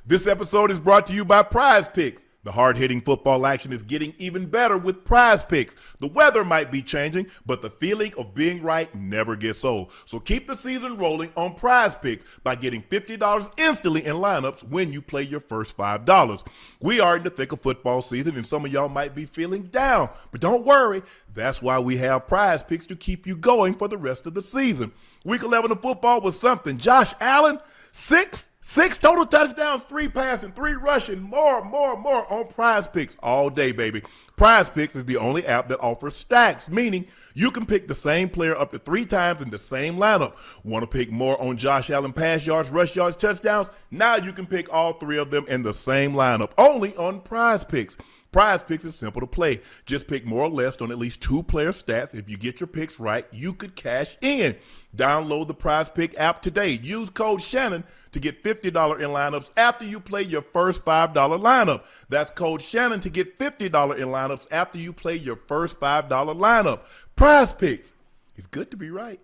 This episode is brought to you by Prize Picks. The hard-hitting football action is getting even better with Prize Picks. The weather might be changing, but the feeling of being right never gets old. So keep the season rolling on Prize Picks by getting $50 instantly in lineups when you play your first $5. We are in the thick of football season, and some of y'all might be feeling down. But don't worry, that's why we have Prize Picks to keep you going for the rest of the season. Week 11 of football was something. Josh Allen, six total touchdowns, 3 passing, 3 rushing, more on Prize Picks all day, baby. Prize Picks is the only app that offers stacks, meaning you can pick the same player up to 3 times in the same lineup. Want to pick more on Josh Allen pass yards, rush yards, touchdowns? Now you can pick all 3 of them in the same lineup, only on Prize Picks. Prize Picks is simple to play. Just pick more or less on at least 2 player stats. If you get your picks right, you could cash in. Download the Prize Pick app today. Use code Shannon to get $50 in lineups after you play your first $5 lineup. That's code Shannon to get $50 in lineups after you play your first $5 lineup. Prize Picks. It's good to be right.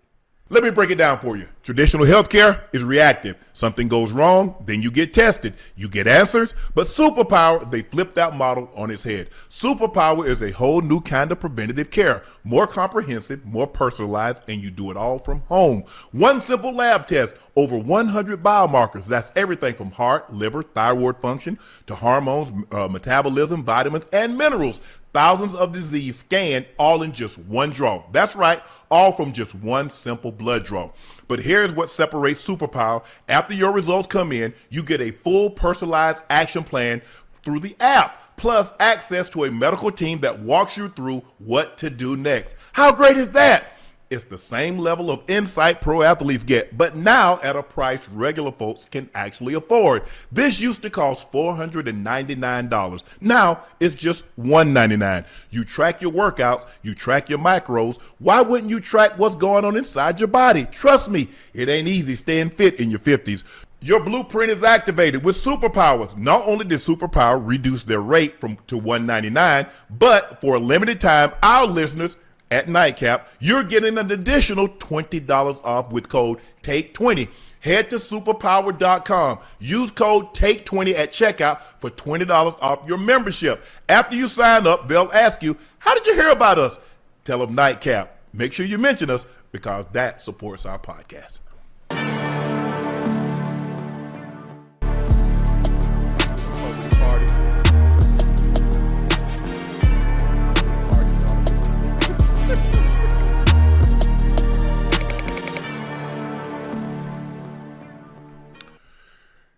Let me break it down for you. Traditional healthcare is reactive. Something goes wrong, then you get tested. You get answers, but Superpower, they flipped that model on its head. Superpower is a whole new kind of preventative care. More comprehensive, more personalized, and you do it all from home. One simple lab test, over 100 biomarkers. That's everything from heart, liver, thyroid function, to hormones, metabolism, vitamins, and minerals. Thousands of disease scanned all in just one draw. That's right, all from just one simple blood draw. But here's what separates Superpower. After your results come in, you get a full personalized action plan through the app, plus access to a medical team that walks you through what to do next. How great is that? It's the same level of insight pro athletes get, but now at a price regular folks can actually afford. This used to cost $499. Now it's just $199. You track your workouts, you track your macros. Why wouldn't you track what's going on inside your body? Trust me, it ain't easy staying fit in your 50s. Your blueprint is activated with Superpowers. Not only did Superpower reduce their rate to $199, but for a limited time, our listeners at Nightcap, you're getting an additional $20 off with code TAKE20. Head to superpower.com. Use code TAKE20 at checkout for $20 off your membership. After you sign up, they'll ask you, how did you hear about us? Tell them Nightcap. Make sure you mention us because that supports our podcast.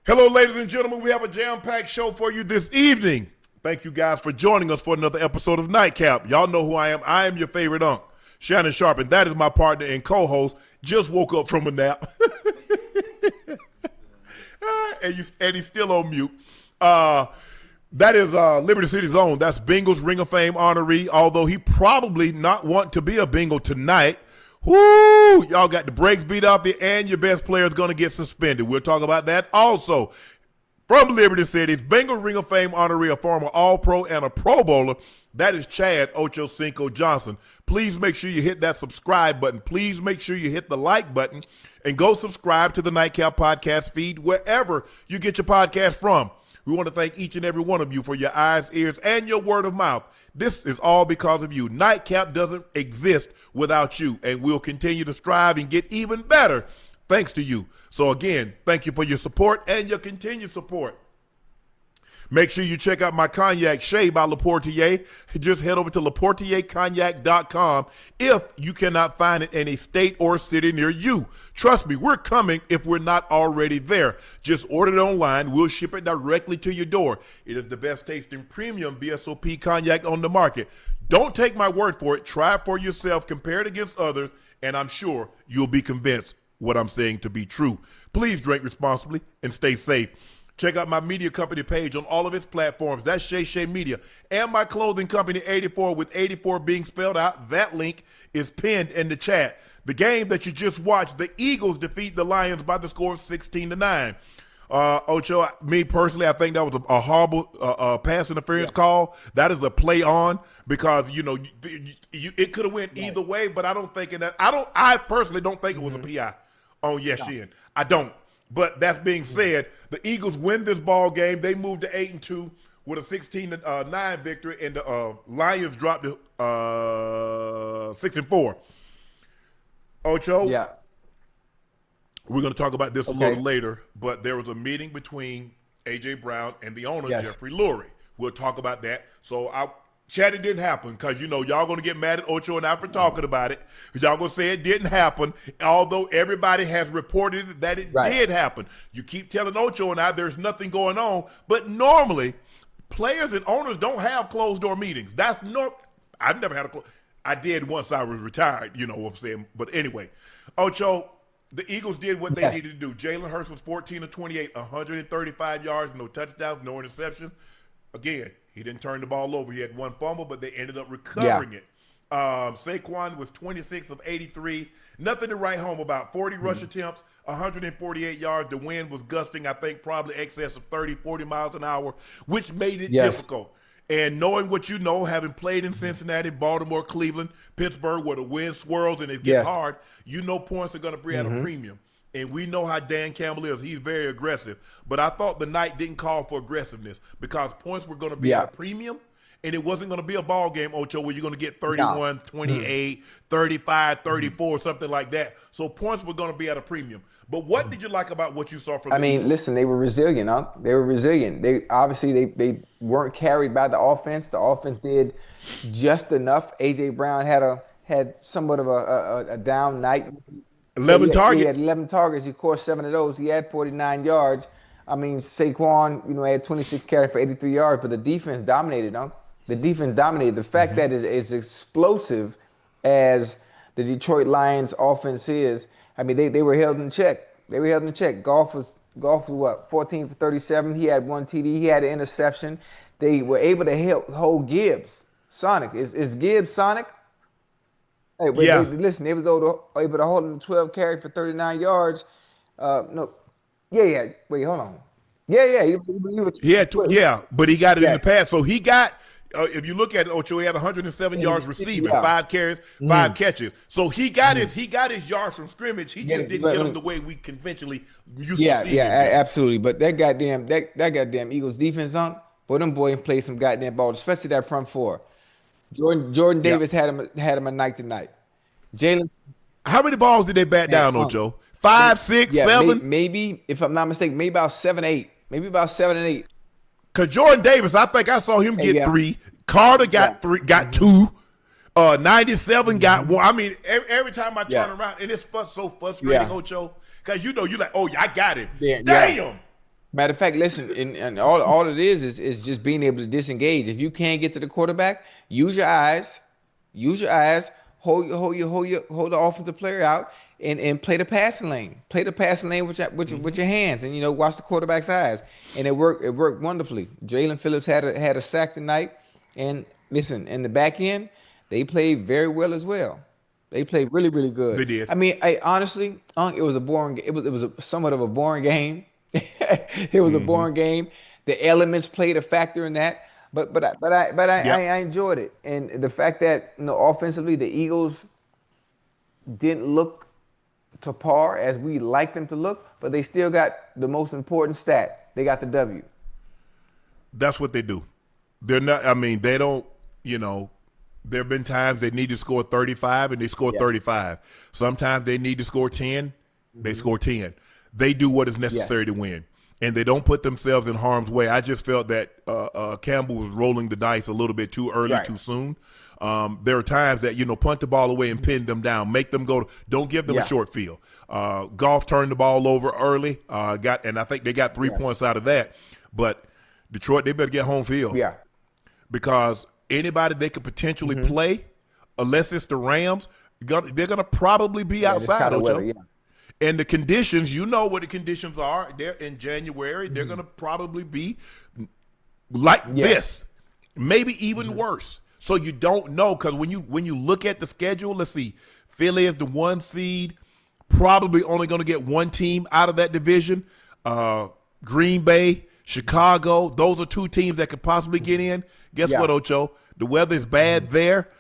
Hello, ladies and gentlemen. We have a jam-packed show for you this evening. Thank you guys for joining us for another episode of Nightcap. Y'all know who I am. I am your favorite Unc, Shannon Sharpe, and that is my partner and co-host. Just woke up from a nap. and he's still on mute. That is Liberty City's own. That's Bengals Ring of Fame honoree, although he probably not want to be a Bengal tonight. Woo! Y'all got the brakes beat off you, and your best player is going to get suspended. We'll talk about that also. From Liberty City, Bengals Ring of Fame honoree, a former All-Pro and a Pro Bowler, that is Chad Ochocinco Johnson. Please make sure you hit that subscribe button. Please make sure you hit the like button and go subscribe to the Nightcap podcast feed wherever you get your podcast from. We want to thank each and every one of you for your eyes, ears, and your word of mouth. This is all because of you. Nightcap doesn't exist without you, and we'll continue to strive and get even better thanks to you. So again, thank you for your support and your continued support. Make sure you check out my cognac, Shea by Laportier. Just head over to laportiercognac.com if you cannot find it in a state or city near you. Trust me, we're coming if we're not already there. Just order it online. We'll ship it directly to your door. It is the best tasting premium VSOP cognac on the market. Don't take my word for it. Try it for yourself. Compare it against others, and I'm sure you'll be convinced what I'm saying to be true. Please drink responsibly and stay safe. Check out my media company page on all of its platforms. That's Shay Media. And my clothing company, 84, with 84 being spelled out. That link is pinned in the chat. The game that you just watched, the Eagles defeat the Lions by the score of 16-9. Ocho, me personally, I think that was a horrible pass interference call. That is a play on because, you know, it could have went either way, but I don't think in that. I personally don't think it was a PI on Yeshin. I don't. But that's being said, the Eagles win this ball game. They move to 8-2 with a 16-9 victory, and the Lions dropped to 6-4. Ocho, Yeah. we're going to talk about this a little later, but there was a meeting between A.J. Brown and the owner, Jeffrey Lurie. We'll talk about that. So Chad, it didn't happen because, y'all going to get mad at Ocho and I for talking about it. Y'all going to say it didn't happen, although everybody has reported that it did happen. You keep telling Ocho and I there's nothing going on, but normally players and owners don't have closed-door meetings. That's I've never had I did once I was retired, you know what I'm saying. But anyway, Ocho, the Eagles did what they needed to do. Jalen Hurts was 14 of 28, 135 yards, no touchdowns, no interceptions. Again, he didn't turn the ball over. He had one fumble, but they ended up recovering it. Saquon was 26 of 83. Nothing to write home about. 40 rush attempts, 148 yards. The wind was gusting, I think, probably excess of 30, 40 miles an hour, which made it difficult. And knowing what you know, having played in Cincinnati, Baltimore, Cleveland, Pittsburgh, where the wind swirls and it gets hard, you know points are going to be at a premium. And we know how Dan Campbell is. He's very aggressive. But I thought the night didn't call for aggressiveness because points were going to be at a premium, and it wasn't going to be a ball game, Ocho, where you're going to get 31, 28, 35, 34, something like that. So points were going to be at a premium. But what did you like about what you saw from the Eagles? Listen, they were resilient, huh? They were resilient. They obviously they weren't carried by the offense. The offense did just enough. A.J. Brown had somewhat of a down night. 11 targets. He had 11 targets. He caught 7 of those. He had 49 yards. Saquon, had 26 carries for 83 yards, but the defense dominated, huh? The defense dominated. The fact that as explosive as the Detroit Lions offense is, they were held in check. They were held in check. Goff was what, 14 for 37. He had 1 TD. He had an interception. They were able to hold Gibbs. Sonic. Is Gibbs Sonic? Hey, but listen, they was able to hold him to 12 carries for 39 yards. No. Yeah. Wait, hold on. Yeah. He had but he got it in the pass. So he got, if you look at it, Ocho, he had 107 yards receiving, 5 carries, 5 catches. So he got his yards from scrimmage. He just didn't get them the way we conventionally used to see him. Yeah, absolutely. But that goddamn Eagles defense, boy, them boys play some goddamn ball, especially that front four. Jordan Davis had him a night tonight. Jalen. How many balls did they bat down, Ocho? 5, 6, 7? Maybe, if I'm not mistaken, maybe about 7, 8. Maybe about 7 and 8. Because Jordan Davis, I think I saw him get 3. Carter got 2. 97 got 1. Every time I turn around, and it's so frustrating, Ocho, because you're like, oh, I got him. Damn. Matter of fact, listen, and all it is just being able to disengage. If you can't get to the quarterback, use your eyes, hold the offensive player out, and play the passing lane. Play the passing lane with your hands, and watch the quarterback's eyes. And it worked wonderfully. Jalen Phillips had a sack tonight, and listen, in the back end, they played very well as well. They played really, really good. They did. Honestly, it was a boring. It was somewhat of a boring game. It was a boring game. The elements played a factor in that, but I enjoyed it, and the fact that offensively the Eagles didn't look to par as we like them to look, but they still got the most important stat. They got the W. That's what they do. They're not. They don't. There have been times they need to score 35 and they score 35. Sometimes they need to score 10. They score 10. They do what is necessary to win, and they don't put themselves in harm's way. I just felt that Campbell was rolling the dice a little bit too early, too soon. There are times that, punt the ball away and pin them down, make them go. Don't give them a short field. Goff turned the ball over early, and I think they got 3 points out of that. But Detroit, they better get home field. Yeah. Because anybody they could potentially play, unless it's the Rams, they're going to probably be outside, Ocho. And the conditions, what the conditions are. They're in January. They're going to probably be like this, maybe even worse. So you don't know, because when you look at the schedule, let's see, Philly is the 1 seed, probably only going to get 1 team out of that division. Green Bay, Chicago, those are 2 teams that could possibly get in. Guess what, Ocho? The weather is bad there.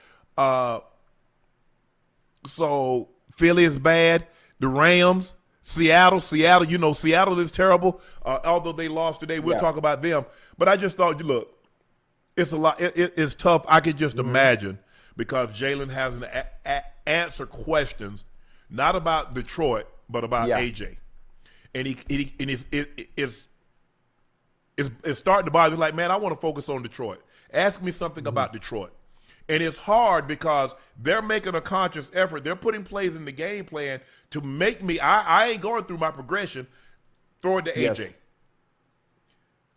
So Philly is bad. The Rams, Seattle, you know, Seattle is terrible. Although they lost today, we'll talk about them. But I just thought, look, it's a lot. It's tough. I could just imagine, because Jalen has to answer questions, not about Detroit, but about AJ. And it's starting to bother me. Like, man, I want to focus on Detroit. Ask me something about Detroit. And it's hard because they're making a conscious effort. They're putting plays in the game plan to make me, I ain't going through my progression, throw it to AJ.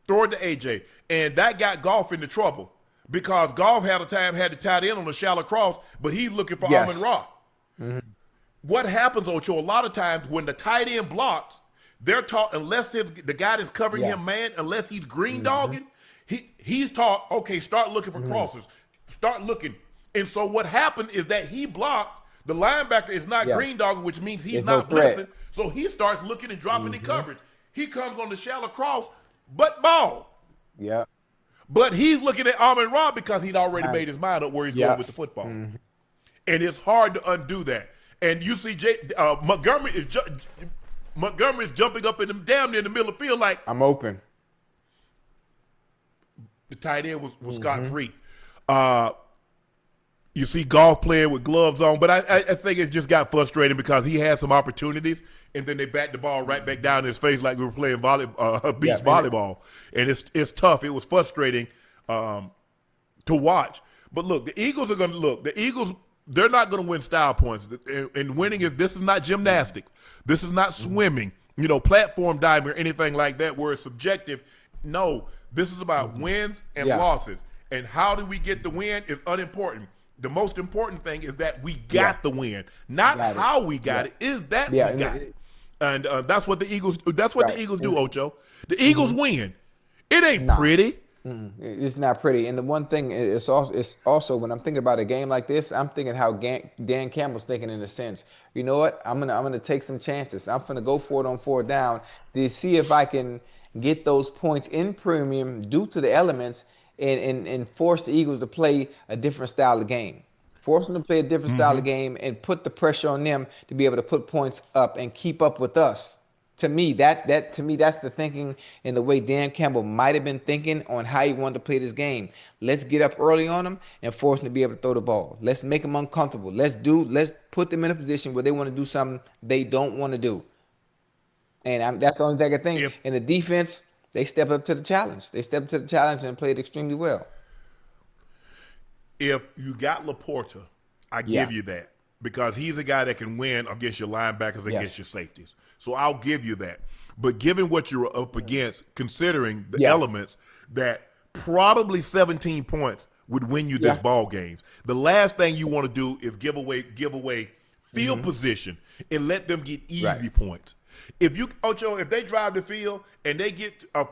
Throw it to AJ. And that got Goff into trouble, because Goff had to tight end on a shallow cross, but he's looking for Amon Ra. What happens, Ocho, a lot of times when the tight end blocks, they're taught, unless the guy that's covering him, man, unless he's green dogging, he's taught, okay, start looking for crosses. Start looking. And so what happened is that he blocked. The linebacker is not green dogging, which means he's not blitzing. So he starts looking and dropping in coverage. He comes on the shallow cross, but ball. But he's looking at Amon Ra because he'd already made his mind up where he's going with the football. And it's hard to undo that. And you see Montgomery is jumping up in the damn near in the middle of the field like, I'm open. The tight end was scot-free. You see Goff playing with gloves on, but I think it just got frustrating because he had some opportunities, and then they backed the ball right back down his face like we were playing beach volleyball. And it's tough. It was frustrating to watch. But look, the Eagles are going to look. The Eagles, they're not going to win style points. And winning this is not gymnastics. This is not swimming, you know, platform diving or anything like that where it's subjective. No, this is about wins and losses. And how do we get the win is unimportant. The most important thing is that we got the win, not how we got it. Is that we got it, and that's what the Eagles. That's what the Eagles do, Ocho. The Eagles win. It ain't pretty. It's not pretty. And the one thing is also when I'm thinking about a game like this, I'm thinking how Dan Campbell's thinking in a sense. You know what? I'm gonna take some chances. I'm gonna go for it on 4th down to see if I can get those points in premium due to the elements. And force the Eagles to play a different style of game. Force them to play a different style of game and put the pressure on them to be able to put points up and keep up with us. To me, that's the thinking and the way Dan Campbell might have been thinking on how he wanted to play this game. Let's get up early on them and force them to be able to throw the ball. Let's make them uncomfortable. Let's put them in a position where they want to do something they don't want to do. And that's the only thing I can think. In the defense, they stepped up to the challenge. They stepped to the challenge and played extremely well. If you got Laporta, I give you that, because he's a guy that can win against your linebackers, against your safeties. So I'll give you that. But given what you're up against, considering the elements, that probably 17 points would win you this ball game. The last thing you want to do is give away field position and let them get easy points. If they drive the field and they get a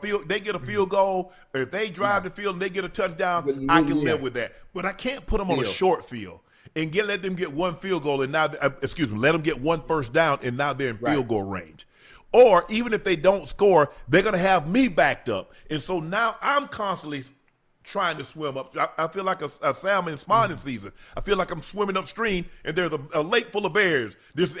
field goal, if they drive the field and they get a touchdown, I can live with that. But I can't put them on a short field and let them get one field goal and now, let them get one 1st down and now they're in field goal range. Or even if they don't score, they're going to have me backed up. And so now I'm constantly trying to swim up. I feel like a salmon spawning season. I feel like I'm swimming upstream and there's a lake full of bears. There's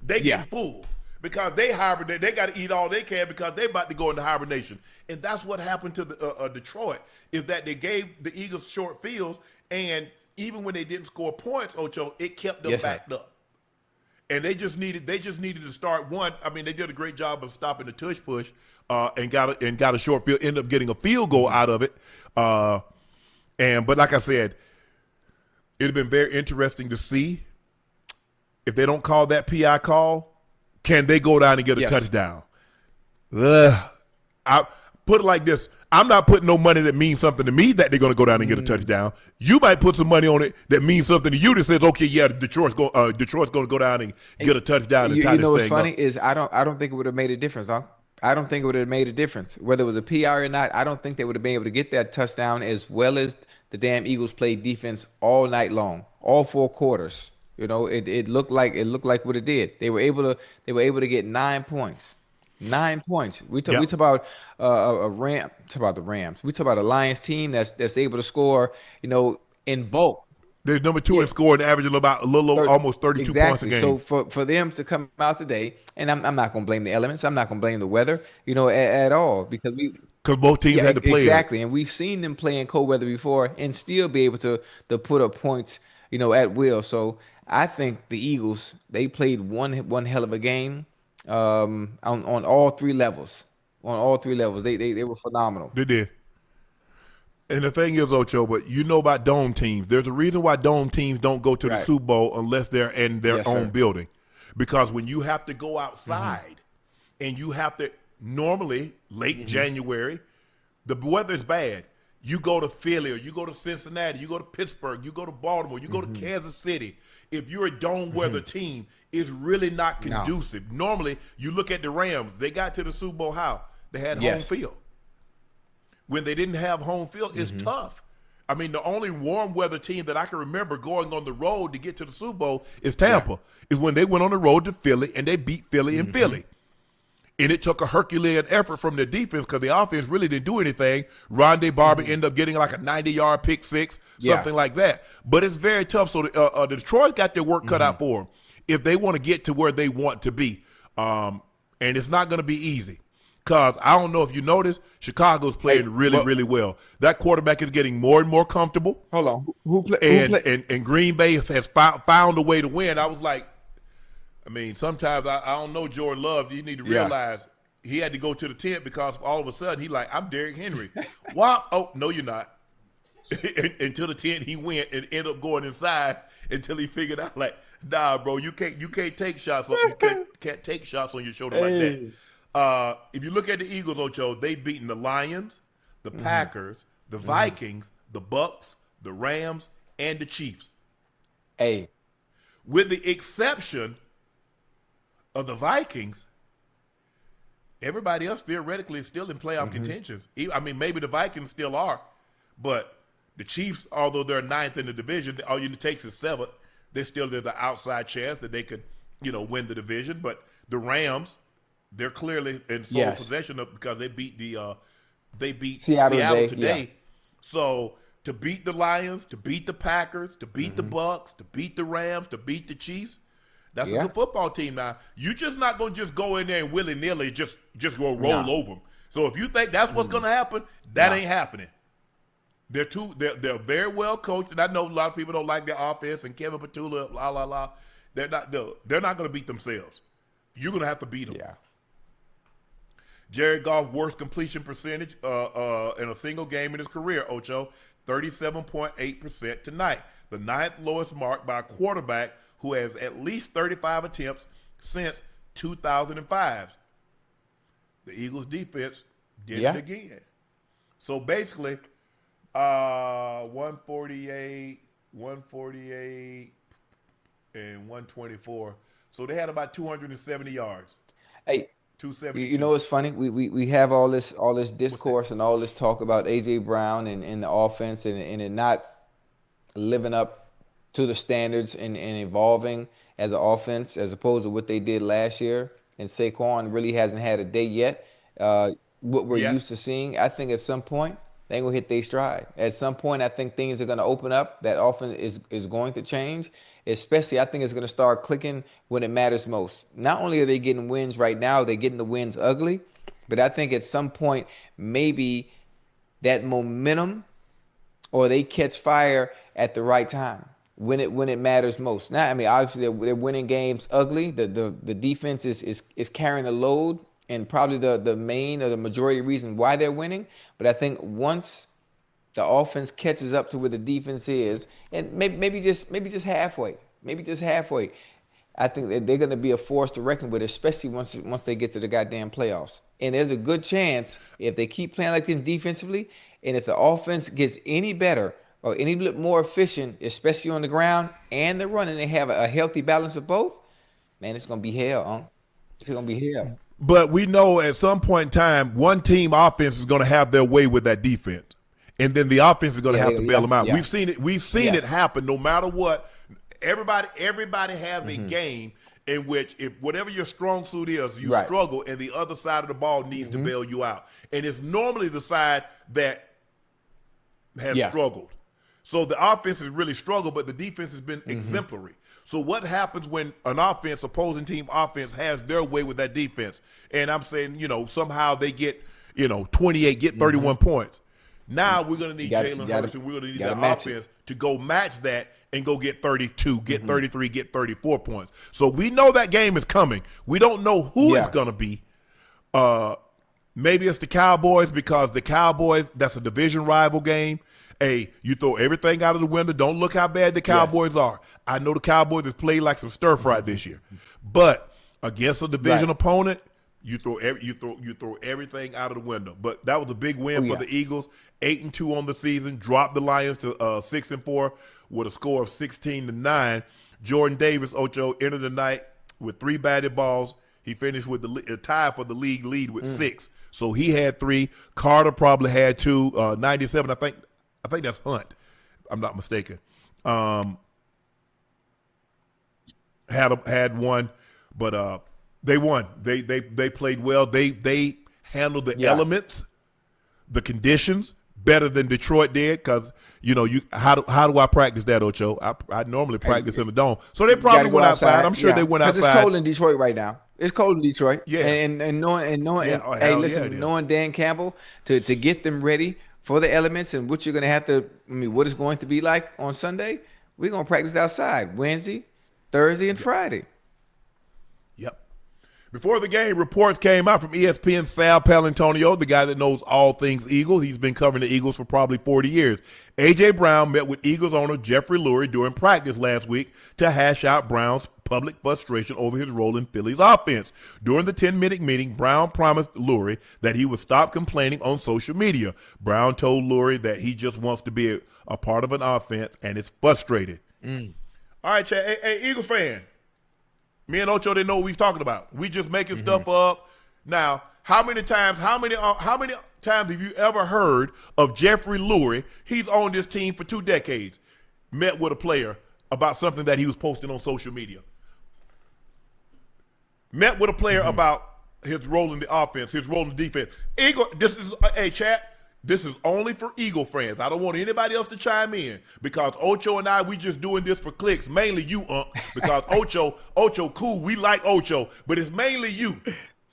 they get full because they hibernate. They got to eat all they can because they're about to go into hibernation. And that's what happened to the Detroit, is that they gave the Eagles short fields, and even when they didn't score points, Ocho, it kept them backed up. And they just needed to start one. I mean, they did a great job of stopping the tush push and got a short field, ended up getting a field goal out of it. But like I said, it'd been very interesting to see. If they don't call that PI call, can they go down and get a touchdown? I put it like this. I'm not putting no money that means something to me that they're going to go down and get a touchdown. You might put some money on it that means something to you that says, okay, Detroit's going to go down and get a touchdown. You know what's funny is I don't think it would have made a difference, huh? I don't think it would have made a difference. Whether it was a PI or not, I don't think they would have been able to get that touchdown as well as the damn Eagles played defense all night long, all 4 quarters. You know, it looked like what it did. They were able to get 9 points. 9 points. We talk about the Rams. We talk about a Lions team that's able to score, you know, in bulk. They're number 2 in scoring, averaging about almost 32 points a game. So for them to come out today, and I'm not going to blame the elements. I'm not going to blame the weather, at all, because both teams had to play exactly, and we've seen them play in cold weather before and still be able to put up points, at will. So I think the Eagles, they played one hell of a game, on all three levels. On all three levels, they were phenomenal. They did. And the thing is, Ocho, but you know about dome teams. There's a reason why dome teams don't go to the Super Bowl unless they're in their own building. Because when you have to go outside and you have to, normally late January, the weather's bad. You go to Philly or you go to Cincinnati, you go to Pittsburgh, you go to Baltimore, you go to Kansas City. If you're a dome weather team, it's really not conducive. No. Normally, you look at the Rams. They got to the Super Bowl how? They had home field. When they didn't have home field, it's tough. I mean, the only warm weather team that I can remember going on the road to get to the Super Bowl is Tampa. Is when they went on the road to Philly and they beat Philly in Philly. And it took a Herculean effort from their defense because the offense really didn't do anything. Rondé Barber ended up getting like a 90-yard pick six, something like that. But it's very tough. So the Detroit got their work cut out for them if they want to get to where they want to be. And it's not going to be easy. Because I don't know if you noticed, Chicago's playing really well. That quarterback is getting more and more comfortable. Hold on. And Green Bay has found a way to win. I was like, I mean, sometimes I don't know Jordan Love. You need to realize he had to go to the tent because all of a sudden he like, I'm Derrick Henry. Wow. Oh, no, you're not. Until the tent he went and ended up going inside until he figured out like, nah, bro, you can't take shots. Can't take shots on your shoulder like that. If you look at the Eagles, Ocho, they've beaten the Lions, the Packers, the Vikings, the Bucs, the Rams, and the Chiefs. With the exception of the Vikings, everybody else theoretically is still in playoff contentions. I mean, maybe the Vikings still are, but the Chiefs, although they're 9th in the division, all you takes is 7th. There's the outside chance that they could, win the division. But the Rams, they're clearly in sole possession of because they beat Seattle today. Yeah. So to beat the Lions, to beat the Packers, to beat the Bucs, to beat the Rams, to beat the Chiefs, that's a good football team. Now you're just not going to just go in there and willy nilly just go roll over them. So if you think that's what's going to happen, that ain't happening. They're very well coached, and I know a lot of people don't like their offense and Kevin Petula, la. They're not going to beat themselves. You're going to have to beat them. Yeah. Jared Goff worst completion percentage in a single game in his career, Ocho, 37.8% tonight. The 9th lowest mark by a quarterback who has at least 35 attempts since 2005. The Eagles defense did it again. So basically, 148, and 124. So they had about 270 yards. Hey, you know what's funny? We have all this discourse and all this talk about A.J. Brown and the offense and it not living up to the standards and evolving as an offense as opposed to what they did last year. And Saquon really hasn't had a day yet. What we're used to seeing, I think at some point they're going to hit their stride. At some point, I think things are going to open up. That offense is going to change. Especially, I think it's going to start clicking when it matters most. Not only are they getting wins right now, they're getting the wins ugly. But I think at some point, maybe that momentum or they catch fire at the right time when it matters most. Now, I mean, obviously, they're winning games ugly. The defense is carrying the load and probably the main or the majority reason why they're winning. But I think once the offense catches up to where the defense is, and maybe just halfway, I think that they're going to be a force to reckon with, especially once they get to the goddamn playoffs. And there's a good chance if they keep playing like this defensively, and if the offense gets any better or any bit more efficient, especially on the ground and the running, they have a healthy balance of both, man, it's going to be hell, huh? It's going to be hell. But we know at some point in time, one team offense is going to have their way with that defense. And then the offense is going to have to bail them out. Yeah. We've seen it happen no matter what. Everybody has a game in which if whatever your strong suit is, you struggle, and the other side of the ball needs to bail you out. And it's normally the side that has struggled. So the offense has really struggled, but the defense has been exemplary. So what happens when an offense, opposing team offense, has their way with that defense? And I'm saying, somehow they get, 28, get 31 points. Now we're going to need Jalen Hurts, and we're going to need the offense to go match that and go get 32, get 33, get 34 points. So we know that game is coming. We don't know who it's going to be. Maybe it's the Cowboys, because the Cowboys, that's a division rival game. Hey, you throw everything out of the window. Don't look how bad the Cowboys are. I know the Cowboys have played like some stir fry this year, but against a division opponent, you throw everything out of the window. But that was a big win for the Eagles. 8-2 on the season. Dropped the Lions to 6-4 with a score of 16-9. Jordan Davis, Ocho, entered the night with 3 batted balls. He finished with the tie for the league lead with 6. So he had 3. Carter probably had 2. 97, I think that's Hunt. I'm not mistaken. Had 1, but they won. They played well. They handled the elements, the conditions better than Detroit did, because how do I practice that, Ocho? I normally practice in the dome. So they probably went outside. I'm sure they went outside. It's cold in Detroit right now. It's cold in Detroit. Yeah. And knowing knowing Dan Campbell to get them ready for the elements and what you're going to have to, what it's going to be like on Sunday, we're going to practice outside Wednesday, Thursday, and Friday. Yep. Before the game, reports came out from ESPN Sal Palantonio, the guy that knows all things Eagles. He's been covering the Eagles for probably 40 years. A.J. Brown met with Eagles owner Jeffrey Lurie during practice last week to hash out Brown's public frustration over his role in Philly's offense. During the 10-minute meeting, Brown promised Lurie that he would stop complaining on social media. Brown told Lurie that he just wants to be a part of an offense and is frustrated. All right, Chad. Hey, Eagles fan. Me and Ocho didn't know what we was talking about. We just making stuff up. Now, how many times have you ever heard of Jeffrey Lurie? He's on this team for 2 decades. Met with a player about something that he was posting on social media. Met with a player about his role in the offense, his role in the defense. Chat, this is only for Eagle fans. I don't want anybody else to chime in, because Ocho and I, we just doing this for clicks. Mainly you, Unc, because Ocho cool. We like Ocho, but it's mainly you.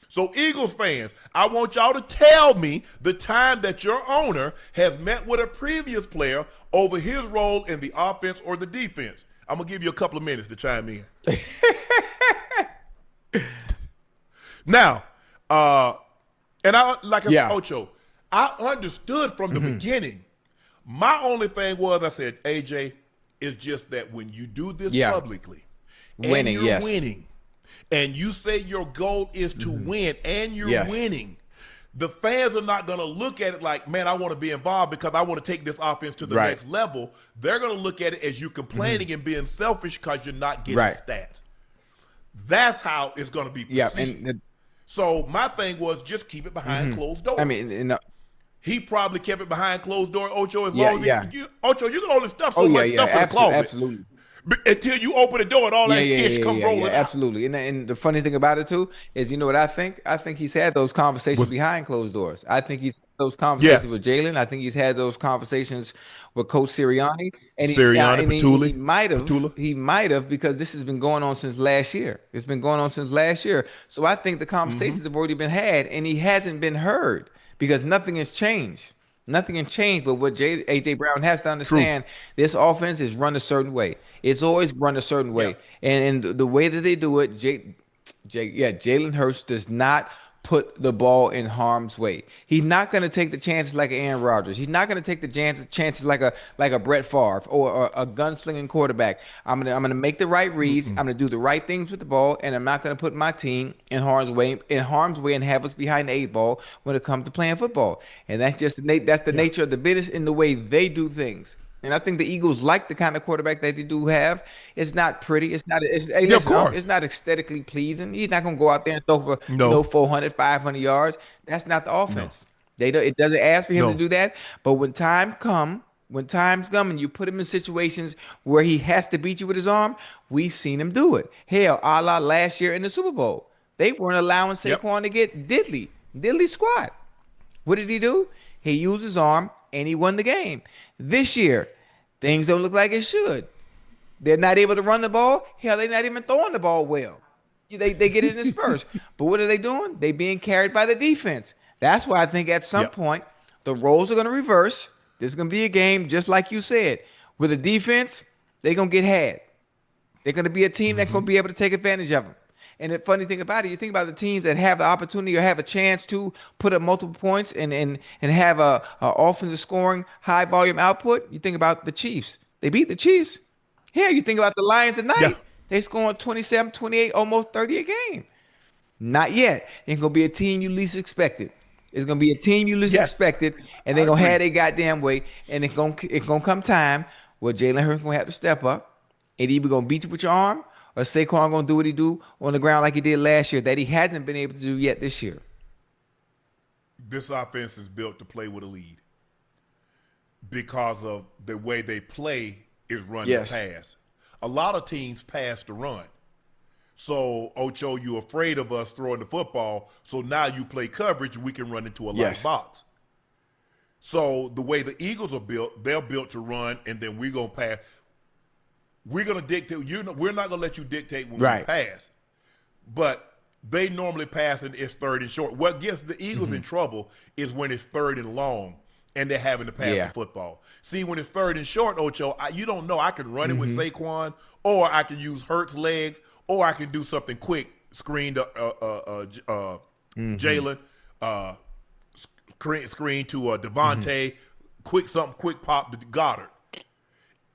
So Eagles fans, I want y'all to tell me the time that your owner has met with a previous player over his role in the offense or the defense. I'm going to give you a couple of minutes to chime in. Now, and I said, Ocho, I understood from the beginning. My only thing was, I said, AJ, it's just that when you do this publicly and you're winning, and you say your goal is to win and you're winning, the fans are not going to look at it like, man, I want to be involved because I want to take this offense to the next level. They're going to look at it as you complaining and being selfish because you're not getting stats. That's how it's going to be perceived. So my thing was just keep it behind closed doors. I mean, he probably kept it behind closed door, Ocho, as long as Ocho, you can only stuff so much stuff in the closet. Absolutely. Until you open the door and all that ish come rolling out. Absolutely. And the funny thing about it too is, you know what I think? I think he's had those conversations behind closed doors. I think he's had those conversations with Jalen. I think he's had those conversations with Coach Sirianni. And he might have, because this has been going on since last year. It's been going on since last year. So I think the conversations have already been had, and he hasn't been heard because nothing has changed. Nothing can change, but what A.J. Brown has to understand, this offense is run a certain way. It's always run a certain way. And the way that they do it, Jalen Hurts does not put the ball in harm's way. He's not going to take the chances like Aaron Rodgers. He's not going to take the chances like a Brett Favre or a gunslinging quarterback. I'm gonna make the right reads. I'm going to do the right things with the ball, and I'm not going to put my team in harm's way and have us behind the 8 ball when it comes to playing football. And that's just the nature of the business in the way they do things. And I think the Eagles like the kind of quarterback that they do have. It's not pretty. It's not aesthetically pleasing. He's not going to go out there and throw for 400, 500 yards. That's not the offense. It doesn't ask for him to do that. But when times come and you put him in situations where he has to beat you with his arm, we've seen him do it. Hell, a la last year in the Super Bowl. They weren't allowing Saquon to get diddly squat. What did he do? He used his arm and he won the game. This year, Things don't look like it should. They're not able to run the ball. Hell, they're not even throwing the ball well. They get it in spurts. But what are they doing? They being carried by the defense. That's why I think at some point the roles are going to reverse. This is going to be a game, just like you said. With the defense, they're going to get had. They're going to be a team that's going to be able to take advantage of them. And the funny thing about it, you think about the teams that have the opportunity or have a chance to put up multiple points and have a offensive scoring, high volume output. You think about the Chiefs. They beat the Chiefs. Yeah, you think about the Lions tonight. Yeah. They scoring 27, 28, almost 30 a game. Not yet. It's going to be a team you least expected. It's going to be a team you least expected, and they're going to have their goddamn way. And it's going to come time where Jalen Hurts going to have to step up, and either going to beat you with your arm, or Saquon going to do what he do on the ground like he did last year that he hasn't been able to do yet this year. This offense is built to play with a lead because of the way they play is run to pass. A lot of teams pass to run. So, Ocho, you're afraid of us throwing the football, so now you play coverage and we can run into a light box. So, the way the Eagles are built, they're built to run, and then we're going to pass. We're going to dictate. We're not going to let you dictate when we pass. But they normally pass and it's third and short. What gets the Eagles in trouble is when it's third and long and they're having to pass the football. See, when it's third and short, Ocho, you don't know. I can run it with Saquon, or I can use Hurts' legs, or I can do something quick, screen to Jalen, screen to Devontae, quick pop to Goddard.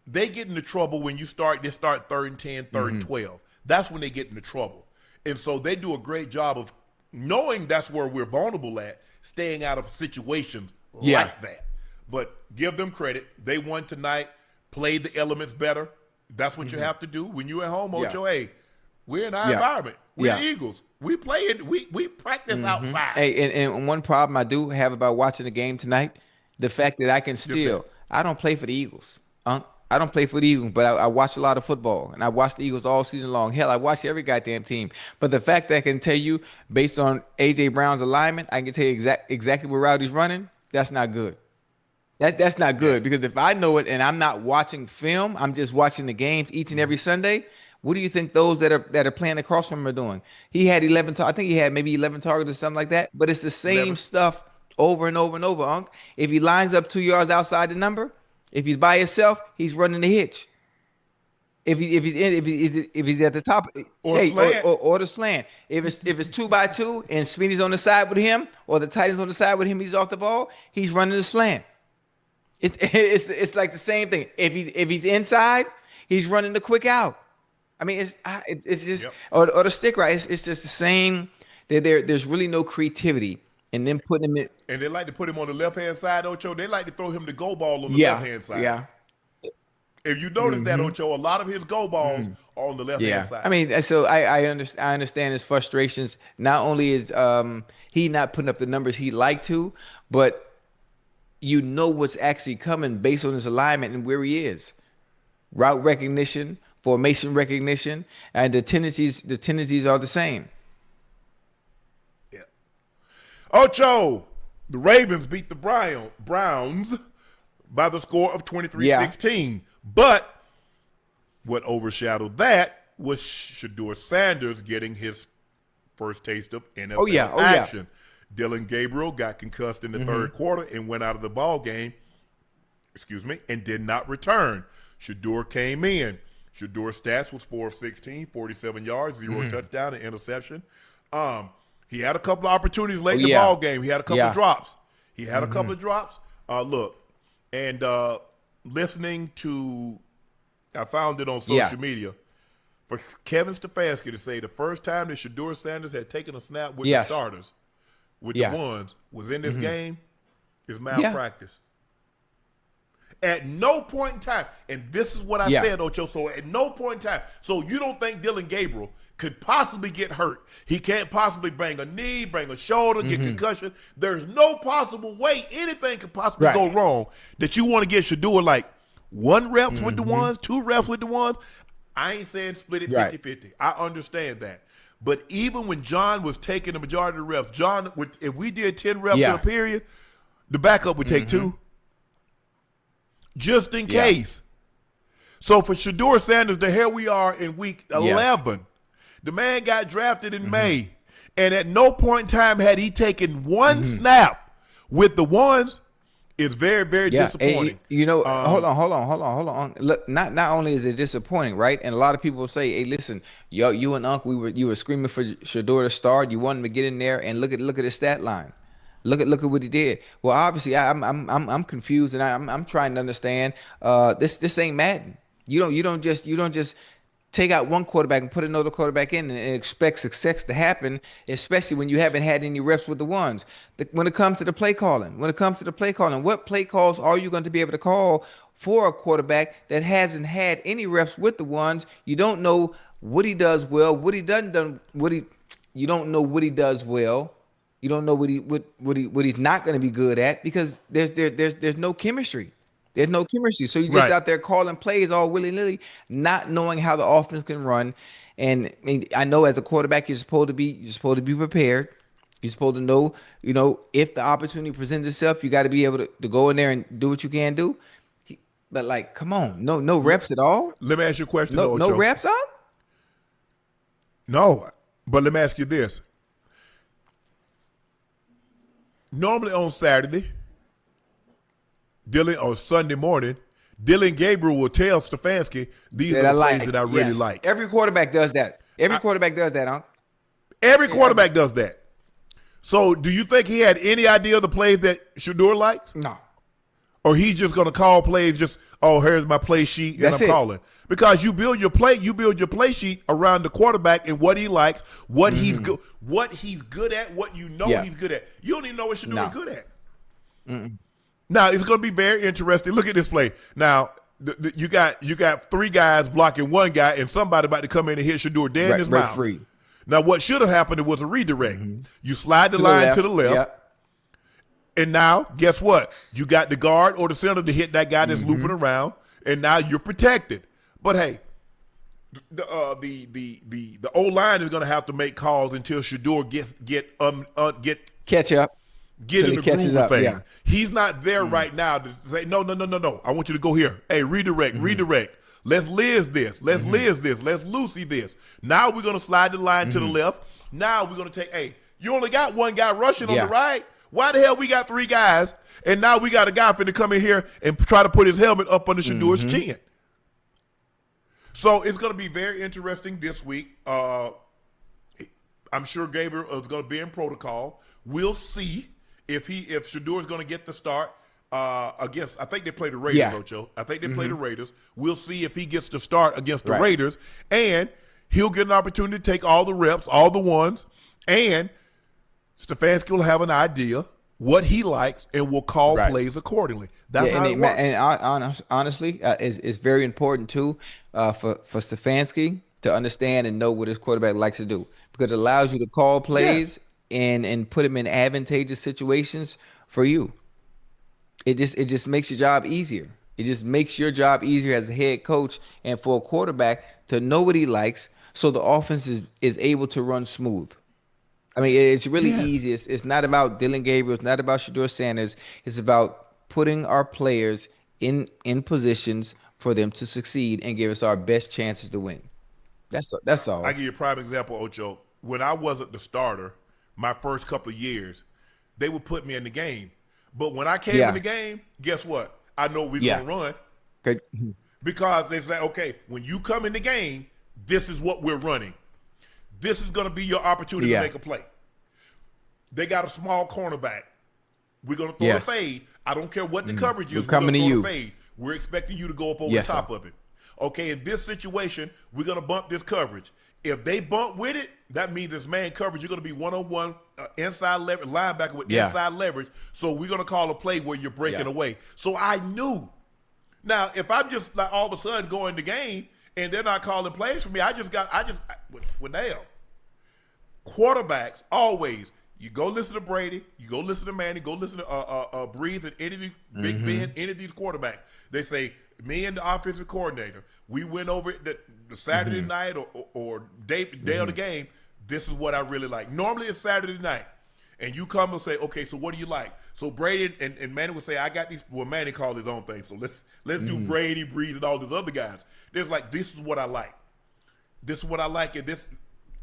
They get into trouble when they start third and 10, third and 12. That's when they get into trouble. And so they do a great job of knowing that's where we're vulnerable at, staying out of situations like that. But give them credit. They won tonight, played the elements better. That's what you have to do. When you're at home, Ocho, hey, we're in our environment. We're the Eagles. We play it. We practice outside. Hey, and one problem I do have about watching the game tonight, the fact that I can still, I don't play for the Eagles. I don't play for the Eagles, but I watch a lot of football, and I watch the Eagles all season long. Hell, I watch every goddamn team. But the fact that I can tell you, based on A.J. Brown's alignment, I can tell you exactly where route he's running, that's not good. That's not good, because if I know it and I'm not watching film, I'm just watching the games each and every Sunday, what do you think those that are playing across from him are doing? He had 11 I think he had maybe 11 targets or something like that, but it's the same stuff over and over and over, Unc. If he lines up 2 yards outside the number, if he's by himself, he's running the hitch. If he's at the top, or the slant. If it's 2x2 and Sweeney's on the side with him, or the tight end's on the side with him, he's off the ball. He's running the slant. It's like the same thing. If he's inside, he's running the quick out. I mean, it's just or the stick right. It's just the same. There's really no creativity. And then putting him in. And they like to put him on the left-hand side, Ocho. They like to throw him the go ball on the left-hand side. Yeah. If you notice that, Ocho, a lot of his go balls are on the left-hand side. I mean, so I understand his frustrations. Not only is he not putting up the numbers he'd like to, but you know what's actually coming based on his alignment and where he is. Route recognition, formation recognition, and the tendencies are the same. Ocho, the Ravens beat the Browns by the score of 23-16. But what overshadowed that was Shedeur Sanders getting his first taste of NFL action. Dylan Gabriel got concussed in the third quarter and went out of the ball game, and did not return. Shedeur came in. Shedeur's stats was 4 of 16, 47 yards, 0 touchdown, and interception. He had a couple of opportunities late in the ball game. He had a couple of drops. Listening to, I found it on social media, for Kevin Stefanski to say the first time that Shedeur Sanders had taken a snap with the starters, with the ones, was in this game, is malpractice. At no point in time, and this is what I said, Ocho, so at no point in time, so you don't think Dylan Gabriel could possibly get hurt. He can't possibly bring a knee, bring a shoulder, get concussion. There's no possible way anything could possibly go wrong that you want to get Shedeur like 1 rep with the ones, 2 reps with the ones. I ain't saying split it 50-50. I understand that. But even when John was taking the majority of the reps, John, if we did 10 reps in a period, the backup would take 2. Just in case. So for Shedeur Sanders, here we are in week 11. The man got drafted in May, and at no point in time had he taken one snap with the ones. It's very, very disappointing. And, you know, hold on. Look, not only is it disappointing, right? And a lot of people will say, "Hey, listen, you and Unc, you were screaming for Shedeur to start. You wanted him to get in there, and look at his stat line. Look at what he did. Well, obviously, I'm confused, and I'm trying to understand. This ain't Madden. You don't just take out one quarterback and put another quarterback in and expect success to happen, especially when you haven't had any reps with the ones. When it comes to the play calling, what play calls are you going to be able to call for a quarterback that hasn't had any reps with the ones? You don't know what he does well, what he doesn't do, you don't know what he does well. You don't know what he's not going to be good at because there's no chemistry. There's no chemistry. So you're just out there calling plays all willy-nilly, not knowing how the offense can run. And I know as a quarterback, you're supposed to be prepared. You're supposed to know, if the opportunity presents itself, you got to be able to go in there and do what you can do. But like, come on, no reps at all. Let me ask you a question. No reps up? No, but let me ask you this. Normally on Saturday, or Sunday morning, Dylan Gabriel will tell Stefanski, these are the plays that I really like. Every quarterback does that. Quarterback does that, Unc. Every quarterback does that. So do you think he had any idea of the plays that Shedeur likes? No. Or he's just going to call plays here's my play sheet and I'm calling. Because you build your play sheet around the quarterback and what he likes, what he's good at, what you know he's good at. You don't even know what Shedeur is good at. Now, it's going to be very interesting. Look at this play. Now, you got three guys blocking one guy, and somebody about to come in and hit Shedeur dead in his mouth. Free. Now, what should have happened was a redirect. You slide the line to the left, and now, guess what? You got the guard or the center to hit that guy that's looping around, and now you're protected. But, hey, the O-line is going to have to make calls until Shedeur catch up. Get in the groove of things. He's not there right now to say, no. I want you to go here. Hey, redirect. Let's Liz this. Let's Liz this. Let's Lucy this. Now we're going to slide the line to the left. Now we're going to take, you only got one guy rushing on the right. Why the hell we got three guys, and now we got a guy finna come in here and try to put his helmet up under Shedeur's chin? So it's going to be very interesting this week. I'm sure Gabriel is going to be in protocol. We'll see if Shedeur is going to get the start against. I think they play the Raiders, Ocho. I think they play the Raiders. We'll see if he gets the start against the Raiders, and he'll get an opportunity to take all the reps, all the ones, and Stefanski will have an idea what he likes and will call plays accordingly. That's how it works. And honestly, it's very important too for Stefanski to understand and know what his quarterback likes to do, because it allows you to call plays and put him in advantageous situations for you. It just makes your job easier. It just makes your job easier as a head coach and for a quarterback to know what he likes, so the offense is able to run smooth. I mean, it's really easy. It's not about Dylan Gabriel. It's not about Shedeur Sanders. It's about putting our players in positions for them to succeed and give us our best chances to win. That's all. I give you a prime example, Ocho. When I wasn't the starter, my first couple of years, they would put me in the game. But when I came in the game, guess what? I know we're going to run. Okay. Because they say, okay, when you come in the game, this is what we're running. This is going to be your opportunity to make a play. They got a small cornerback. We're going to throw the fade. I don't care what the coverage is. We're coming to you. Fade. We're expecting you to go up over the top of it. Okay, in this situation, we're going to bump this coverage. If they bump with it, that means it's man coverage. You're going to be one-on-one inside leverage, linebacker with inside leverage. So we're going to call a play where you're breaking away. So I knew. Now, if I'm just like all of a sudden going the game and they're not calling plays for me, now, quarterbacks always, you go listen to Brady, you go listen to Manny, go listen to Breeze and any of these Big Ben, any of these quarterbacks. They say, me and the offensive coordinator, we went over the Saturday night or day of the game. This is what I really like. Normally it's Saturday night. and you come and say, okay, so what do you like? So Brady and Manny would say, I got these. Well, Manny called his own thing. So let's do Brady, Breeze, and all these other guys. There's like, this is what I like. This is what I like. And this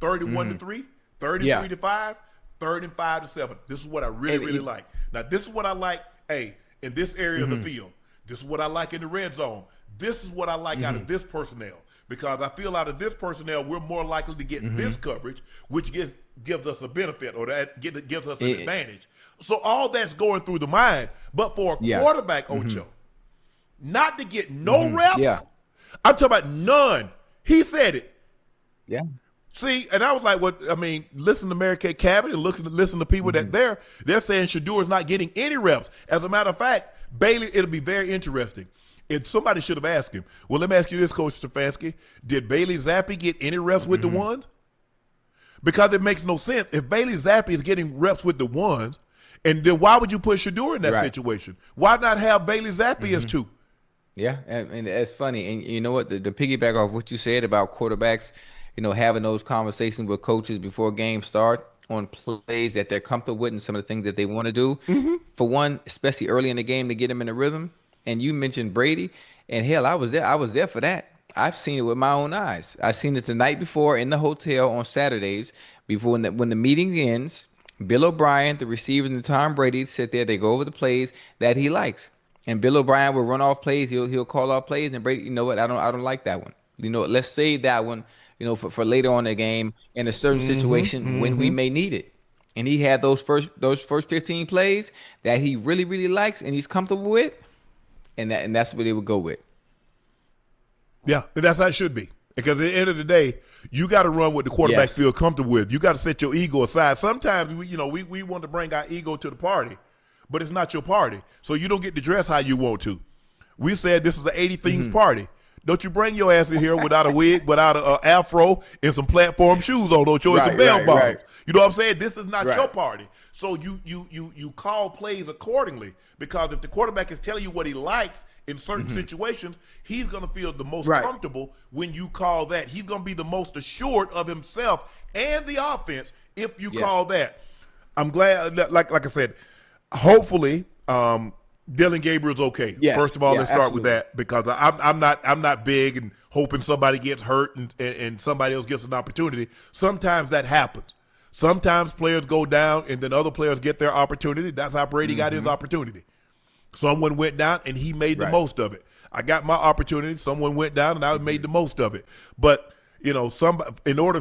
31-3, 33-5, 3rd-5-7. This is what I really like. Now, this is what I like. Hey, in this area of the field, this is what I like in the red zone. This is what I like out of this personnel. Because I feel out of this personnel, we're more likely to get this coverage, which gives us a benefit, or that gives us an advantage. So all that's going through the mind. But for a quarterback, Ocho, not to get no reps, I'm talking about none. He said it. Yeah. See, and I was like, "What? I mean, listen to Mary Kay Cabot and listen to people that they're saying Shedeur is not getting any reps. As a matter of fact, Bailey, it'll be very interesting. If somebody should have asked him, well, let me ask you this, Coach Stefanski, did Bailey Zappi get any reps with the ones? Because it makes no sense. If Bailey Zappi is getting reps with the ones, and then why would you put Shedeur in that situation? Why not have Bailey Zappi as two? Yeah, and that's funny. And you know what? The piggyback off what you said about quarterbacks, having those conversations with coaches before games start on plays that they're comfortable with and some of the things that they want to do. For one, especially early in the game to get them in a rhythm. And you mentioned Brady, and hell, I was there. I was there for that. I've seen it with my own eyes. I've seen it the night before in the hotel on Saturdays before when the meeting ends. Bill O'Brien, the receiver, and Tom Brady sit there. They go over the plays that he likes, and Bill O'Brien will run off plays. He'll call off plays, and Brady, you know what? I don't like that one. Let's save that one. For later on in the game in a certain situation when we may need it. And he had those first 15 plays that he really, really likes and he's comfortable with. And that's what they would go with. Yeah, and that's how it should be. Because at the end of the day, you got to run what the quarterback feel comfortable with. You got to set your ego aside. Sometimes we want to bring our ego to the party, but it's not your party, so you don't get to dress how you want to. We said this is an 80 themes party. Don't you bring your ass in here without a wig, without an afro, and some platform shoes on, Ocho, and some bell bottoms. You know what I'm saying? This is not your party. So you call plays accordingly, because if the quarterback is telling you what he likes in certain situations, he's going to feel the most comfortable when you call that. He's going to be the most assured of himself and the offense if you call that. I'm glad, like I said, hopefully Dillon Gabriel's okay. First of all, let's start with that, because I'm not big and hoping somebody gets hurt and somebody else gets an opportunity. Sometimes that happens. Sometimes players go down and then other players get their opportunity. That's how Brady got his opportunity. Someone went down and he made the most of it. I got my opportunity. Someone went down and I made the most of it. But in order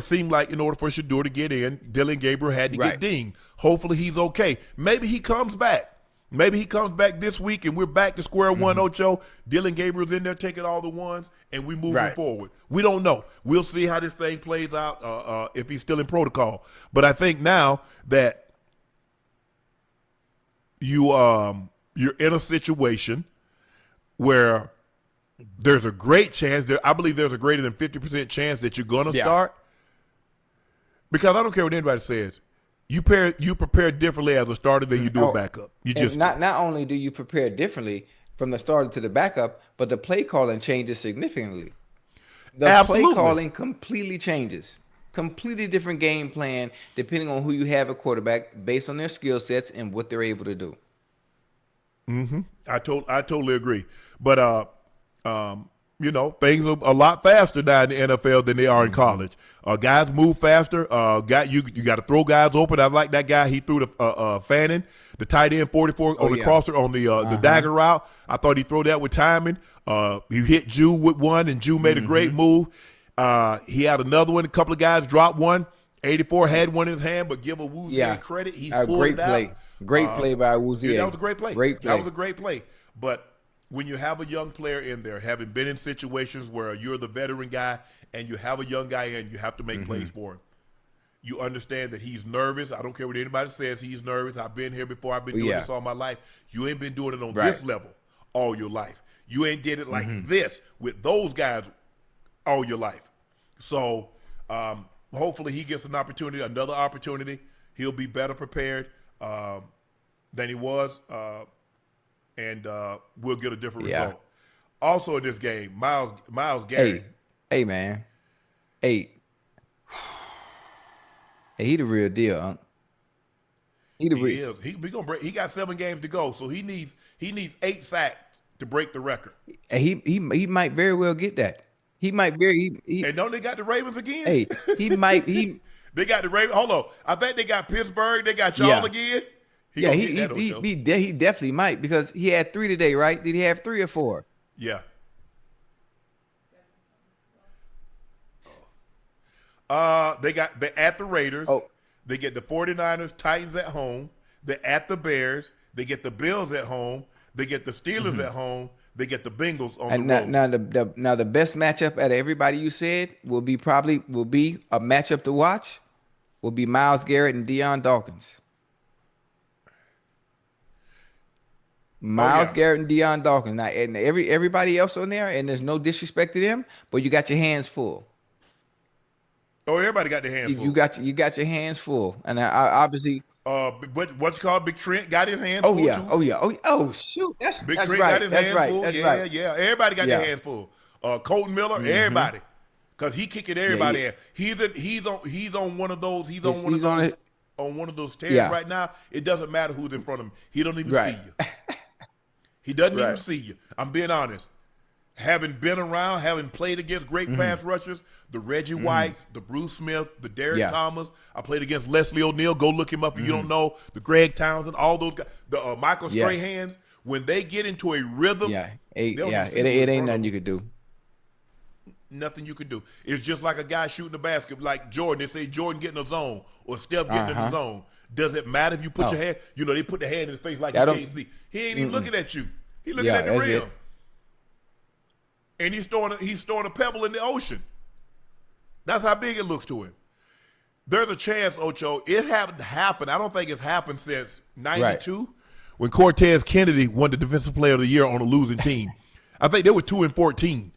for Shedeur to get in, Dillon Gabriel had to get dinged. Hopefully he's okay. Maybe he comes back. Maybe he comes back this week and we're back to square one, Ocho. Dillon Gabriel's in there taking all the ones and we moving forward. We don't know. We'll see how this thing plays out if he's still in protocol. But I think now that you're in a situation where there's a great chance, I believe there's a greater than 50% chance that you're going to start. Because I don't care what anybody says. You prepare differently as a starter than you do a backup. You just not only do you prepare differently from the starter to the backup, but the play calling changes significantly. The play calling completely changes. Completely different game plan depending on who you have at quarterback based on their skill sets and what they're able to do. I totally agree. But things are a lot faster now in the NFL than they are in college. Guys move faster. You got to throw guys open. I like that guy. He threw the Fannin, the tight end 44 on the crosser on the dagger route. I thought he threw that with timing. He hit Jew with one, and Jew made a great move. He had another one. A couple of guys dropped one. 84 had one in his hand, but give Awuzie credit. He's pulled it out. Great play by Awuzie. That was a great play. That was a great play. But when you have a young player in there, having been in situations where you're the veteran guy and you have a young guy in, you have to make plays for him. You understand that he's nervous. I don't care what anybody says. He's nervous. I've been here before. I've been doing this all my life. You ain't been doing it on this level all your life. You ain't did it like this with those guys all your life. So hopefully he gets another opportunity. He'll be better prepared than he was. And we'll get a different result. Also in this game, Myles Garrett. Hey, man. Hey, he the real deal, Unc. He He is. He gonna break. He got 7 games to go, so he needs 8 sacks to break the record. he might very well get that. He might very And don't they got the Ravens again? Hey, he might They got the Ravens. Hold on, I think they got Pittsburgh. They got y'all again. He definitely might because he had 3 today, right? Did he have 3 or 4? Yeah. They at the Raiders. Oh. They get the 49ers, Titans at home. They're at the Bears. They get the Bills at home. They get the Steelers at home. They get the Bengals on the road. Now the best matchup out of everybody you said will be a matchup to watch. Will be Myles Garrett and Deion Dawkins. Garrett and Deion Dawkins. Now, and everybody else on there, and there's no disrespect to them, but you got your hands full. Oh, everybody got their hands full. You got your hands full, and I obviously. What you call Big Trent got his hands full too. Oh shoot, that's Big that's Trent right. got his That's hands right. full. That's yeah, right. yeah. Everybody got their hands full. Colton Miller, everybody, because he kicking everybody ass. He's on one of those. He's on one of those tears right now. It doesn't matter who's in front of him. He don't even see you. He doesn't even see you. I'm being honest. Having been around, having played against great pass rushers, the Reggie Whites, the Bruce Smith, the Derek Thomas. I played against Leslie O'Neal. Go look him up if you don't know. The Greg Townsend, all those guys. The Michael Strahans. When they get into a rhythm, it ain't nothing you could do. Nothing you can do. It's just like a guy shooting a basket, like Jordan. They say Jordan getting a zone or Steph getting in the zone. Does it matter if you put your hand? You know, they put the hand in his face like you can't see. He ain't even looking at you. He looking at the rim. And he's throwing a pebble in the ocean. That's how big it looks to him. There's a chance, Ocho. It haven't happened. I don't think it's happened since '92 when Cortez Kennedy won the Defensive Player of the Year on a losing team. I think they were 2-14,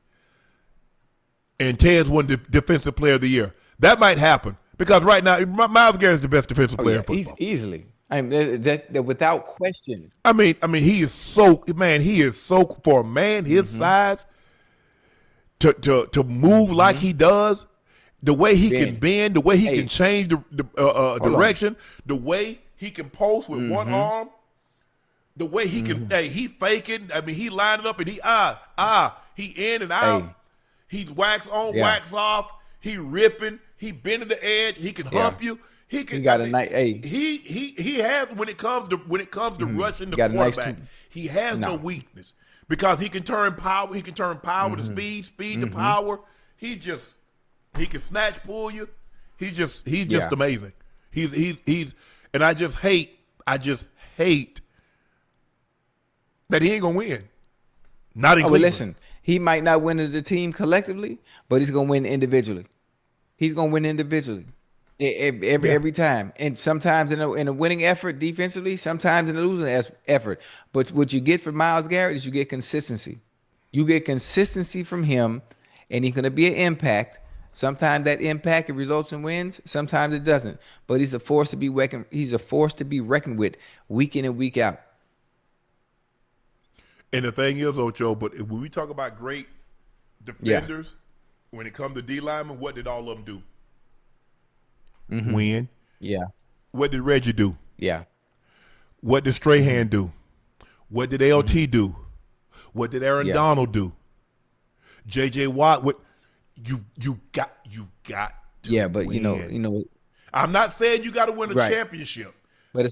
and Tez won the Defensive Player of the Year. That might happen because right now Myles Garrett is the best defensive player in football. He's easily. I mean, that without question. I mean, he is so for a man his size. To move like he does, the way he can bend, the way he can change the direction, the way he can post with one arm, the way he can, he faking. I mean, he lining up and he in and out. He wax on, wax off. He ripping. He bending the edge. He can hump you. He can. He got a nice. He has when it comes to rushing the quarterback. He has no weakness. Because he can turn power, to speed to power. He can snatch pull you. He's just amazing. He's and I just hate that he ain't gonna win. Not in Cleveland. Listen, he might not win as a team collectively, but he's gonna win individually. He's gonna win individually. Every time, and sometimes in a winning effort defensively, sometimes in a losing effort. But what you get from Myles Garrett is you get consistency. You get consistency from him, and he's going to be an impact. Sometimes that impact it results in wins. Sometimes it doesn't. But he's a force to be reckoned. He's a force to be reckoned with, week in and week out. And the thing is, Ocho, but when we talk about great defenders, when it comes to D linemen, what did all of them do? Win. Yeah. What did Reggie do? Yeah. What did Strahan do? What did LT do? What did Aaron Donald do? JJ Watt. What you've got to but win. you know. I'm not saying you got to win a championship, but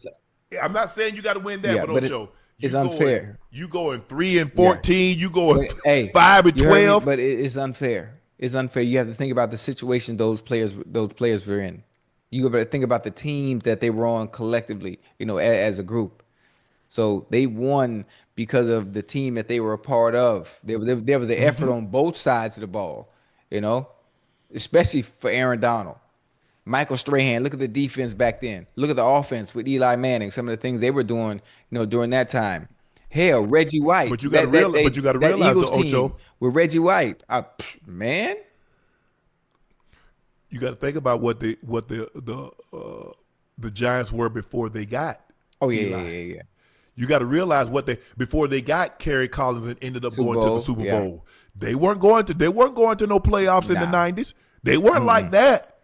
I'm not saying you got to win that. But Ocho, it's unfair. You going 3-14. You going 5-12. But it's unfair. It's unfair. You have to think about the situation those players were in. You got to think about the teams that they were on collectively, as a group. So they won because of the team that they were a part of. There was an effort on both sides of the ball, especially for Aaron Donald. Michael Strahan, look at the defense back then. Look at the offense with Eli Manning, some of the things they were doing, during that time. Hell, Reggie White. But you got to realize, Ocho, with Reggie White, man. You got to think about what the Giants were before they got. Oh yeah. You got to realize before they got Kerry Collins and ended up going to the Super Bowl. They weren't going to no playoffs in the 90s. They weren't like that.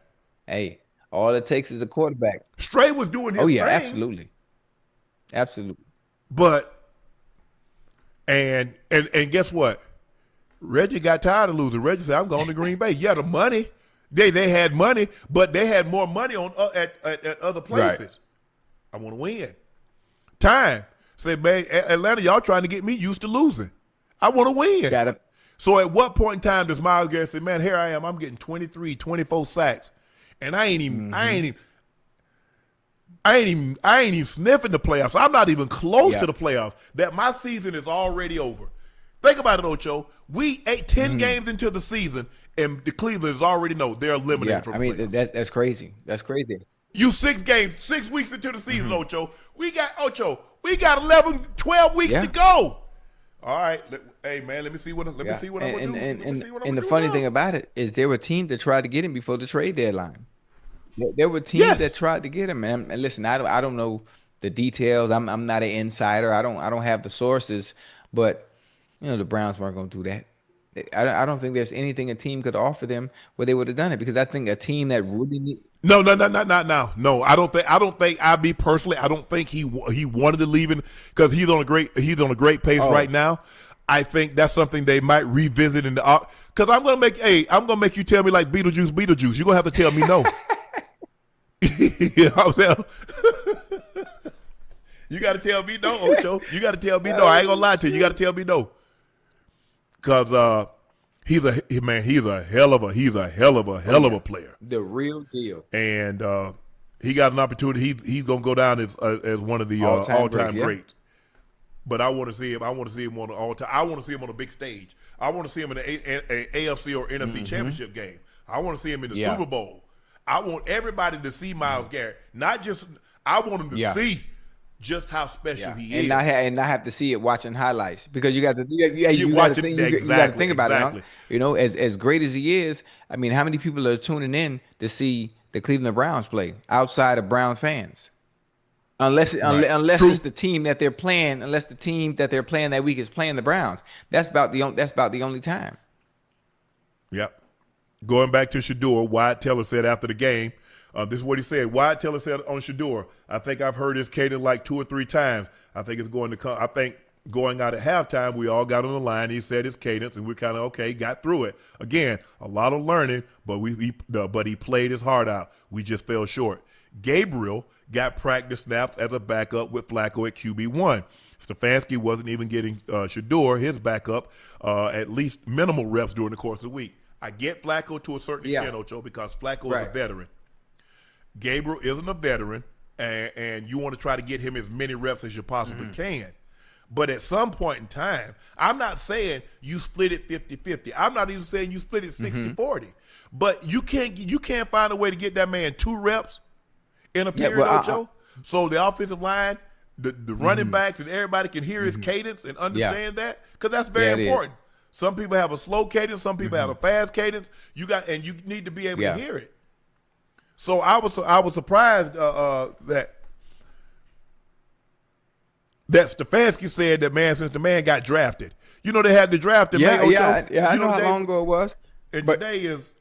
Hey, all it takes is a quarterback. Stray was doing his thing. Absolutely. Absolutely. But and guess what? Reggie got tired of losing. Reggie said, "I'm going to Green Bay." Yeah, the money. They had money, but they had more money on at other places. Right. I want to win. Time. Said, man, Atlanta, y'all trying to get me used to losing. I want to win. Got it. So at what point in time does Myles Garrett say, man, here I am, I'm getting 23, 24 sacks, and I ain't even sniffing the playoffs. I'm not even close to the playoffs. That my season is already over. Think about it, Ocho. We 10 games into the season, and the Cleveland is already know they're eliminated from the playoffs. That's crazy. That's crazy. You 6 weeks into the season, Ocho. We got 11, 12 weeks to go. All right, hey man, let me see what I'm gonna do. And the funny thing about it is there were teams that tried to get him before the trade deadline. There were teams that tried to get him, man. And listen, I don't know the details. I'm not an insider. I don't have the sources, but you know the Browns weren't going to do that. I don't think there's anything a team could offer them where they would have done it, because I think a team that really No, I don't think I don't think he wanted to leave because he's on a great pace right now. I think that's something they might revisit in the because I'm gonna make you tell me like Beetlejuice. You're gonna have to tell me no. You know what I'm saying? You gotta tell me no, Ocho. You gotta tell me no. I ain't gonna lie to you. You gotta tell me no. Cause he's a hell of a player. The real deal. And he got an opportunity. He's gonna go down as one of the all-time greats. But I want to see him. I want to see him on the all-time. I want to see him on a big stage. I want to see him in an AFC or NFC championship game. I want to see him in the Super Bowl. I want everybody to see Myles Garrett. Not just. I want him to see just how special he is, and not have to see it watching highlights, because you got to think about it. Huh? You know, as great as he is, I mean, how many people are tuning in to see the Cleveland Browns play outside of Brown fans? Unless it's the team that they're playing, unless the team that they're playing that week is playing the Browns. That's about the only time. Yep. Going back to Shedeur, Wyatt Teller said after the game. This is what he said. Wyatt Teller said on Shedeur, I think I've heard his cadence like 2 or 3 times. I think it's going to come. I think going out at halftime, we all got on the line. He said his cadence, and we kind of, got through it. Again, a lot of learning, but he played his heart out. We just fell short. Gabriel got practice snaps as a backup with Flacco at QB1. Stefanski wasn't even getting Shedeur, his backup, at least minimal reps during the course of the week. I get Flacco to a certain extent, Ocho, because Flacco is a veteran. Gabriel isn't a veteran, and you want to try to get him as many reps as you possibly can. But at some point in time, I'm not saying you split it 50-50. I'm not even saying you split it 60-40. But you can't find a way to get that man 2 reps in a period, Ocho. So the offensive line, the running backs, and everybody can hear his cadence and understand that, because that's very important. Some people have a slow cadence. Some people have a fast cadence. You need to be able to hear it. So I was surprised that Stefanski said that, since the man got drafted, you know, they had to draft him. I know how long ago it was. And today is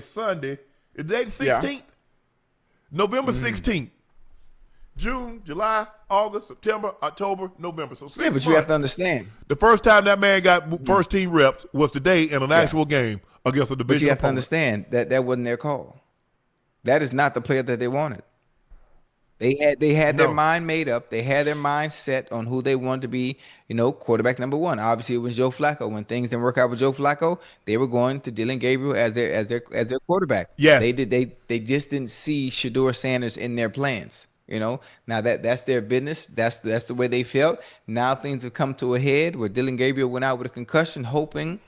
Sunday. Is today the 16th? November 16th. June, July, August, September, October, November. So 6 months. But you have to understand. The first time that man got first team reps was today in an actual game against a division. But you have to understand that wasn't their call. That is not the player that they wanted. They had their mind made up. They had their mind set on who they wanted to be, quarterback number 1. Obviously, it was Joe Flacco. When things didn't work out with Joe Flacco, they were going to Dylan Gabriel as their quarterback. Yes. They just didn't see Shedeur Sanders in their plans. Now that's their business. That's the way they felt. Now things have come to a head where Dylan Gabriel went out with a concussion.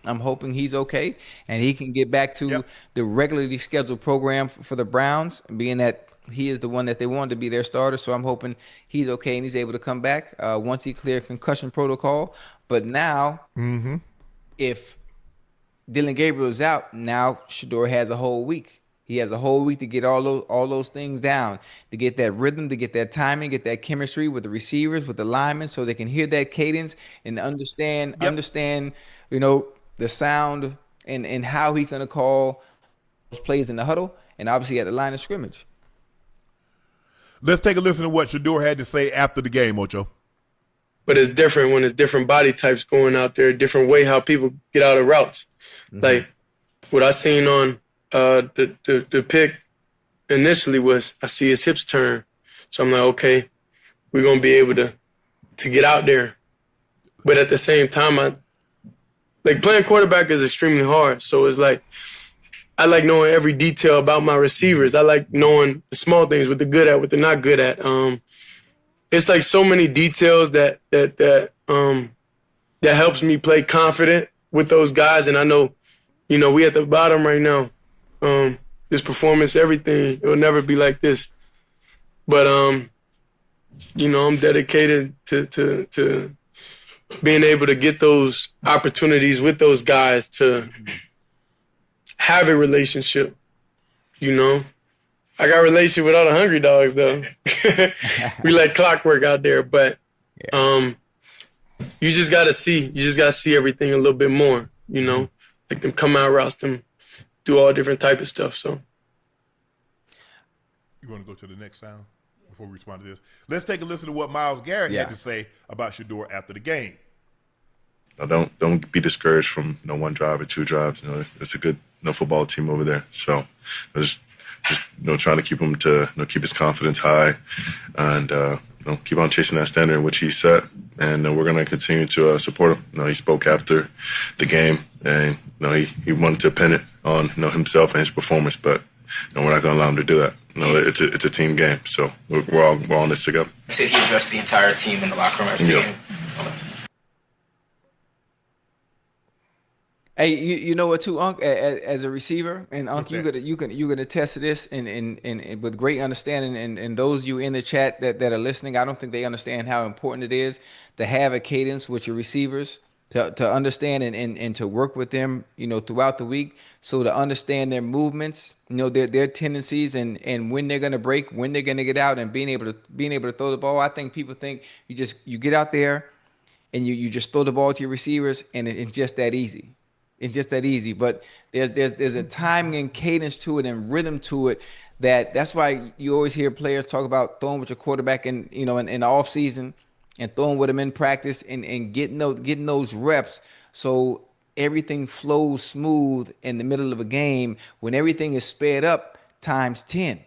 I'm hoping he's okay and he can get back to the regularly scheduled program for the Browns, being that he is the one that they wanted to be their starter. So I'm hoping he's okay and he's able to come back once he cleared concussion protocol. But now, if Dylan Gabriel is out, now Shedeur has a whole week. He has a whole week to get all those things down, to get that rhythm, to get that timing, get that chemistry with the receivers, with the linemen, so they can hear that cadence and understand, the sound and how he's going to call those plays in the huddle and obviously at the line of scrimmage. Let's take a listen to what Shedeur had to say after the game, Ocho. But it's different when it's different body types going out there, different way how people get out of routes. Like what I seen on the pick initially was I see his hips turn. So I'm like, okay, we're going to be able to get out there. But at the same time, playing quarterback is extremely hard. So it's like, I like knowing every detail about my receivers. I like knowing the small things, what they're good at, what they're not good at. It's like so many details that helps me play confident with those guys. And I know, we at the bottom right now. This performance, everything, it will never be like this. But, I'm dedicated to being able to get those opportunities with those guys to have a relationship, I got a relationship with all the hungry dogs, though. We like clockwork out there, but you just got to see everything a little bit more, like them come out routes, them do all different type of stuff, so. You want to go to the next sound before we respond to this? Let's take a listen to what Myles Garrett had to say about Shedeur after the game. Don't be discouraged from one drive or two drives. It's a good football team over there. So just trying to keep him to keep his confidence high, and keep on chasing that standard in which he set. And we're going to continue to support him. He spoke after the game, and he wanted to pin it on himself and his performance, but we're not going to allow him to do that. It's a team game, so we're all in this together. You said he addressed the entire team in the locker room after the game. Hey, you know what too, Unc, as a receiver, and Unc, you can attest to this, and with great understanding, and those of you in the chat that are listening, I don't think they understand how important it is to have a cadence with your receivers, to understand and to work with them, throughout the week, so to understand their movements, their tendencies, and when they're going to break, when they're going to get out, and being able to throw the ball. I think people think you get out there and you just throw the ball to your receivers, and it's just that easy. It's just that easy. But there's a timing and cadence to it and rhythm to it that's why you always hear players talk about throwing with your quarterback in the off season, and throwing with him in practice, and getting those reps, so everything flows smooth in the middle of a game when everything is sped up times 10.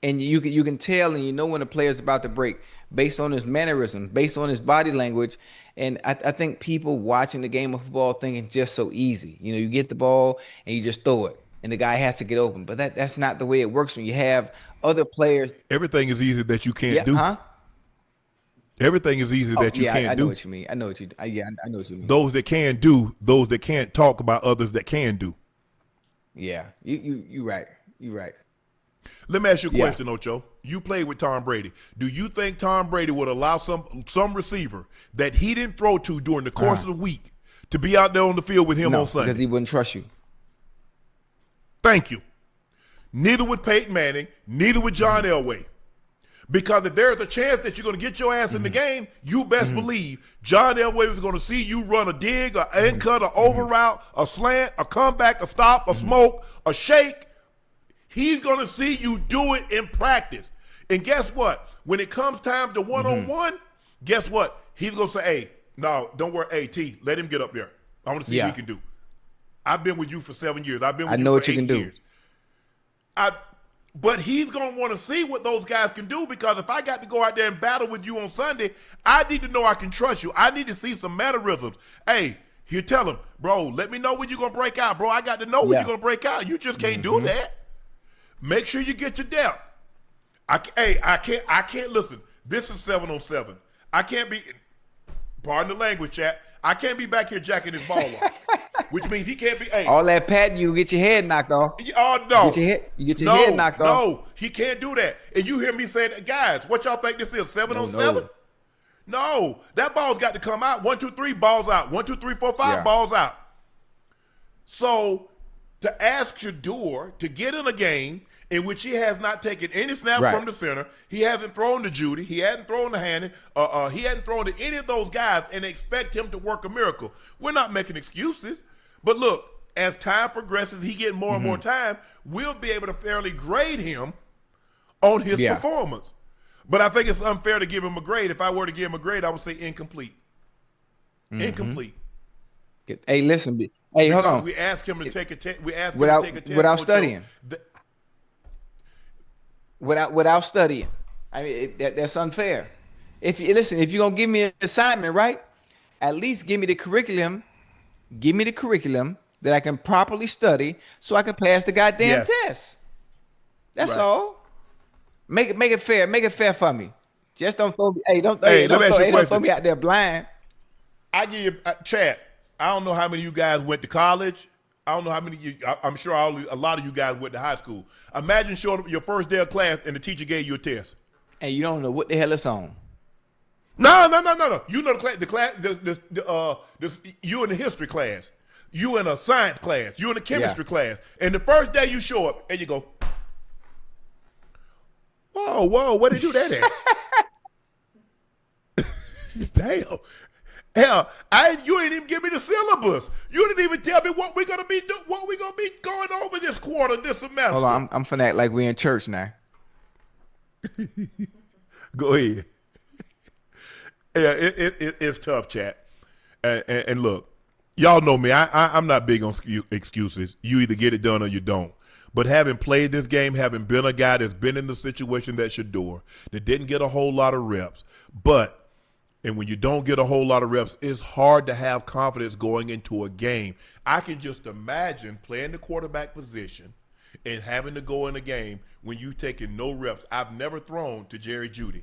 And you can tell, and when a player's about to break based on his mannerism, based on his body language. And I think people watching the game of football think it's just so easy. You get the ball and you just throw it, and the guy has to get open. But that's not the way it works when you have other players. Everything is easy that you can't do. Huh? Everything is easy that you can't do. I know what you mean. I know what you mean. Those that can do, those that can't talk about others that can do. Yeah, you're right. You're right. Let me ask you a question, Ocho. You played with Tom Brady. Do you think Tom Brady would allow some receiver that he didn't throw to during the course of the week to be out there on the field with him on Sunday? Because he wouldn't trust you. Thank you. Neither would Peyton Manning, neither would John Elway. Because if there's a chance that you're going to get your ass in the game, you best believe John Elway was going to see you run a dig, an end cut, an over route, a slant, a comeback, a stop, a smoke, a shake. He's going to see you do it in practice. And guess what? When it comes time to one-on-one, guess what? He's going to say, hey, no, don't worry. Hey, T, let him get up there. I want to see what he can do. I've been with you for 7 years. I've been with you for 8 years. But he's going to want to see what those guys can do, because if I got to go out there and battle with you on Sunday, I need to know I can trust you. I need to see some mannerisms. Hey, you tell him, bro, let me know when you're going to break out. Bro, I got to know when you're going to break out. You just can't do that. Make sure you get your depth. I can't listen. This is 7-on-7. I can't be, pardon the language, chat. I can't be back here jacking his ball off, which means he can't be. Hey, all that patting, you get your head knocked off. Oh no, you get your head knocked off. No, he can't do that. And you hear me saying, guys, what y'all think this is? 7-on-7? No, that ball's got to come out. 1, 2, 3, balls out. 1, 2, 3, 4, 5, balls out. So to ask Shedeur to get in a game in which he has not taken any snaps from the center, he hasn't thrown to Judy, he hasn't thrown to Hannon, he hasn't thrown to any of those guys, and expect him to work a miracle. We're not making excuses. But look, as time progresses, he getting more and more time, we'll be able to fairly grade him on his performance. But I think it's unfair to give him a grade. If I were to give him a grade, I would say incomplete. Incomplete. Hey, listen. Hey, hold on. We asked him to take a test. We asked him without to take a test without studying. Without studying. I mean, that's unfair. If you listen, if you're gonna give me an assignment, right? At least give me the curriculum. Give me the curriculum that I can properly study, so I can pass the goddamn test. That's all. Make it fair. Make it fair for me. Just don't throw me. Hey, don't throw me out there blind. I give you, Chad. I don't know how many of you guys went to college. I don't know how many. I'm sure a lot of you guys went to high school. Imagine showing up your first day of class and the teacher gave you a test. And you don't know what the hell it's on. No. You know you in the history class. You in a science class. You in a chemistry class. And the first day you show up and you go, whoa, where did you do that at? Damn. Hell, you didn't even give me the syllabus. You didn't even tell me what we're gonna be going over this quarter, this semester. Hold on, I'm finna act like we in church now. Go ahead. Yeah, it's tough, chat. And look, y'all know me. I'm not big on excuses. You either get it done or you don't. But having played this game, having been a guy that's been in the situation that Shedeur, that didn't get a whole lot of reps, and when you don't get a whole lot of reps, it's hard to have confidence going into a game. I can just imagine playing the quarterback position and having to go in a game when you've taken no reps. I've never thrown to Jerry Jeudy.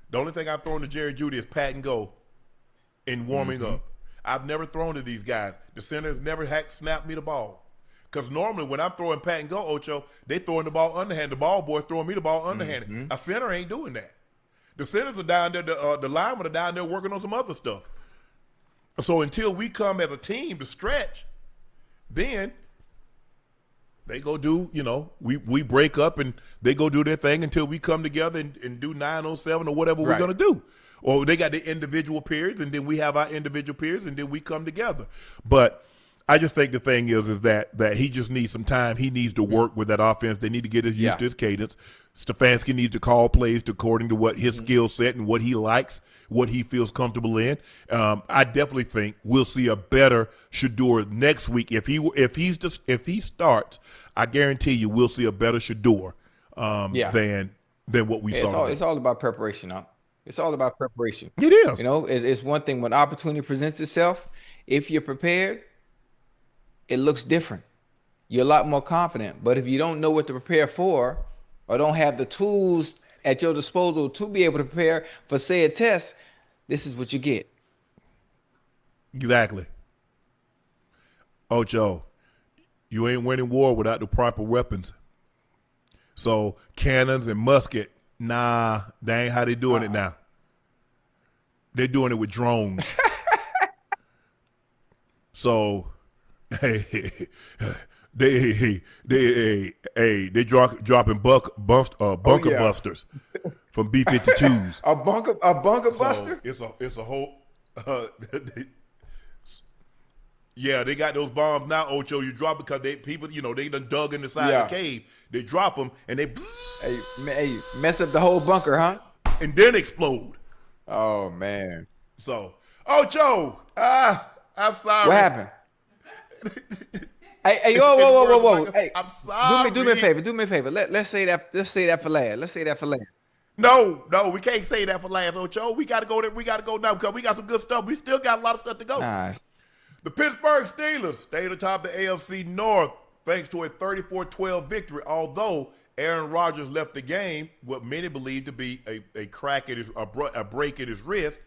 The only thing I've thrown to Jerry Jeudy is pat and go in warming up. I've never thrown to these guys. The centers never snapped me the ball. Because normally when I'm throwing pat and go, Ocho, they throwing the ball underhand. The ball boys throwing me the ball underhanded. A center ain't doing that. The centers are down there, the linemen are down there working on some other stuff. So until we come as a team to stretch, then they go do, we break up and they go do their thing until we come together and do 907 or whatever we're going to do. Or they got the individual periods and then we have our individual periods and then we come together. But I just think the thing is that he just needs some time. He needs to work with that offense. They need to get used to his cadence. Stefanski needs to call plays according to what his skill set and what he likes, what he feels comfortable in. I definitely think we'll see a better Shedeur next week. If he starts, I guarantee you we'll see a better Shedeur than what we saw. It's all about preparation, huh? It's all about preparation. It is. It's one thing when opportunity presents itself. If you're prepared, it looks different. You're a lot more confident. But if you don't know what to prepare for or don't have the tools at your disposal to be able to prepare for, say, a test, this is what you get. Exactly. Ocho, you ain't winning war without the proper weapons. So cannons and musket, nah, that ain't how they doing it now. They're doing it with drones. So they dropping bunker busters from B-52s. A bunker buster? It's a whole yeah, they got those bombs now, Ocho. You drop because people they done dug in the side of the cave. They drop them and they mess up the whole bunker, huh? And then explode. Oh man. So Ocho, I'm sorry. What happened? Hey, whoa. Hey, I'm sorry. Do me a favor. Let's say that for last. No, we can't say that for last, Ocho. We gotta go there. We gotta go now because we got some good stuff. We still got a lot of stuff to go. Nice. The Pittsburgh Steelers stayed atop the AFC North thanks to a 34-12 victory, although Aaron Rodgers left the game what many believe to be a crack in a break in his wrist.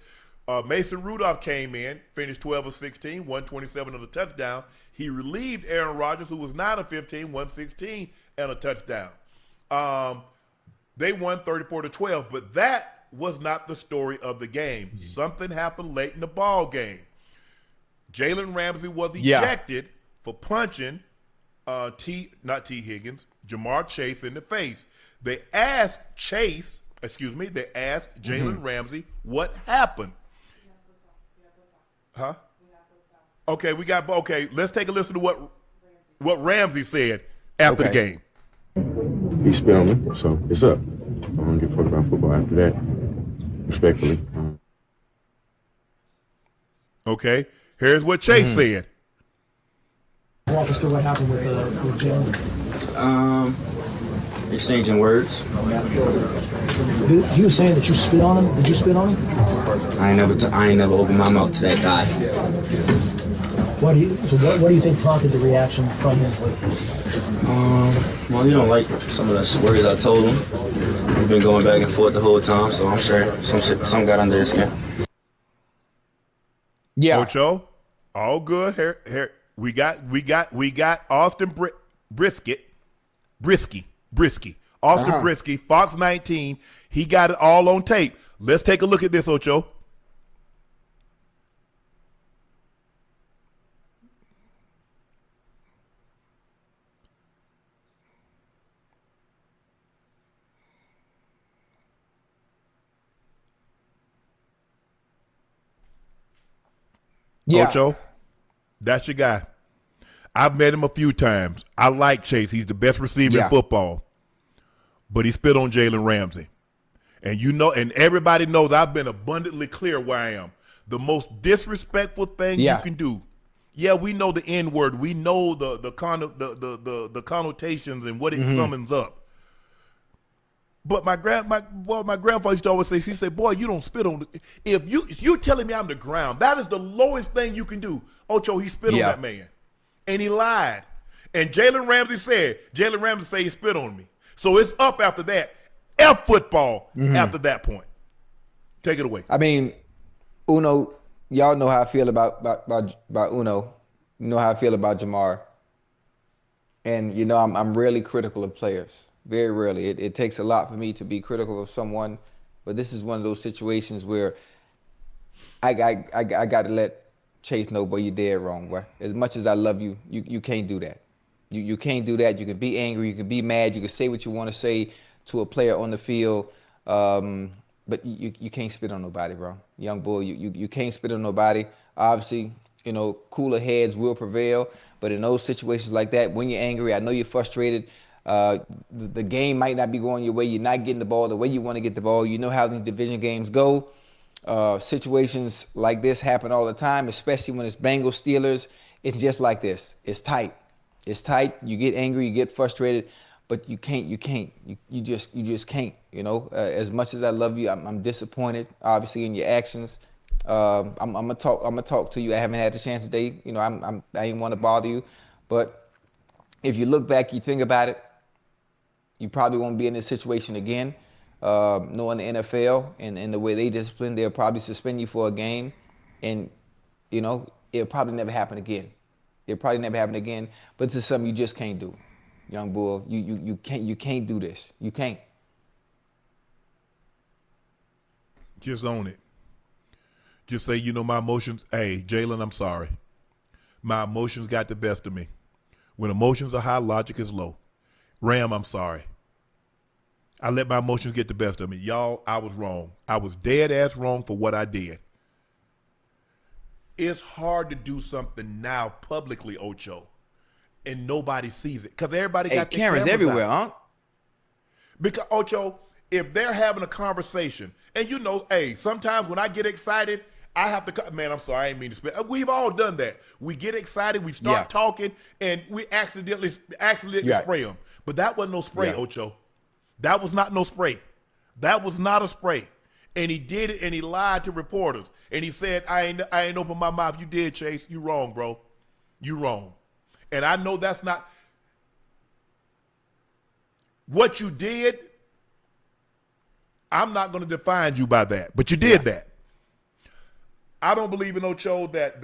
Mason Rudolph came in, finished 12 of 16, 127 of the touchdown. He relieved Aaron Rodgers, who was 9 of 15, 116 and a touchdown. They won 34-12, but that was not the story of the game. Mm-hmm. Something happened late in the ball game. Jalen Ramsey was ejected for punching not T. Higgins, Jamar Chase in the face. They asked Jalen Ramsey what happened. Huh? Okay, let's take a listen to what Ramsey said after the game. He spit on me, so it's up. don't give a fuck about football after that, respectfully. Okay, here's what Chase said. Walk us through what happened with Jalen. Exchanging words. He was saying that you spit on him. Did you spit on him? I ain't never opened my mouth to that guy. What do you think prompted the reaction from him? Well, he don't like some of the words I told him. We've been going back and forth the whole time, so I'm sure some got under his skin. Yeah. Ocho, all good. Here we got Austin Brisky. Austin Brisky, Fox 19. He got it all on tape. Let's take a look at this, Ocho. Yeah. Ocho, that's your guy. I've met him a few times. I like Chase. He's the best receiver in football. But he spit on Jalen Ramsey. And you know, and everybody knows I've been abundantly clear where I am. The most disrespectful thing you can do. Yeah, we know the N-word. We know the connotations and what it summons up. But my grandpa used to always say, he said, boy, you don't spit on the, if you're telling me I'm the ground, that is the lowest thing you can do. Ocho, he spit on that man. And he lied. And Jalen Ramsey said he spit on me. So it's up after that. F football after that point. Take it away. I mean, Uno, y'all know how I feel about Uno. You know how I feel about Jamar. And you know I'm rarely critical of players. Very rarely. It takes a lot for me to be critical of someone, but this is one of those situations where I got to let Chase know, boy, you're dead wrong, boy. As much as I love you, you can't do that. You can't do that. You can be angry. You can be mad. You can say what you want to say to a player on the field, but you can't spit on nobody, bro. Young boy, you can't spit on nobody. Obviously, you know, cooler heads will prevail, but in those situations like that, when you're angry, I know you're frustrated. The game might not be going your way. You're not getting the ball the way you want to get the ball. You know how these division games go. Situations like this happen all the time, especially when it's Bengals Steelers. It's just like this. It's tight. It's tight. You get angry. You get frustrated, but you can't. You just can't. You know. As much as I love you, I'm disappointed, obviously, in your actions. I'm gonna talk to you. I haven't had the chance today. You know, I ain't want to bother you, but if you look back, you think about it. You probably won't be in this situation again. Knowing the NFL and the way they discipline, they'll probably suspend you for a game, and you know it'll probably never happen again. It'll probably never happen again. But this is something you just can't do, young bull. You can't do this. You can't. Just own it. Just say, you know, my emotions. Hey, Jalen, I'm sorry. My emotions got the best of me. When emotions are high, logic is low. Ram, I'm sorry. I let my emotions get the best of me. Y'all, I was wrong. I was dead ass wrong for what I did. It's hard to do something now publicly, Ocho, and nobody sees it because everybody got their cameras everywhere, out. huh? Because, Ocho, if they're having a conversation, and you know, hey, sometimes when I get excited, I have to, man, I'm sorry, I didn't mean to spit. We've all done that. We get excited, we start talking, and we accidentally spray them. But that wasn't no spray, Ocho. That was not no spray. That was not a spray. And he did it, and he lied to reporters. And he said, I ain't opened my mouth. You did, Chase. You wrong, bro. You wrong. And I know that's not what you did. I'm not going to define you by that, but you did that. I don't believe in Ocho that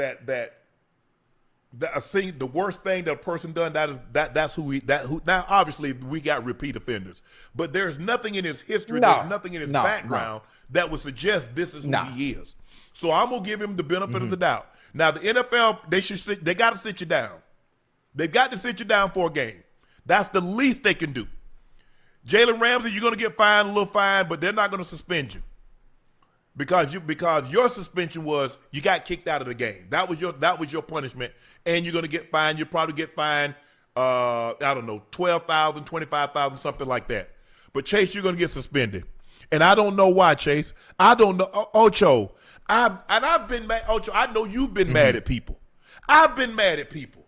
the worst thing that a person done, that's who now obviously we got repeat offenders, but there's nothing in his history, there's nothing in his background that would suggest this is who he is. So I'm gonna give him the benefit of the doubt. Now the NFL, they got to sit you down. They've got to sit you down for a game. That's the least they can do. Jalen Ramsey, you're gonna get fined, a little fine, but they're not gonna suspend you. Because your suspension was you got kicked out of the game. That was your punishment, and you're gonna get fined. You'll probably get fined, I don't know, $12,000, $25,000, something like that. But Chase, you're gonna get suspended. And I don't know why, Chase. I don't know. Ocho, I've been mad. Ocho, I know you've been mad at people. I've been mad at people.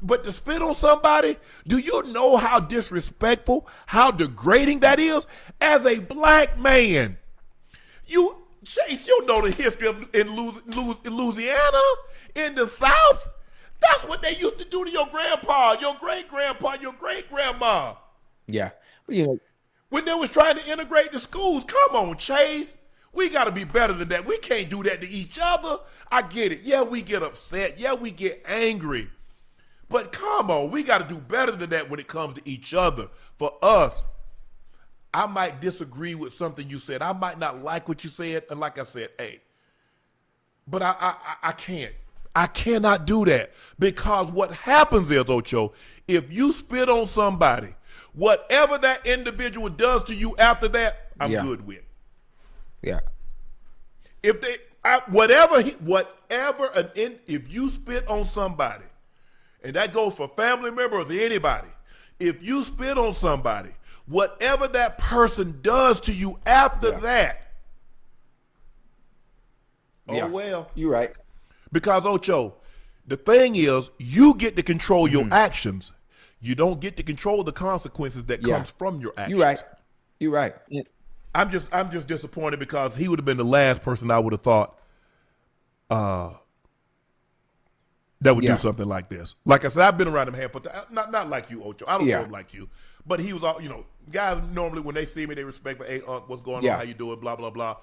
But to spit on somebody, do you know how disrespectful, how degrading that is? As a black man, Chase, you know the history of in Louisiana, in the South. That's what they used to do to your grandpa, your great-grandpa, your great-grandma. Yeah. You know, when they was trying to integrate the schools. Come on, Chase. We got to be better than that. We can't do that to each other. I get it. Yeah, we get upset. Yeah, we get angry. But come on, we got to do better than that when it comes to each other. For us, I might disagree with something you said. I might not like what you said. And like I said, hey, but I can't. I cannot do that, because what happens is, Ocho, if you spit on somebody, whatever that individual does to you after that, I'm good with. Yeah. If they, if you spit on somebody, and that goes for family members or anybody, if you spit on somebody, whatever that person does to you after that, well. You're right. Because, Ocho, the thing is, you get to control your actions. You don't get to control the consequences that comes from your actions. You're right. You're right. Yeah. I'm just disappointed because he would have been the last person I would have thought that would do something like this. Like I said, I've been around him handful of times. Not like you, Ocho. I don't know him like you. But he was all, guys normally when they see me, they respect me. Hey, Unc, what's going on? How you doing? Blah, blah, blah.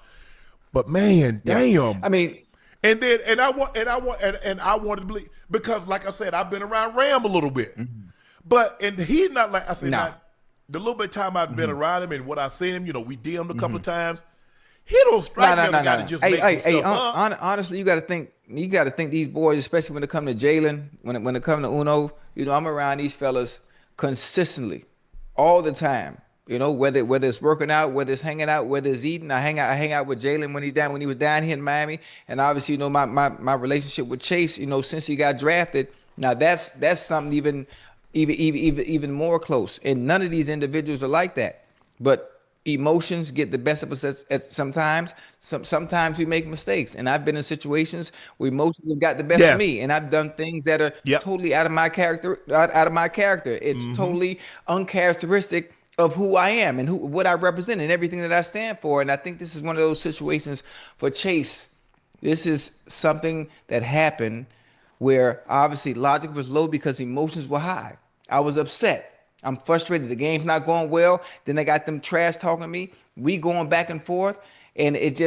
But man, damn. I mean, and I wanted to believe, because like I said, I've been around Ram a little bit. But he's not like I said, the little bit of time I've been around him and what I've seen him, we DM'd a couple of times. He don't strike me as a guy to just make some stuff up. Honestly, you got to think these boys, especially when it comes to Jalen, when it comes to Uno, I'm around these fellas consistently, all the time. Whether it's working out, whether it's hanging out, whether it's eating. I hang out with Jalen when he was down here in Miami, and obviously my relationship with Chase, since he got drafted. Now that's something even more close. And none of these individuals are like that. But emotions get the best of us sometimes. Sometimes we make mistakes, and I've been in situations where emotions have got the best of me, and I've done things that are totally out of my character. It's totally uncharacteristic of who I am and what I represent and everything that I stand for. And I think this is one of those situations for Chase. This is something that happened where obviously logic was low because emotions were high. I was upset. I'm frustrated. The game's not going well. Then they got them trash talking me. We going back and forth, and it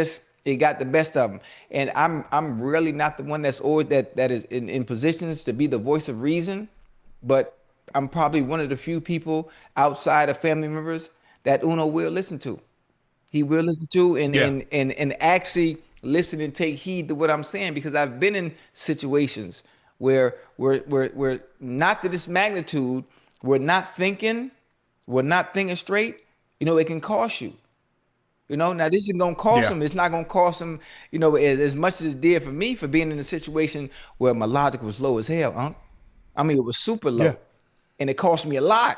got the best of them. And I'm really not the one that's always that is in positions to be the voice of reason, but I'm probably one of the few people outside of family members that Uno will listen to. He will listen to and actually listen and take heed to what I'm saying, because I've been in situations where we're not to this magnitude, we're not thinking straight. It can cost you. Now this is gonna cost him. It's not gonna cost him, as much as it did for me for being in a situation where my logic was low as hell, Unc. I mean, it was super low. And it cost me a lot.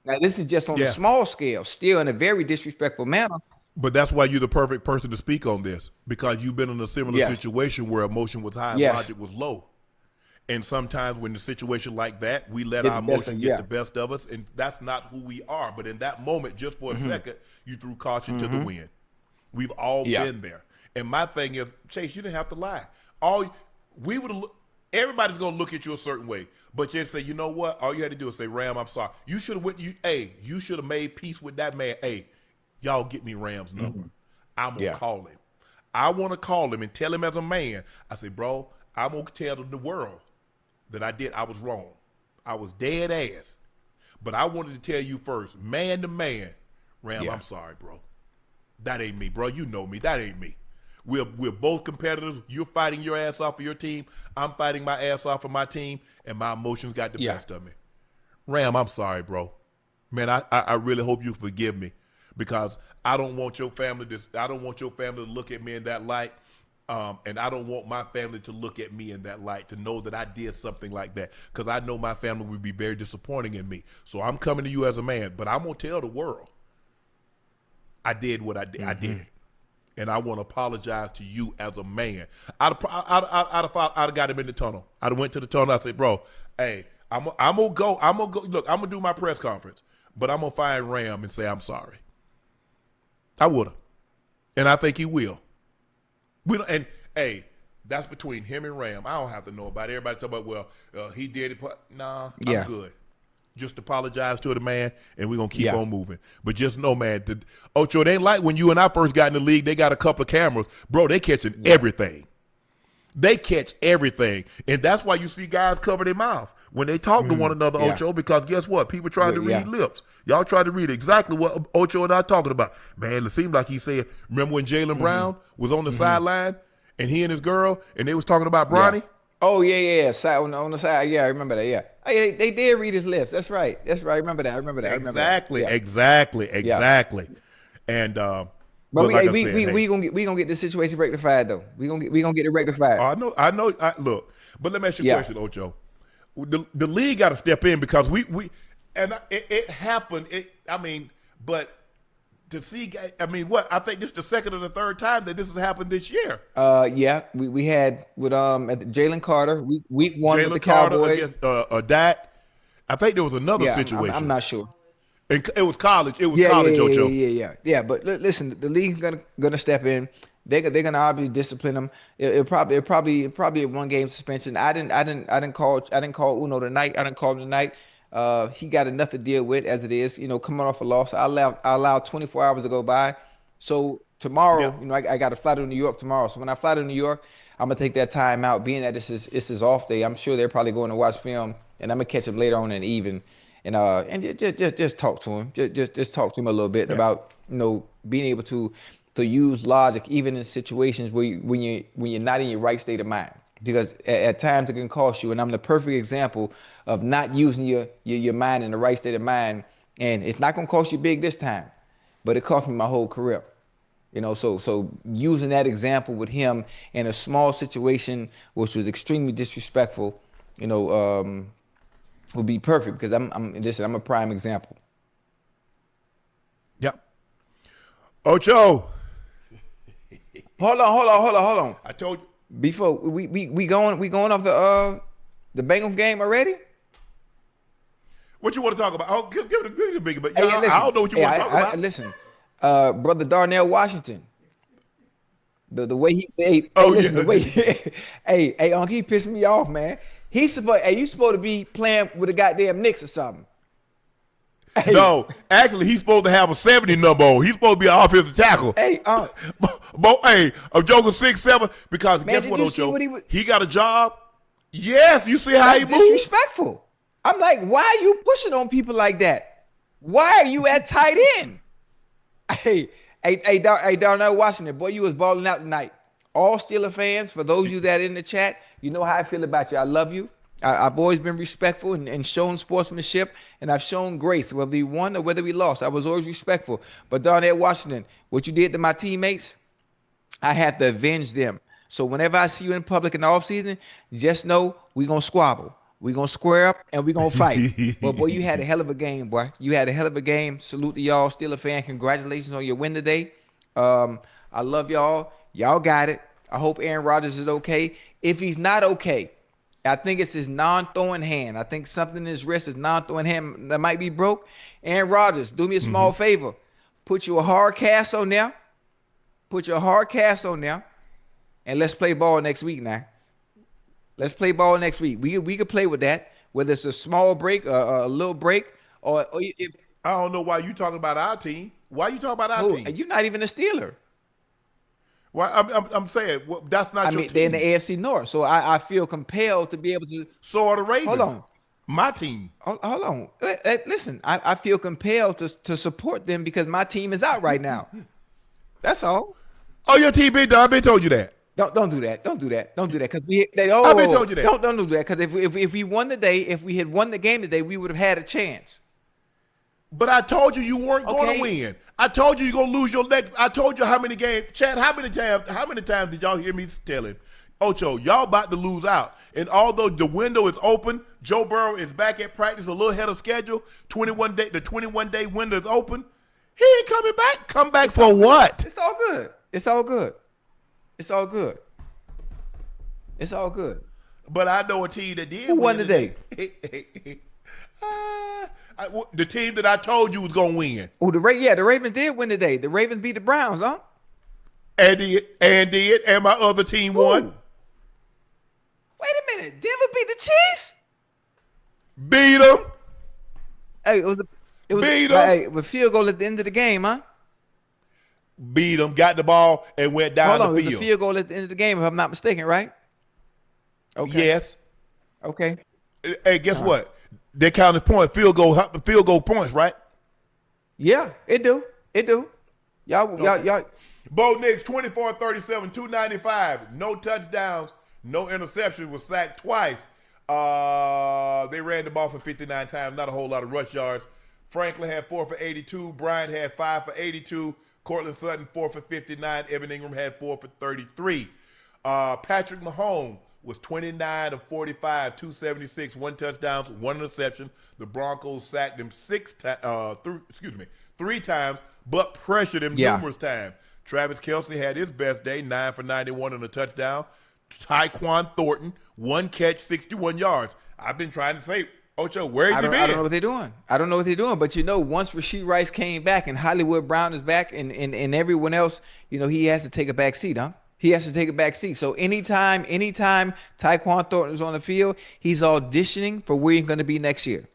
Now, this is just on a small scale, still in a very disrespectful manner. But that's why you're the perfect person to speak on this, because you've been in a similar situation where emotion was high and logic was low. And sometimes when the situation like that, we let our emotion get the best of us, and that's not who we are. But in that moment, just for a second, you threw caution to the wind. We've all been there. And my thing is, Chase, you didn't have to lie. Everybody's gonna look at you a certain way, but you say, you know what? All you had to do is say, Ram, I'm sorry. You should have you should have made peace with that man. Hey, y'all get me Ram's number. I'm gonna call him. I want to call him and tell him as a man. I say, bro, I'm gonna tell the world that I was wrong. I was dead ass. But I wanted to tell you first, man to man, Ram, I'm sorry, bro. That ain't me, bro. You know me. That ain't me. We're both competitors. You're fighting your ass off for your team. I'm fighting my ass off for my team, and my emotions got the best of me. Ram, I'm sorry, bro. Man, I really hope you forgive me, because I don't want your family to look at me in that light, and I don't want my family to look at me in that light, to know that I did something like that, because I know my family would be very disappointing in me. So I'm coming to you as a man, but I'm gonna tell the world I did what I did. I did it. And I want to apologize to you as a man. I'd have got him in the tunnel. I'd have went to the tunnel. I said, bro, hey, I'm gonna go. Look, I'm gonna do my press conference, but I'm gonna find Ram and say I'm sorry. I would have, and I think he will. And hey, that's between him and Ram. I don't have to know about it. Everybody talk about, well, he did it. Nah, I'm good. Just apologize to the man, and we're going to keep on moving. But just know, man, Ocho, it ain't like when you and I first got in the league, they got a couple of cameras. Bro, they catching everything. They catch everything. And that's why you see guys cover their mouth when they talk to one another, Ocho, because guess what? People trying to read lips. Y'all try to read exactly what Ocho and I talking about. Man, it seemed like he said, remember when Jalen Brown was on the sideline, and he and his girl, and they was talking about Bronny? Yeah. Oh, yeah. Side on the side. Yeah, I remember that, yeah. Oh, yeah, they did read his lips. That's right. I remember that. Exactly. And but we gonna get this situation rectified though. We gonna get it rectified. I know. Look, but let me ask you a question, Ocho. The league got to step in because it happened. But to see, I think this is the second or the third time that this has happened this year. We had with Jalen Carter week one with the Cowboys against Dak. I think there was another situation. I'm not sure. It was college. College, Ocho. Yeah. But listen, the league's gonna step in. They're gonna obviously discipline him. It probably a 1-game suspension. I didn't call Uno tonight. I didn't call him tonight. He got enough to deal with as it is. Coming off a loss, I allow 24 hours to go by. So tomorrow, I got to fly to New York tomorrow. So when I fly to New York, I'm gonna take that time out. Being that it's his off day, I'm sure they're probably going to watch film, and I'm gonna catch him later on in the evening. And just talk to him. Just talk to him a little bit about being able to use logic even in situations where when you're not in your right state of mind, because at times it can cost you. And I'm the perfect example of not using your mind in the right state of mind. And it's not gonna cost you big this time, but it cost me my whole career. So using that example with him in a small situation which was extremely disrespectful, would be perfect because I'm a prime example. Yep. Ocho. Hold on. I told you before we going off the Bengals game already. What you want to talk about? Oh, give it a big. But listen, I don't know what you want to talk about. Listen, brother Darnell Washington. The way he the way hey Unc, he pissed me off, man. You supposed to be playing with the goddamn Knicks or something. Hey. No, actually, he's supposed to have a 70 number on. He's supposed to be an offensive tackle. Hey, but I'm joking 6'7" because guess what, Ocho? He got a job. Yes, you see how he moves? Disrespectful. I'm like, why are you pushing on people like that? Why are you at tight end? Hey, Darnell Washington, boy, you was balling out tonight. All Steeler fans, for those of you that are in the chat, you know how I feel about you. I love you. I've always been respectful and shown sportsmanship, and I've shown grace, whether we won or whether we lost. I was always respectful. But Darnell Washington, what you did to my teammates, I had to avenge them. So whenever I see you in public in the offseason, just know we're going to squabble. We're going to square up, and we're going to fight. But, boy, you had a hell of a game, boy. You had a hell of a game. Salute to y'all, Steeler fan. Congratulations on your win today. I love y'all. Y'all got it. I hope Aaron Rodgers is okay. If he's not okay, I think it's his non-throwing hand. I think something in his wrist is non-throwing hand that might be broke. Aaron Rodgers, do me a small favor. Put you a hard cast on there. And let's play ball next week now. Let's play ball next week. We could play with that, whether it's a small break, a little break, or if I don't know why you talking about our team. Why you talking about our team? You're not even a Steeler. Why I'm saying that's not your team. They're in the AFC North, so I feel compelled to be able to. So are the Ravens. Hold on, my team. Hold on. Listen, I feel compelled to support them because my team is out right now. That's all. Oh, your team been done. I've been told you that. Don't do that. Don't do that. Don't do that because I've been told you that. Don't do that because if we won today, if we had won the game today, we would have had a chance. But I told you weren't going to win. I told you you're going to lose your legs. I told you how many games. Chad, how many times did y'all hear me tell him, Ocho, y'all about to lose out. And although the window is open, Joe Burrow is back at practice a little ahead of schedule. The 21-day window is open. He ain't coming back. Come back for what? It's all good. It's all good. It's all good. It's all good. But I know a team that did. Who won today? The team that I told you was gonna win. Oh, the Ravens did win today. The Ravens beat the Browns, huh? And my other team won. Wait a minute. Denver beat the Chiefs? Beat them. Hey, it was beat them. Hey, with field goal at the end of the game, huh? Beat them, got the ball, and went down the field. It was a field goal at the end of the game, if I'm not mistaken, right? Okay. Yes. Okay. Hey, guess what? They count as points, field goal points, right? Yeah, it do. Y'all. Bo Nix, 24-37, 295. No touchdowns, no interceptions, was sacked twice. They ran the ball for 59 times, not a whole lot of rush yards. Franklin had 4 for 82. Bryant had 5 for 82. Cortland Sutton, 4 for 59. Evan Ingram had 4 for 33. Patrick Mahomes was 29 of 45, 276, 1 touchdown, 1 interception. The Broncos sacked him 3 times, but pressured him numerous times. Travis Kelce had his best day, 9 for 91 and a touchdown. Tyquan Thornton, 1 catch, 61 yards. I've been trying to say, Ocho, where's he been? I don't know what they're doing. But once Rashee Rice came back and Hollywood Brown is back and everyone else, he has to take a back seat, huh? He has to take a back seat. So anytime Tyquan Thornton is on the field, he's auditioning for where he's going to be next year.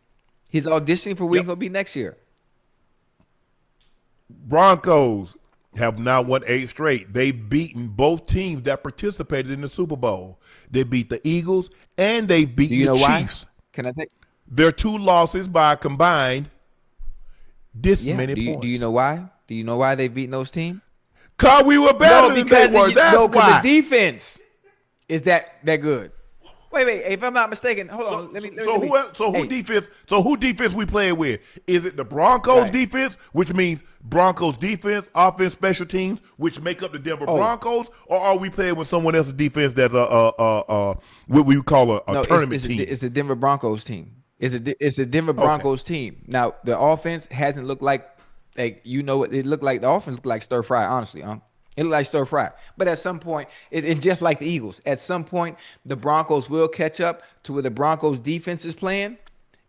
Broncos have now won 8 straight. They've beaten both teams that participated in the Super Bowl. They beat the Eagles and they beat the Chiefs. Why? Can I take their 2 losses by combined many points? Do you know why? Do you know why they've beaten those teams? Because we were better than they were. That's why. The defense is that good. Wait. If I'm not mistaken, hold on. Who defense we playing with? Is it the Broncos defense, which means Broncos defense, offense, special teams, which make up the Denver Broncos, or are we playing with someone else's defense that's what we call a tournament team? It's a Denver Broncos team. It's a Denver Broncos team. Now the offense hasn't looked like. It looked like the offense looked like stir fry, honestly, huh? It looked like stir fry. But at some point, it's just like the Eagles. At some point, the Broncos will catch up to where the Broncos defense is playing,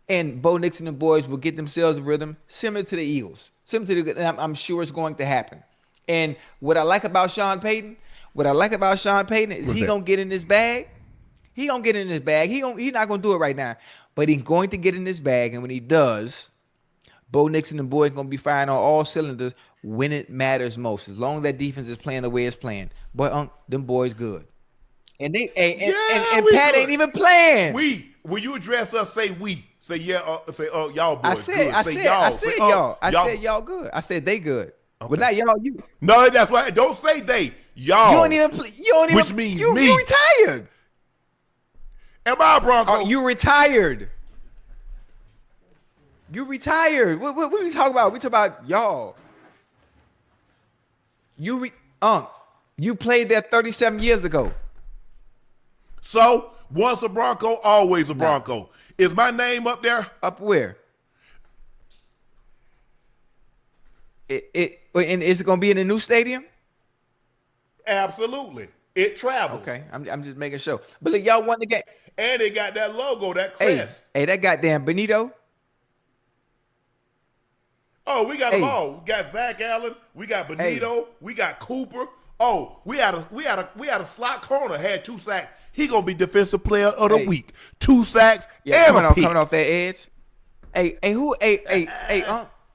and Bo Nix and the boys will get themselves a rhythm similar to the Eagles. And I'm sure it's going to happen. And what I like about Sean Payton is he's going to get in his bag. He's not going to do it right now, but he's going to get in his bag, and when he does, Bo Nix and the boys going to be firing on all cylinders when it matters most. As long as that defense is playing the way it's playing. Boy, them boys good. And Pat good. ain't even playing. When you address us, say we. Say y'all boys. I said y'all good. I said they good. Okay. But not y'all, you. No, that's right. Don't say they. Y'all. You don't even play. Which means me. You retired. Am I a Bronco? Oh, you retired. You retired. What we talking about? We talking about y'all. You played there 37 years ago. So once a Bronco, always a Bronco. Is my name up there? Up where? And is it gonna be in the new stadium? Absolutely. It travels. Okay, I'm just making sure. But look, y'all won the game. And they got that logo, that crest. Hey, that goddamn Benito. Oh, we got them all. We got Zach Allen. We got Benito. We got Cooper. Oh, we had a slot corner. Had 2 sacks. He gonna be defensive player of the week. 2 sacks and a pick. Coming off that edge.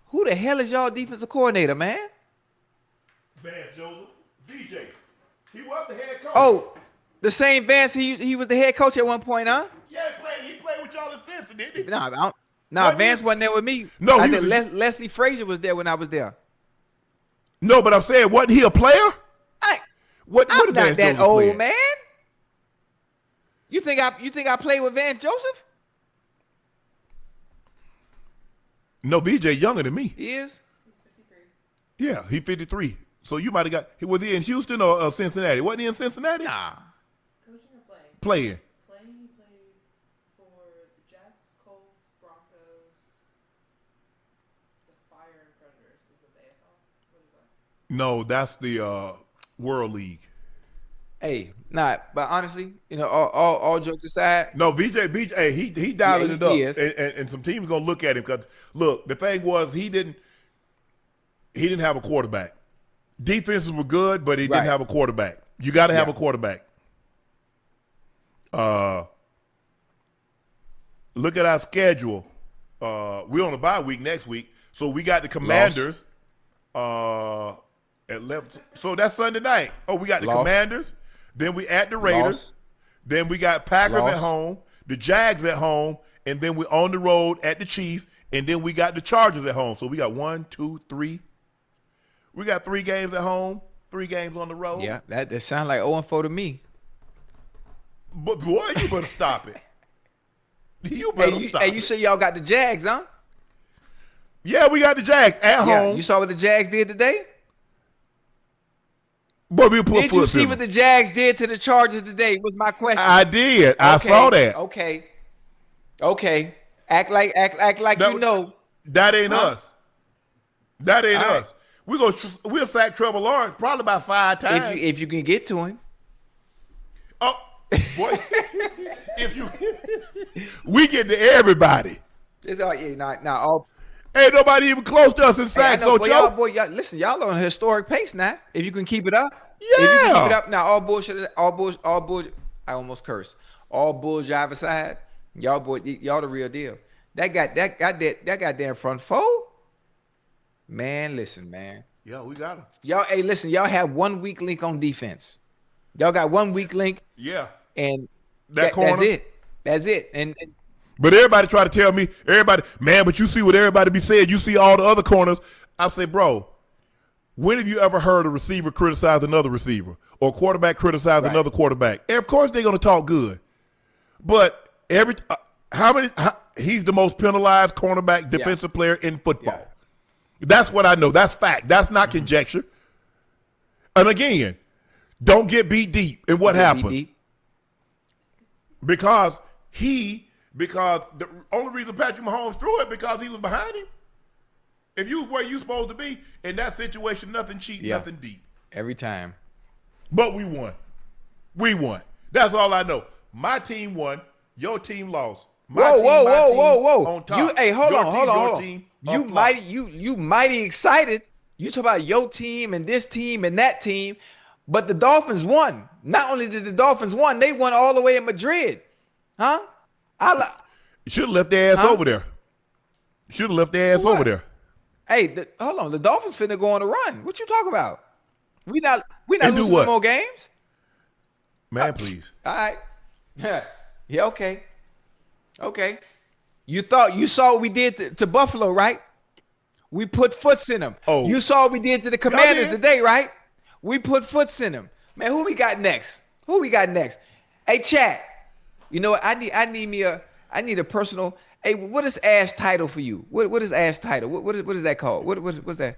Who the hell is y'all defensive coordinator, man? Vance Joseph. VJ. He was the head coach. Oh, the same Vance. He was the head coach at one point, huh? Yeah, he played with y'all in Cincinnati, didn't he? Nah, Vance wasn't there with me. No, Leslie Frazier was there when I was there. No, but I'm saying, wasn't he a player? I'm what not that old, man. You think I played with Vance Joseph? No, VJ younger than me. He is? Yeah, he's 53. So you might have got. Was he in Houston or Cincinnati? Wasn't he in Cincinnati? Nah. Coaching or playing? Playing. He played for the Jets, Colts, Broncos, the Fire and Predators was the No, that's the World League. Hey, but honestly, all jokes aside, No, VJ, hey, he dialing it up, he is. and some teams gonna look at him because look, the thing was he didn't have a quarterback. Defenses were good, but he didn't have a quarterback. You got to have a quarterback. Look at our schedule. We're on a bye week next week, so we got the Commanders. At 11. So that's Sunday night. Oh, we got the Commanders. Then we at the Raiders. Then we got Packers at home, the Jags at home, and then we on the road at the Chiefs, and then we got the Chargers at home. So we got 1, 2, 3. We got 3 games at home, 3 games on the road. Yeah, that sounds like 0-4 to me. But boy, you better stop it. You better stop it. Hey, you say y'all got the Jags, huh? Yeah, we got the Jags at home. You saw what the Jags did today? Boy, we put did you see what the Jags did to the Chargers today? Was my question. I did. I saw that. Okay. Act like that, you know. That ain't us. That ain't us. We'll sack Trevor Lawrence probably about 5 times. If you can get to him. Oh, boy. We get to everybody. It's all all. Ain't nobody even close to us in sacks. Hey, y'all, listen, y'all on a historic pace now. If you can keep it up. Yeah. If you can keep it up now, all bullshit. I almost cursed. All bull jive aside, y'all the real deal. That goddamn front four. Man, listen, man. Yeah, we got him. Y'all, hey, listen, y'all have 1 weak link on defense. Y'all got 1 weak link. Yeah. And that's it. That's it. And but everybody try to tell me, but you see what everybody be saying. You see all the other corners. I say, bro, when have you ever heard a receiver criticize another receiver or quarterback criticize another quarterback? And of course, they're going to talk good. But he's the most penalized cornerback defensive player in football. Yeah. That's what I know. That's fact. That's not conjecture. And again, don't get beat deep. And what happened? Because the only reason Patrick Mahomes threw it because he was behind him. If you was where you supposed to be in that situation, nothing cheap, nothing deep. Every time. But we won. We won. That's all I know. My team won. Your team lost. Whoa. On top. Hold on. You mighty excited. You talk about your team and this team and that team, but the Dolphins won. Not only did the Dolphins won, they won all the way in Madrid. Huh? You should have left their ass over there. Should have left their ass over there. Hey, hold on. The Dolphins finna go on a run. What you talking about? We not losing no more games. Man, please. All right. Yeah. Okay. You saw what we did to Buffalo, right? We put foots in them. Oh. You saw what we did to the Commanders today, right? We put foots in them. Man, who we got next? Hey, Chad. You know what? I need a personal. Hey, what is ass title for you? What is ass title? What is that called? What's that?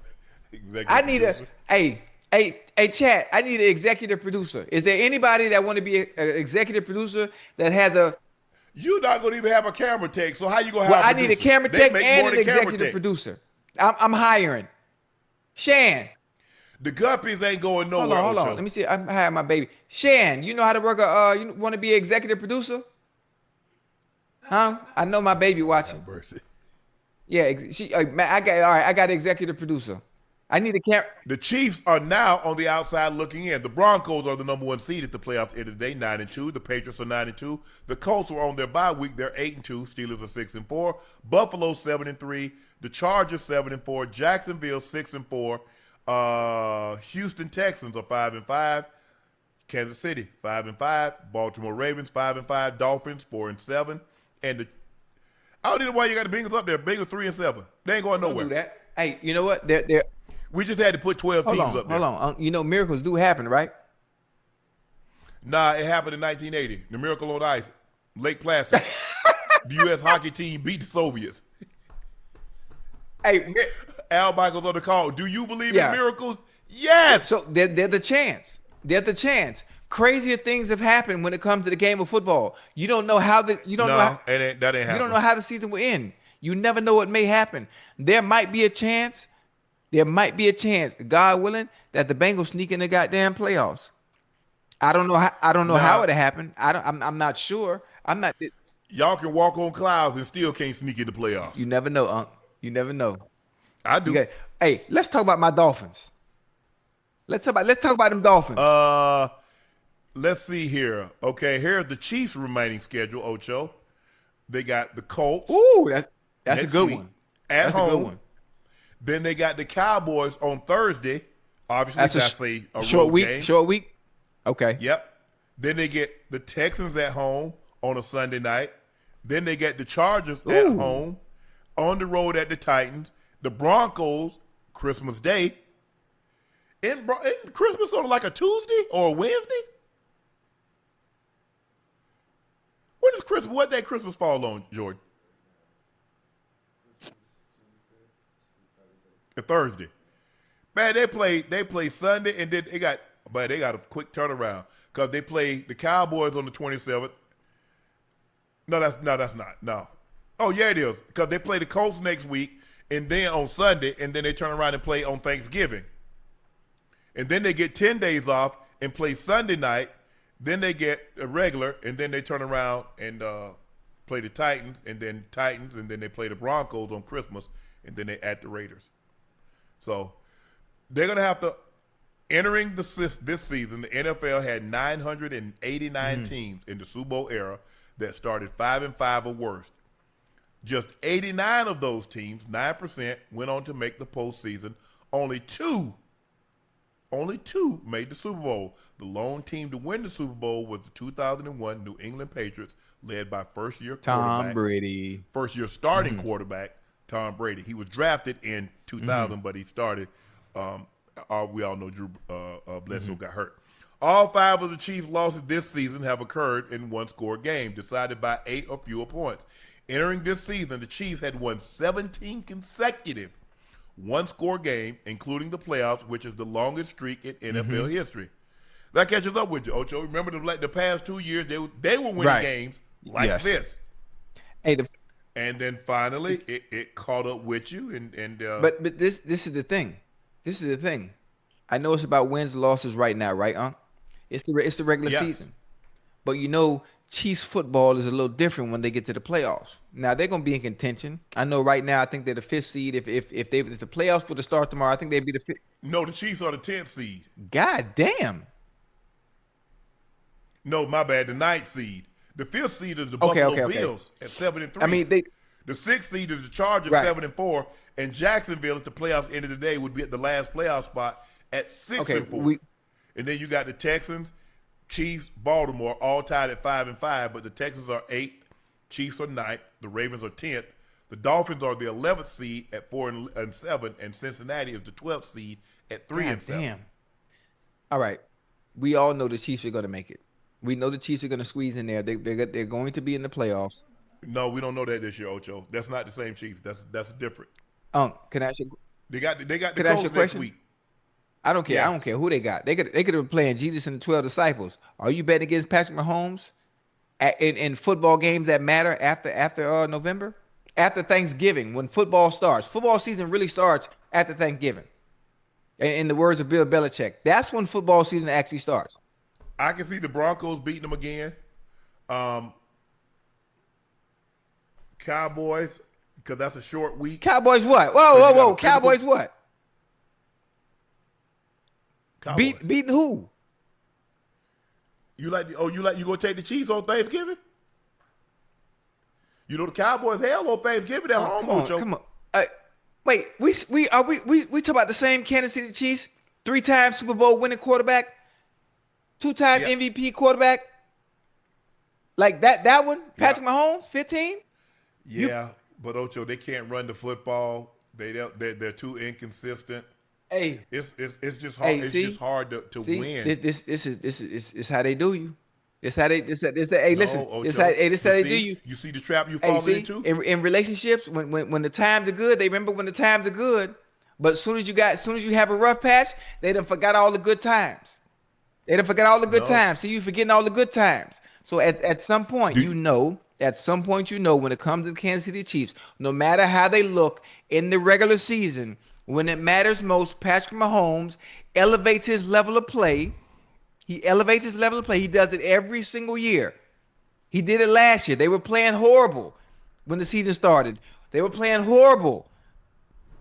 Executive producer. Hey, Chad. I need an executive producer. Is there anybody that want to be an executive producer that has a? You're not gonna even have a camera tech. So how you gonna have? Well, I need a camera tech and an executive producer. I'm hiring. Shan. The Guppies ain't going nowhere. Hold on. Let me see. I'm hiring my baby. Shan, you know how to work you want to be an executive producer? Huh? I know my baby watching. Yeah, I got an executive producer. I need a camera. The Chiefs are now on the outside looking in. The Broncos are the #1 seed at the playoffs end of the day, 9-2. The Patriots are 9-2. The Colts are on their bye week. They're 8-2. Steelers are 6-4. Buffalo 7-3. The Chargers 7-4. Jacksonville 6-4. Houston Texans are 5-5. Kansas City 5-5. Baltimore Ravens 5-5. Dolphins 4-7. And I don't even know why you got the Bengals up there. Bengals 3-7. They ain't going nowhere. Don't do that. Hey, you know what? We just had to put 12 teams up there. Hold on. You know miracles do happen, right? Nah, it happened in 1980. The Miracle on Ice, Lake Placid. The U.S. hockey team beat the Soviets. Hey, Al Michaels on the call. Do you believe in miracles? Yes. So they're the chance. They're the chance. Crazier things have happened when it comes to the game of football. You don't know how that ain't happening. You don't know how the season will end. You never know what may happen. There might be a chance There might be a chance, God willing, that the Bengals sneak in the goddamn playoffs. I don't know how. I don't know how Nah. it happened. I'm not sure. I'm not. Y'all can walk on clouds and still can't sneak in the playoffs. You never know, Unc. You never know. I do. Hey, let's talk about my Dolphins. Let's talk about them Dolphins. Let's see here. Okay, here's the Chiefs' remaining schedule, Ocho. They got the Colts. Ooh, that's a next good week one. At That's home. a good one. Then they got the Cowboys on Thursday. Obviously, that's a short road week. game. Short week. Okay. Yep. Then they get the Texans at home on a Sunday night. Then they get the Chargers at home, on the road at the Titans. The Broncos, Christmas Day. Isn't Christmas on like a Tuesday or a Wednesday? When is Christmas? What day Christmas fall on, Jordan? A Thursday. Man, they play Sunday and then they got a quick turnaround because they play the Cowboys on the 27th. No, that's not. No. Oh yeah, it is because they play the Colts next week and then on Sunday and then they turn around and play on Thanksgiving. And then they get 10 days off and play Sunday night. Then they get a regular and then they turn around and play the Titans and then they play the Broncos on Christmas and then they at the Raiders. So they're going to have to, entering this season, the NFL had 989 teams in the Super Bowl era that started 5-5 or worse. Just 89 of those teams, 9%, went on to make the postseason. Only two made the Super Bowl. The lone team to win the Super Bowl was the 2001 New England Patriots, led by first-year starting quarterback, Tom Brady. He was drafted in 2000, but he started. We all know Drew Bledsoe got hurt. All 5 of the Chiefs' losses this season have occurred in one-score game, decided by 8 or fewer points. Entering this season, the Chiefs had won 17 consecutive one-score game, including the playoffs, which is the longest streak in NFL history. That catches up with you, Ocho. Remember the past 2 years, they were winning games like this. Hey, and then finally, it caught up with you. But this is the thing. This is the thing. I know it's about wins and losses right now, right, Unc? It's the regular season. But you know, Chiefs football is a little different when they get to the playoffs. Now they're gonna be in contention. I know right now. I think they're the 5th seed. If the playoffs were to start tomorrow, I think they'd be the 5th. No, the Chiefs are the 10th seed. God damn. No, my bad. The 9th seed. The 5th seed is the Buffalo Bills at 7-3. I mean, the 6th seed is the Chargers 7-4, and Jacksonville, at the playoffs end of the day, would be at the last playoff spot at 6-4. And then you got the Texans, Chiefs, Baltimore, all tied at 5-5, but the Texans are 8th, Chiefs are 9th, the Ravens are 10th, the Dolphins are the 11th seed at 4-7, and Cincinnati is the 12th seed at 3-7. Damn. All right, we all know the Chiefs are going to make it. We know the Chiefs are going to squeeze in there. They're going to be in the playoffs. No, we don't know that this year, Ocho. That's not the same Chiefs. That's different. Can I ask you? They got the Colts next week. I don't care. Yeah. I don't care who they got. They could have been playing Jesus and the 12 disciples. Are you betting against Patrick Mahomes in football games that matter after November? After Thanksgiving, when football starts. Football season really starts after Thanksgiving. In the words of Bill Belichick, that's when football season actually starts. I can see the Broncos beating them again. Cowboys, because that's a short week. Cowboys what? Whoa. Cowboys what? Cowboys. Beating who? You gonna take the Chiefs on Thanksgiving? You know the Cowboys hell on Thanksgiving at home, Ocho. Come on. Wait, we talk about the same Kansas City Chiefs, 3-time Super Bowl winning quarterback, 2-time MVP quarterback. Like that one, Patrick Mahomes, 15? Yeah, but Ocho, they can't run the football. They're too inconsistent. Hey, it's just hard. Hey, just hard to win. This is how they do you. This how they hey, No, listen. Ocho, This how they do you. You see the trap you fall into? In relationships, when the times are good, they remember when the times are good. But as soon as you have a rough patch, they done forgot all the good times. They done forgot all the good times. So you forgetting all the good times. So at some point, at some point, when it comes to the Kansas City Chiefs, no matter how they look in the regular season, When it matters most, Patrick Mahomes elevates his level of play. He elevates his level of play. He does it every single year. He did it last year. They were playing horrible when the season started. They were playing horrible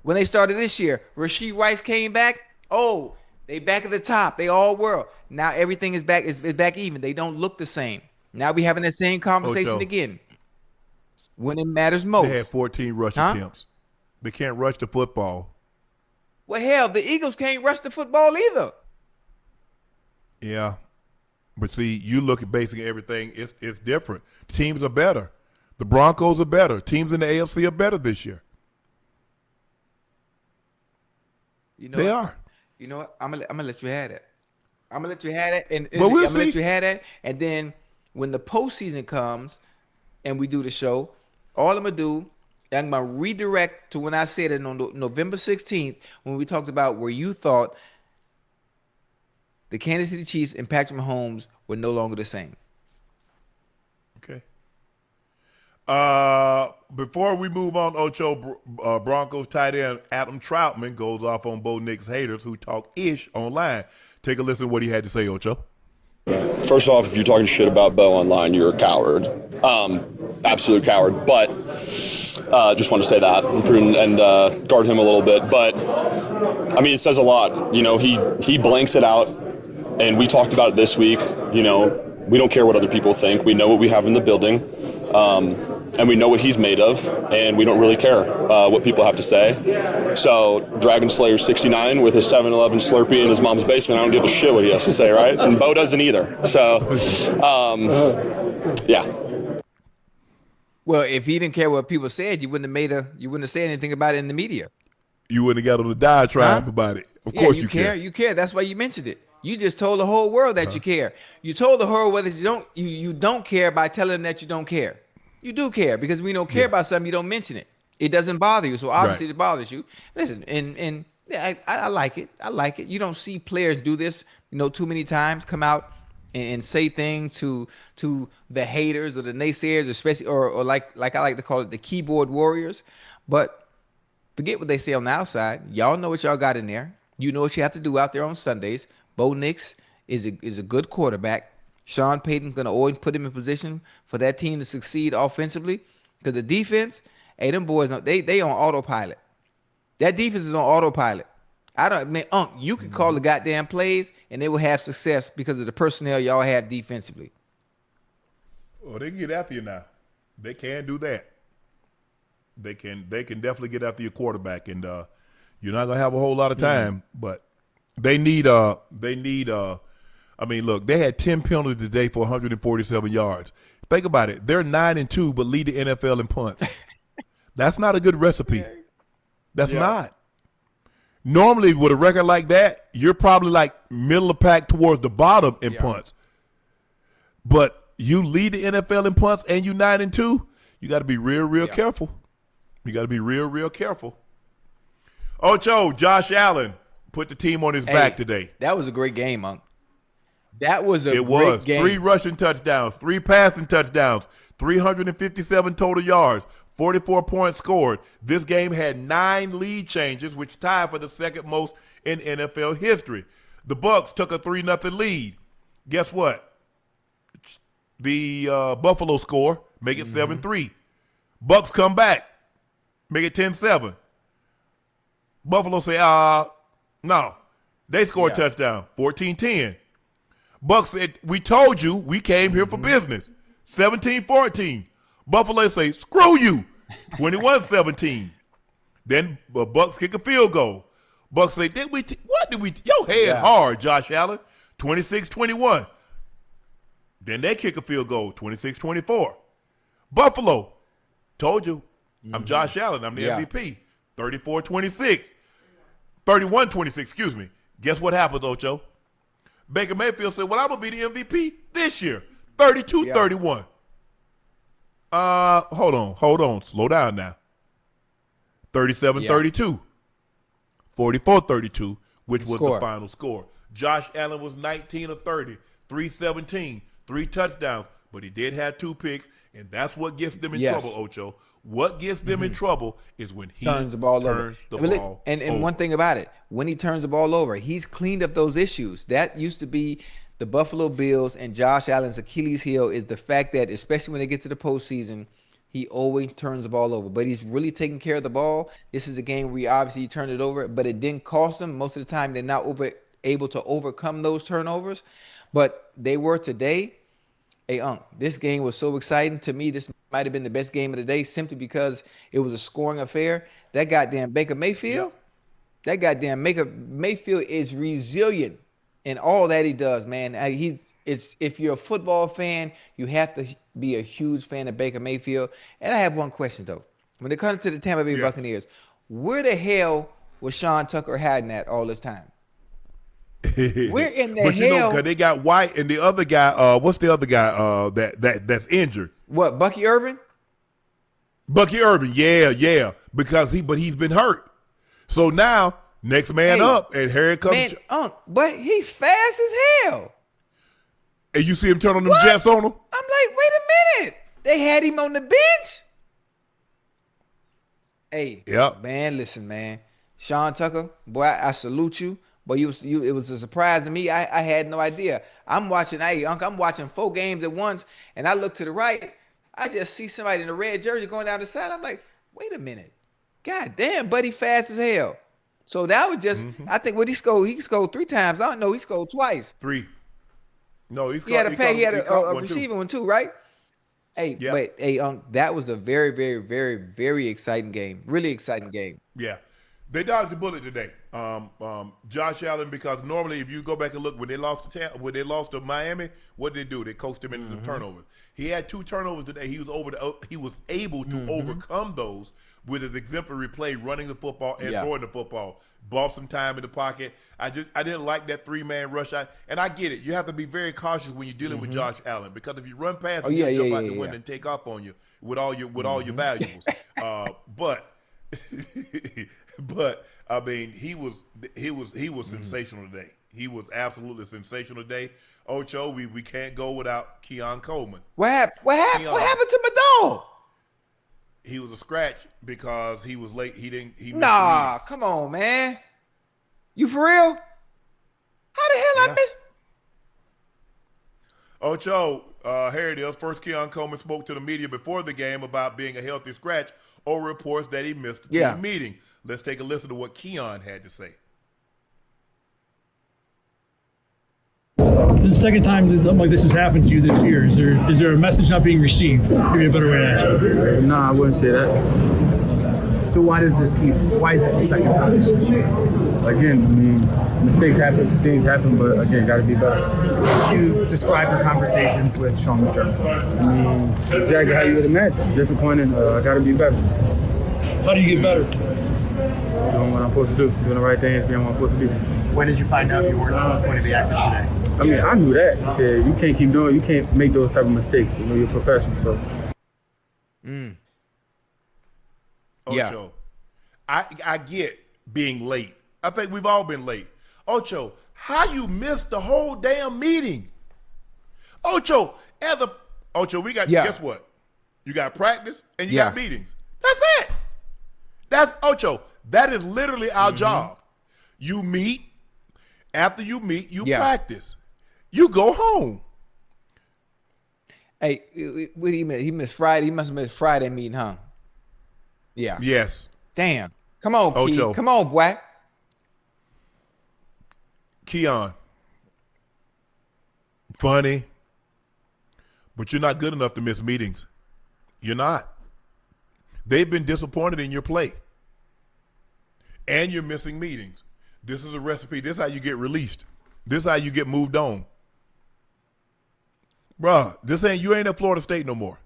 when they started this year. Rashee Rice came back. Oh, they back at the top. They all were. Now everything is back. Is back even. They don't look the same. Now we having the same conversation Ocho. again. When it matters most. They had 14 rush attempts. They can't rush the football. Well, hell, the Eagles can't rush the football either. Yeah. But see, you look at basically everything, it's different. Teams are better. The Broncos are better. Teams in the AFC are better this year. You know They what? are. You know what? I'm gonna let you have it. I'm gonna let you have it, and But we'll I'm gonna let see. you have it. And then when the postseason comes and we do the show, all I'm gonna do, I'm gonna redirect to when I said it on November 16th when we talked about where you thought the Kansas City Chiefs and Patrick Mahomes were no longer the same. Okay. Before we move on, Ocho, Broncos tight end Adam Troutman goes off on Bo Nix haters who talk ish online. Take a listen to what he had to say, Ocho. First off, if you're talking shit about Bo online, you're a coward. Absolute coward. But just want to say that and guard him a little bit. But, I mean, it says a lot. You know, he blanks it out, and we talked about it this week. You know, we don't care what other people think. We know what we have in the building, and we know what he's made of, and we don't really care what people have to say. So, Dragon Slayer 69 with his 7-Eleven Slurpee in his mom's basement, I don't give a shit what he has to say, right? And Bo doesn't either. So, yeah. Well, if he didn't care what people said, you wouldn't have said anything about it in the media. You wouldn't have got on the diatribe about it. Of course you care. You care. That's why you mentioned it. You just told the whole world that you care. You told the whole world that you don't care by telling them that you don't care. You do care because we don't care about something, you don't mention it. It doesn't bother you, so obviously it bothers you. Listen, and yeah, I like it. I like it. You don't see players do this, too many times. Come out and say things to the haters or the naysayers, especially or like I like to call it the keyboard warriors. But forget what they say on the outside. Y'all know what y'all got in there. You know what you have to do out there on Sundays. Bo Nix is a good quarterback. Sean Payton's going to always put him in position for that team to succeed offensively. Because the defense, hey, them boys, they on autopilot. That defense is on autopilot. Unc, you can call the goddamn plays, and they will have success because of the personnel y'all have defensively. Well, they can get after you now. They can do that. They can definitely get after your quarterback, and you're not gonna have a whole lot of time. But they need I mean, look, they had 10 penalties today for 147 yards. Think about it. They're 9-2, but lead the NFL in punts. That's not a good recipe. That's not. Normally, with a record like that, you're probably like middle of pack towards the bottom in punts. But you lead the NFL in punts and you 9-2, you got to be real careful. You got to be real careful. Ocho, Josh Allen put the team on his back today. That was a great game, Unc. That was a great game. 3 rushing touchdowns, 3 passing touchdowns, 357 total yards, 44 points scored. This game had 9 lead changes, which tied for the second most in NFL history. The Bucs took a 3-0 lead. Guess what? The Buffalo score, make it 7-3. Bucs come back, make it 10-7. Buffalo say, no. They score a touchdown, 14-10. Bucs said, we told you we came here for business, 17-14. Buffalo say, screw you, 21-17. Then Bucs kick a field goal. Bucs say, what did we your head hard, Josh Allen, 26-21. Then they kick a field goal, 26-24. Buffalo, told you, I'm Josh Allen, I'm the MVP, 34-26. 31-26, excuse me. Guess what happens, Ocho? Baker Mayfield said, well, I'm going to be the MVP this year, 32-31. Hold on. Slow down now. 37-32. 44-32, which was the final score. Josh Allen was 19 of 30, 317, 3 touchdowns, but he did have 2 picks, and that's what gets them in Yes. trouble, Ocho. What gets them in trouble is when he turns the ball over. And over. one thing about it, when he turns the ball over, he's cleaned up those issues. That used to be the Buffalo Bills and Josh Allen's Achilles heel, is the fact that, especially when they get to the postseason, he always turns the ball over. But he's really taking care of the ball. This is the game where he obviously turned it over, but it didn't cost them. Most of the time, they're not able to overcome those turnovers. But they were today. Hey, Unc, this game was so exciting. To me, this might have been the best game of the day simply because it was a scoring affair. That goddamn Baker Mayfield, that goddamn Mayfield is resilient in all that he does, man. If you're a football fan, you have to be a huge fan of Baker Mayfield. And I have one question, though. When it comes to the Tampa Bay Buccaneers, where the hell was Sean Tucker hiding at all this time? Where in the hell? But you know, because they got White and the other guy, what's the other guy that's injured? What, Bucky Irvin? Bucky Irvin, yeah. Because he's been hurt. So now, next man up, and here it comes. Man, Unc, but he fast as hell. And you see him turn on them jets on him? I'm like, wait a minute. They had him on the bench? Hey, man, listen, man. Sean Tucker, boy, I salute you. But it was a surprise to me. I had no idea. I'm watching 4 games at once, and I look to the right. I just see somebody in a red jersey going down the side. I'm like, wait a minute. God damn, buddy, fast as hell. So that was just, I think what he scored 3 times. I don't know, he scored twice. 3. No, he had a receiving one too, right? Hey, but hey, that was a very, very, very, very exciting game. Really exciting game. Yeah. They dodged the bullet today. Josh Allen, because normally if you go back and look when they lost to Miami, what did they do? They coached him into the turnovers. He had 2 turnovers today. He was able to overcome those with his exemplary play, running the football and throwing the football. Bought some time in the pocket. I didn't like that 3-man rush. And I get it. You have to be very cautious when you're dealing with Josh Allen, because if you run past him, he'll jump out the window and take off on you with all your valuables. But I mean, he was sensational today. He was absolutely sensational today. Ocho, we can't go without Keon Coleman. What happened to my dog? He was a scratch because he was late. He Nah, come on, man. You for real? How the hell I missed? Ocho, here it is. First, Keon Coleman spoke to the media before the game about being a healthy scratch or reports that he missed the team meeting. Let's take a listen to what Keon had to say. This is the second time that something like this has happened to you this year. Is there a message not being received? Give me a better way to ask you. No, I wouldn't say that. So why is this the second time? Again, I mean, mistakes happen, things happen, but again, got to be better. Could you describe your conversations with Sean McDermott? I mean, exactly how you would imagine. Disappointed, I got to be better. How do you get better? Doing what I'm supposed to do, doing the right things, being what I'm supposed to be. When did you find out you weren't going to be active today? I mean, I knew that. I said, you can't make those type of mistakes. You know, you're a professional, so. Ocho, I get being late. I think we've all been late. Ocho, how you missed the whole damn meeting? Ocho, we got, guess what? You got practice and you got meetings. That's it. That's Ocho. That is literally our job. You meet. After you meet, you practice. You go home. Hey, what do you miss? He missed Friday. He must have missed Friday meeting, huh? Yeah. Yes. Damn. Come on, Ocho. Key. Come on, boy. Keon. Funny. But you're not good enough to miss meetings. You're not. They've been disappointed in your play. And you're missing meetings. This is a recipe. This is how you get released. This is how you get moved on. Bruh, you ain't at Florida State no more.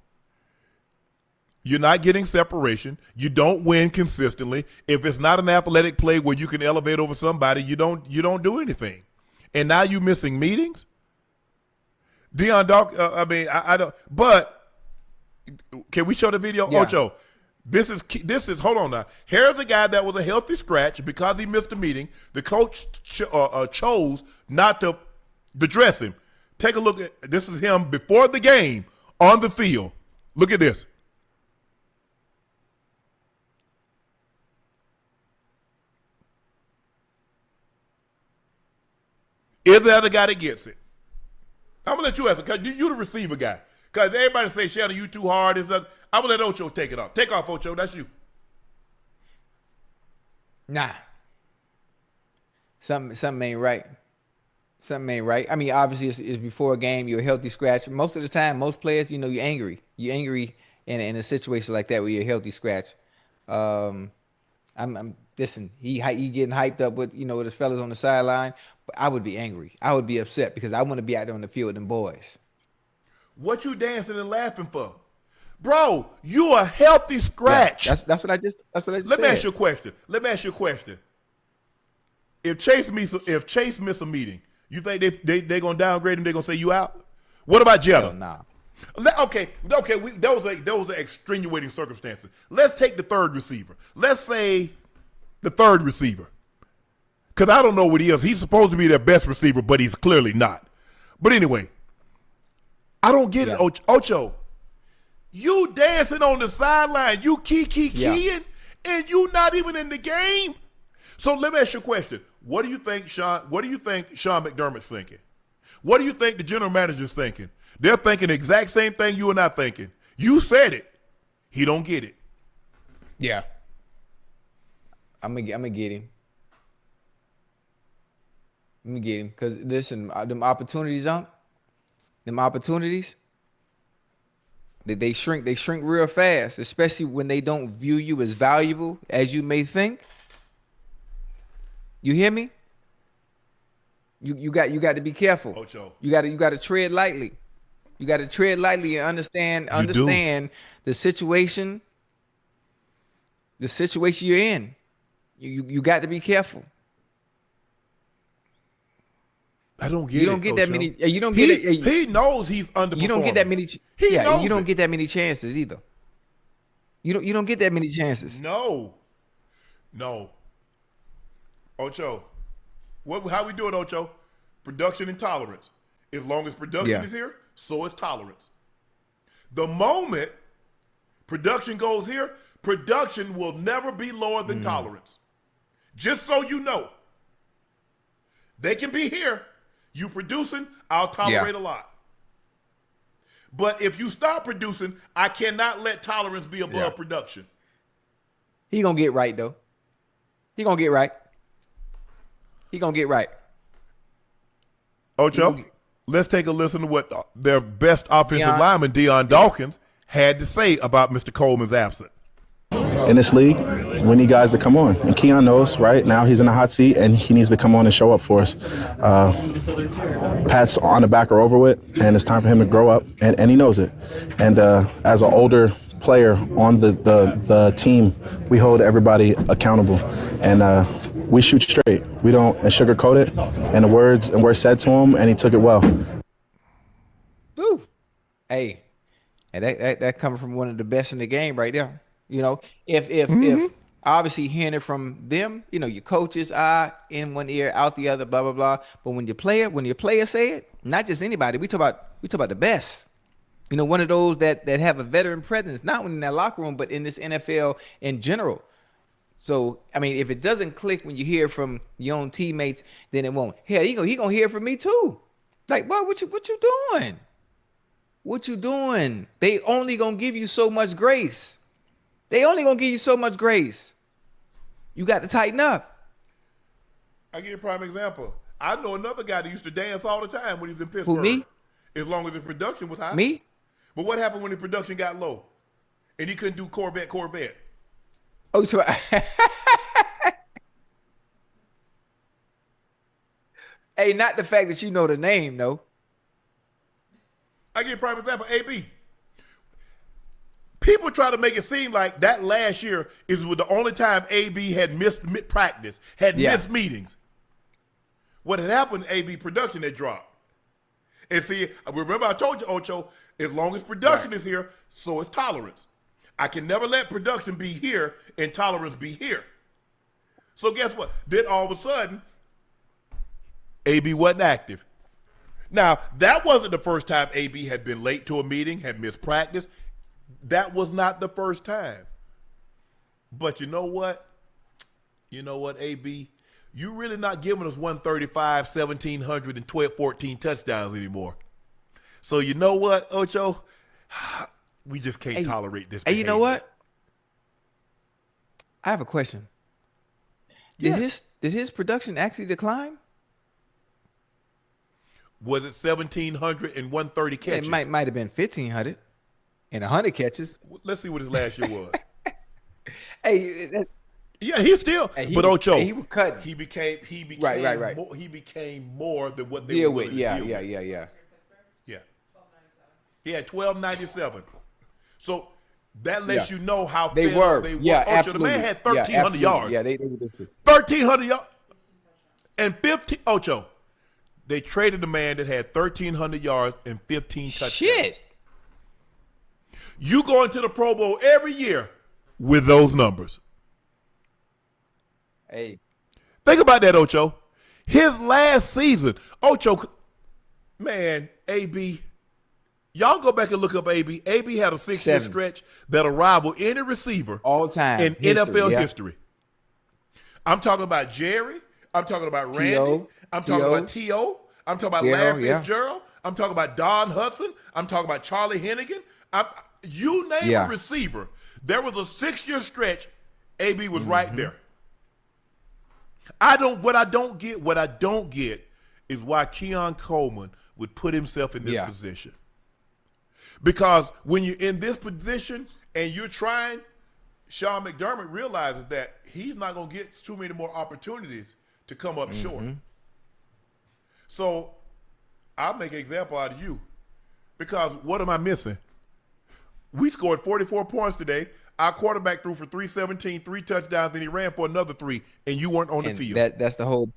You're not getting separation. You don't win consistently. If it's not an athletic play where you can elevate over somebody, you don't do anything. And now you're missing meetings? Deion Dawk, I don't, but can we show the video? Yeah. Ocho, this is, hold on now. Here's a guy that was a healthy scratch because he missed a meeting. The coach chose not to dress him. Take a look at, this is him before the game on the field. Look at this. Is the other guy that gets it? I'm going to let you answer, because you're the receiver guy. Because everybody say, Shannon, you too hard. I'm going to let Ocho take it off. Take off, Ocho. That's you. Nah. Something ain't right. Something ain't right. I mean, obviously, it's before a game. You're a healthy scratch. Most of the time, most players, you're angry. You're angry in a situation like that where you're a healthy scratch. Listen, he getting hyped up with, with his fellas on the sideline. But I would be angry. I would be upset because I want to be out there on the field with them boys. What you dancing and laughing for? Bro, you a healthy scratch. Yeah, that's what I just said. Let me ask you a question. If Chase miss a meeting, you think they gonna downgrade him? They gonna say you out? What about Jetta? Nah. Okay. Those are extenuating circumstances. Let's take the third receiver. Let's say the third receiver, because I don't know what he is. He's supposed to be their best receiver, but he's clearly not. But anyway, I don't get it, Ocho. You dancing on the sideline, you keying, and you not even in the game. So let me ask you a question. What do you think Sean McDermott's thinking? What do you think the general manager's thinking? They're thinking the exact same thing you and I thinking. You said it. He don't get it. Yeah. I'm gonna get him. I'm gonna get him. Because listen, them opportunities, they shrink real fast, especially when they don't view you as valuable as you may think. You hear me? You got to be careful. Ocho. You got to tread lightly. You got to tread lightly and understand the situation. The situation you're in. You got to be careful. I don't get it. You don't get Ocho. that many. You don't get it. He knows he's underperforming. You don't get that many. You don't get that many chances either. You don't get that many chances. No. Ocho, how we do it, Ocho? Production and tolerance. As long as production is here, so is tolerance. The moment production goes here, production will never be lower than tolerance. Just so you know. They can be here. You producing, I'll tolerate a lot. But if you stop producing, I cannot let tolerance be above production. He gonna get right, though. He gonna get right. Ocho, let's take a listen to what their best offensive lineman, Deion Dawkins, had to say about Mr. Coleman's absence. In this league, we need guys to come on. And Keon knows, right? Now he's in the hot seat, and he needs to come on and show up for us. Pats on the back are over with, and it's time for him to grow up, and he knows it. And as an older player on the team, we hold everybody accountable. And we shoot straight. We don't sugarcoat it. And the words said to him, and he took it well. Ooh. Hey, and that coming from one of the best in the game right there. If obviously hearing it from them, your coaches are in one ear, out the other, blah blah blah. But when your player say it, not just anybody, we talk about the best. One of those that have a veteran presence, not in that locker room, but in this NFL in general. So, I mean, if it doesn't click when you hear from your own teammates, then it won't. Hell, he gonna hear from me too. Like, boy, what you doing? What you doing? They only gonna give you so much grace. You got to tighten up. I give you a prime example. I know another guy that used to dance all the time when he was in Pittsburgh. Who, me? As long as his production was high. Me? But what happened when the production got low? And he couldn't do Corvette? Oh, so hey, not the fact that you know the name, though. I give you a prime example, AB. People try to make it seem like that last year is the only time AB had missed practice, missed meetings. What had happened, AB production had dropped. And see, remember I told you, Ocho, as long as production is here, so is tolerance. I can never let production be here and tolerance be here. So guess what? Then all of a sudden, AB wasn't active. Now, that wasn't the first time AB had been late to a meeting, had missed practice. That was not the first time. But you know what? You know what, AB? You really not giving us 135, 1,700, and 12, 14 touchdowns anymore. So you know what, Ocho? We just can't tolerate this behavior. Hey, you know what? I have a question. Did his production actually decline? Was it 1,700 and 130 catches? It might have been 1,500 and 100 catches. Let's see what his last year was. Yeah, he's still. But Ocho, he was cutting. He became right. He became more than what they deal were with. willing to deal with. Yeah. He had 1297. So that lets you know how they fed were. up they were. Yeah, Ocho, absolutely. the man had 1,300 yards. Yeah, they were different. 1,300 yards and 15. Ocho, they traded the man that had 1,300 yards and 15 touchdowns. Shit. You go into the Pro Bowl every year with those numbers. Hey. Think about that, Ocho. His last season, Ocho, man, AB, y'all go back and look up AB. AB had a 6-year stretch that'll rival any receiver all time in NFL history. I'm talking about Jerry. I'm talking about Randy. I'm talking about T.O. I'm talking about Larry Fitzgerald. I'm talking about Don Hudson. I'm talking about Charlie Hennigan. You name a receiver. There was a 6-year stretch. AB was right there. What I don't get is why Keon Coleman would put himself in this position. Because when you're in this position and you're trying, Sean McDermott realizes that he's not going to get too many more opportunities to come up short. So I'll make an example out of you. Because what am I missing? We scored 44 points today. Our quarterback threw for 317, 3 touchdowns, and he ran for another 3, and you weren't on the field. That's the whole.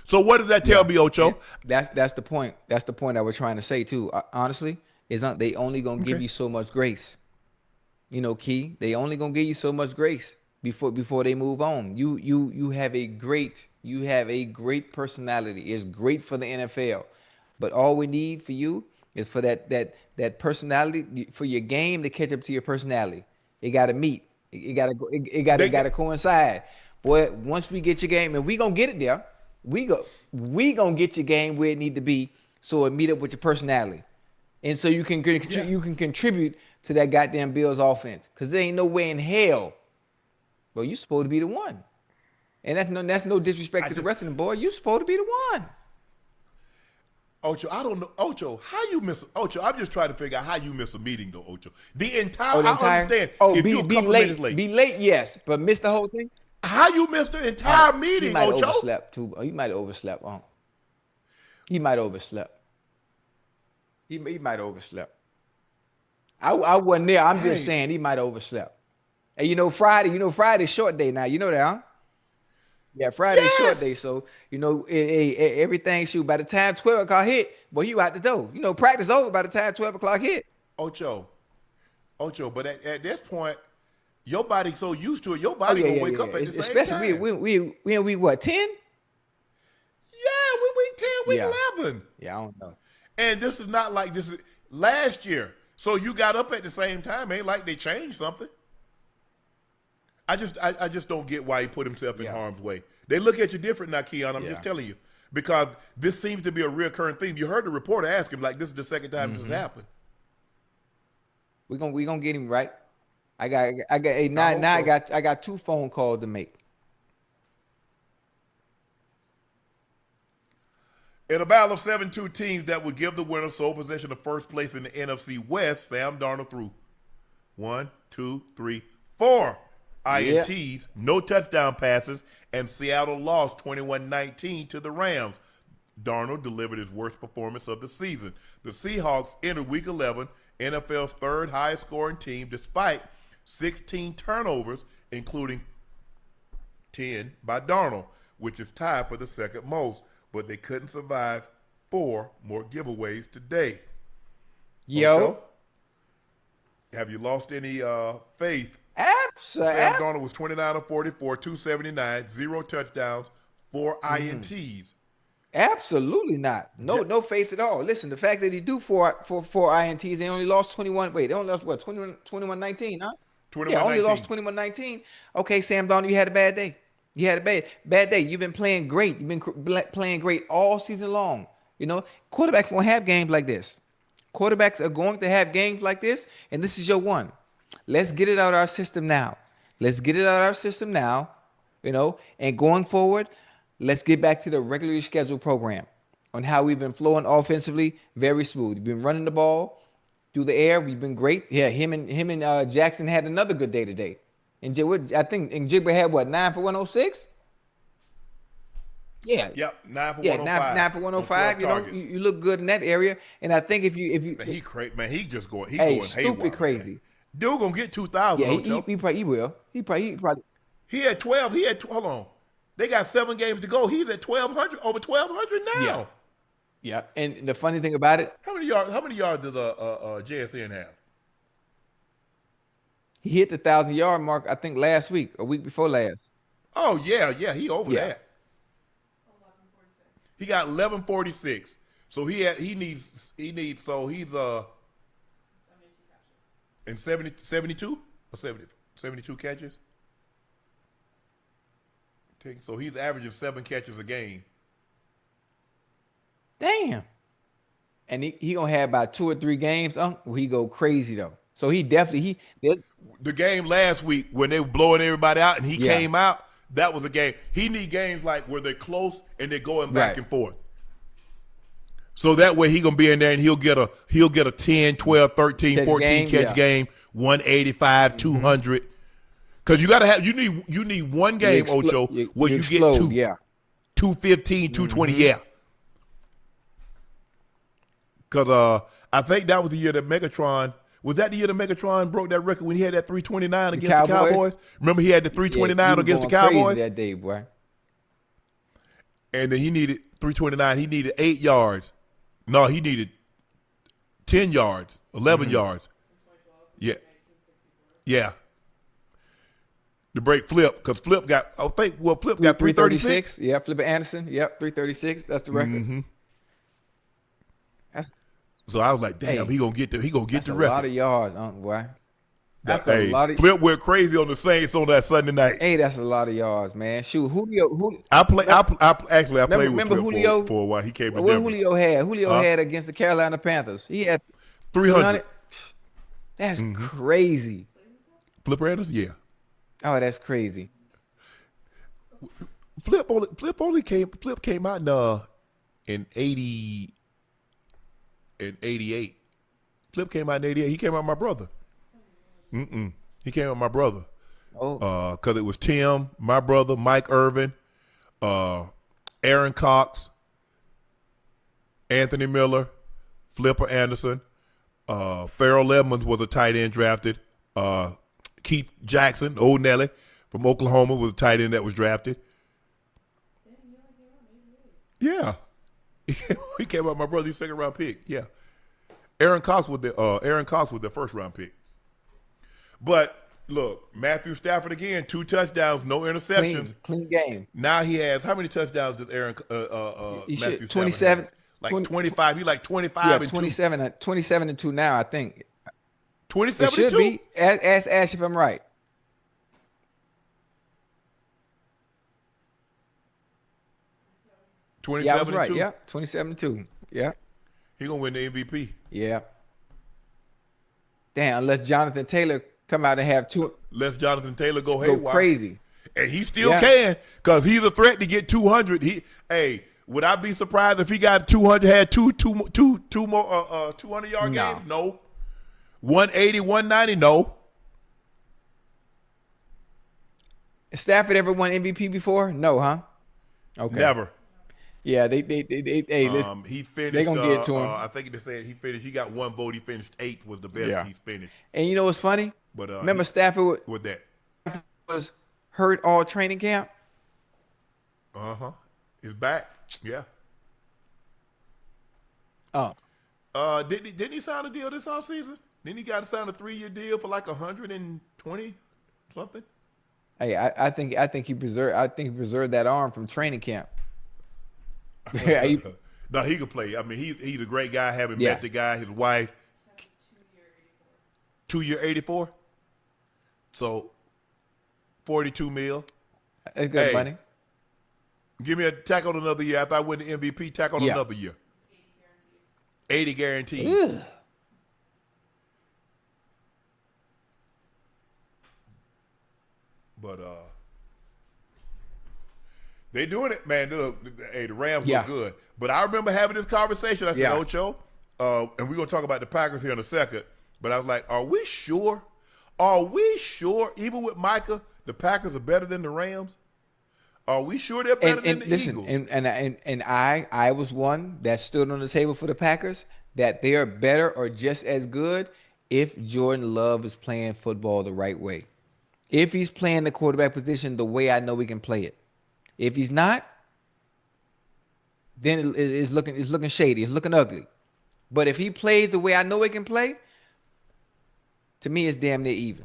So what does that tell me, Ocho? That's the point. That's the point I was trying to say too. Honestly, is not they only gonna give you so much grace. You know, Key. They only gonna give you so much grace before they move on. You have a great personality. It's great for the NFL, but all we need for you is for that personality, for your game to catch up to your personality. It got to meet. It got to coincide. Boy, once we get your game, and we gonna get it there, we gonna get your game where it need to be, so it meet up with your personality, and so you can contribute to that goddamn Bills offense. Cause there ain't no way in hell, bro. You supposed to be the one, and that's no disrespect to the rest of them, boy. You supposed to be the one. Ocho, I don't know. Ocho, how you miss? Ocho, I'm just trying to figure out how you miss a meeting, though, Ocho. I understand. If you're a couple minutes late. Be late, yes, but miss the whole thing. How you missed the entire meeting, he might Ocho? Overslept too. He might have overslept. He might have overslept. He might have overslept. I wasn't there. I'm just saying he might have overslept. And Friday's short day now. You know that, huh? Yeah, Friday's short day, so everything. Shoot, by the time 12 o'clock hit, boy, you out the door. Practice over by the time 12 o'clock hit. Ocho, but at this point, your body's so used to it. Your body gonna wake up at the same time. Especially we what 10? Yeah, we week 10, week 11. Yeah, I don't know. And this is not like this is last year. So you got up at the same time. Ain't like they changed something. I just don't get why he put himself in harm's way. They look at you different now, Keon. I'm just telling you. Because this seems to be a reoccurring theme. You heard the reporter ask him, like, this is the second time this has happened. We gonna get him right. I got 2 phone calls to make. In a battle of 7-2 teams that would give the winner sole possession of first place in the NFC West, Sam Darnold threw 1, 2, 3, 4 INTs, no touchdown passes, and Seattle lost 21-19 to the Rams. Darnold delivered his worst performance of the season. The Seahawks entered Week 11, NFL's third highest scoring team, despite 16 turnovers, including 10 by Darnold, which is tied for the second most. But they couldn't survive 4 more giveaways today. Ocho, have you lost any faith? Absolutely. Sam Darnold was 29 of 44, 279, 0 touchdowns, 4 INTs. Absolutely not. No faith at all. Listen, the fact that he do four INTs, they only lost 21. Wait, they only lost what? 21-19, huh? Yeah, only lost 21-19. Okay, Sam Darnold, you had a bad day. You had a bad day. You've been playing great. You've been playing great all season long. You know, quarterbacks gonna have games like this. Quarterbacks are going to have games like this, and this is your one. Let's get it out of our system now. Let's get it out of our system now. You know, and going forward, let's get back to the regularly scheduled program on how we've been flowing offensively. Very smooth. We've been running the ball through the air. We've been great. Yeah, him and Jackson had another good day today. And I think Jigba had what, 9 for 106? Yeah. Yep, 9 for 105. 9 for 105. You know, you look good in that area. And I think if you man, he crazy, man. He just going. He hey, going stupid haywire, crazy. Man. Dude gonna get 2,000. Yeah, he will. He probably. He had 12. Hold on. They got 7 games to go. He's at 1,200, over 1,200 now. Yeah. And the funny thing about it, how many yards does JSN have? He hit the 1,000-yard mark, I think, last week, a week before last. Oh yeah, he over that. He got 1146. So he needs so he's in 72 or 72 catches. So he's averaging 7 catches a game. Damn. And he gonna have about 2 or 3 games, where he go crazy though. So he definitely the game last week when they were blowing everybody out and he came out, that was a game. He need games like where they're close and they're going back and forth. So that way he gonna be in there and he'll get a 10, 12, 13, 14 catch game, 185, 200. Because you need one game, Ocho, where you get 215, 220, Because I think that was the year that Megatron. Was that the year that Megatron broke that record when he had that 329 against the Cowboys? Remember he had the 329 against the Cowboys? That day, boy. And then he needed 329. He needed 8 yards. No, he needed 10 yards, 11 yards. Yeah. Yeah. To break Flip, because Flip got, Flip got 336. Yeah, Flip Anderson. Yep, 336. That's the record. So I was like, damn, he gonna get the record. That's a lot of yards, boy. That's a lot of. Flip went crazy on the Saints on that Sunday night. Hey, that's a lot of yards, man. Shoot, Julio. I played with Julio for a while. He came to what Denver. Julio had? Julio had against the Carolina Panthers. He had 300. That's crazy. Flip Anderson, yeah. Oh, that's crazy. Flip came out in 80 and 88. Flip came out in 88. He came out with my brother. He came out with my brother. Oh. Because it was Tim, my brother, Mike Irvin, Aaron Cox, Anthony Miller, Flipper Anderson, Farrell Edmonds was a tight end drafted. Keith Jackson, old Nelly from Oklahoma, was a tight end that was drafted. Yeah. He came out my brother's 2nd round pick. Yeah. Aaron Cox was the 1st round pick. But look, Matthew Stafford again, 2 touchdowns, no interceptions. Clean game. Now he has, how many touchdowns does Matthew 27 Stafford have? Like 25. He like 25 and 27 27 and 2 now, I think. 27 it should and 2? Be. Ask Ash if I'm right. Yeah, I was right. 2. Yeah, 27-2. Yeah. He gonna win the MVP. Yeah. Damn, unless Jonathan Taylor come out and have 2. Unless Jonathan Taylor go haywire. Crazy. And he still can, because he's a threat to get 200. Would I be surprised if he got 200, had two more 200-yard games? No. 180, 190? No. Stafford ever won MVP before? No, huh? Okay. Never. Yeah, they listen, he finished. They gonna get to him. I think they said he finished. He got 1 vote. He finished 8th. Was the best he's finished. And you know what's funny? But remember Stafford with that was hurt all training camp. He's back. Yeah. Oh. Didn't he sign a deal this offseason? Then he got to sign a 3-year deal for like 120 something. Hey, I think he preserved that arm from training camp. No, he could play. I mean, he's a great guy. Having Yeah. met the guy, his wife. 2-year 84. So 42 mil. That's good money. Give me a tack on another year. After I win the MVP, tack on another year. 80 guaranteed. Ugh. But they doing it, man. Hey, the Rams look good. But I remember having this conversation. I said, Ocho, and we're gonna talk about the Packers here in a second. But I was like, are we sure? Are we sure, even with Micah, the Packers are better than the Rams? Are we sure they're better than the Eagles? And I was one that stood on the table for the Packers that they are better or just as good if Jordan Love is playing football the right way. If he's playing the quarterback position the way I know he can play it. If he's not, then it's looking shady. It's looking ugly. But if he plays the way I know he can play, to me, it's damn near even.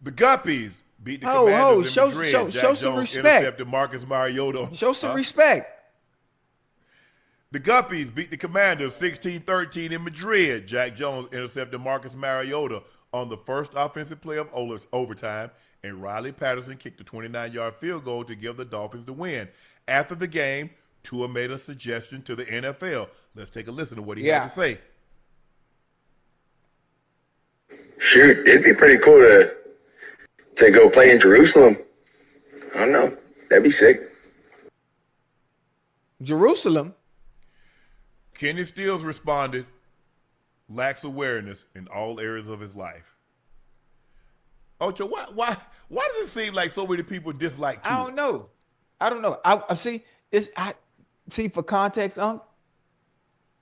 The Guppies beat the Commanders in Madrid. Show Jack some Jones respect. intercepted Marcus Mariota. Show some respect. The Guppies beat the Commanders 16-13 in Madrid. Jack Jones intercepted Marcus Mariota on the first offensive play of overtime, and Riley Patterson kicked a 29-yard field goal to give the Dolphins the win. After the game, Tua made a suggestion to the NFL. Let's take a listen to what he had to say. Shoot, it'd be pretty cool to go play in Jerusalem. I don't know. That'd be sick. Jerusalem? Kenny Stills responded, lacks awareness in all areas of his life. Ocho, why does it seem like so many people dislike Tua? I don't know. I see for context, Unc,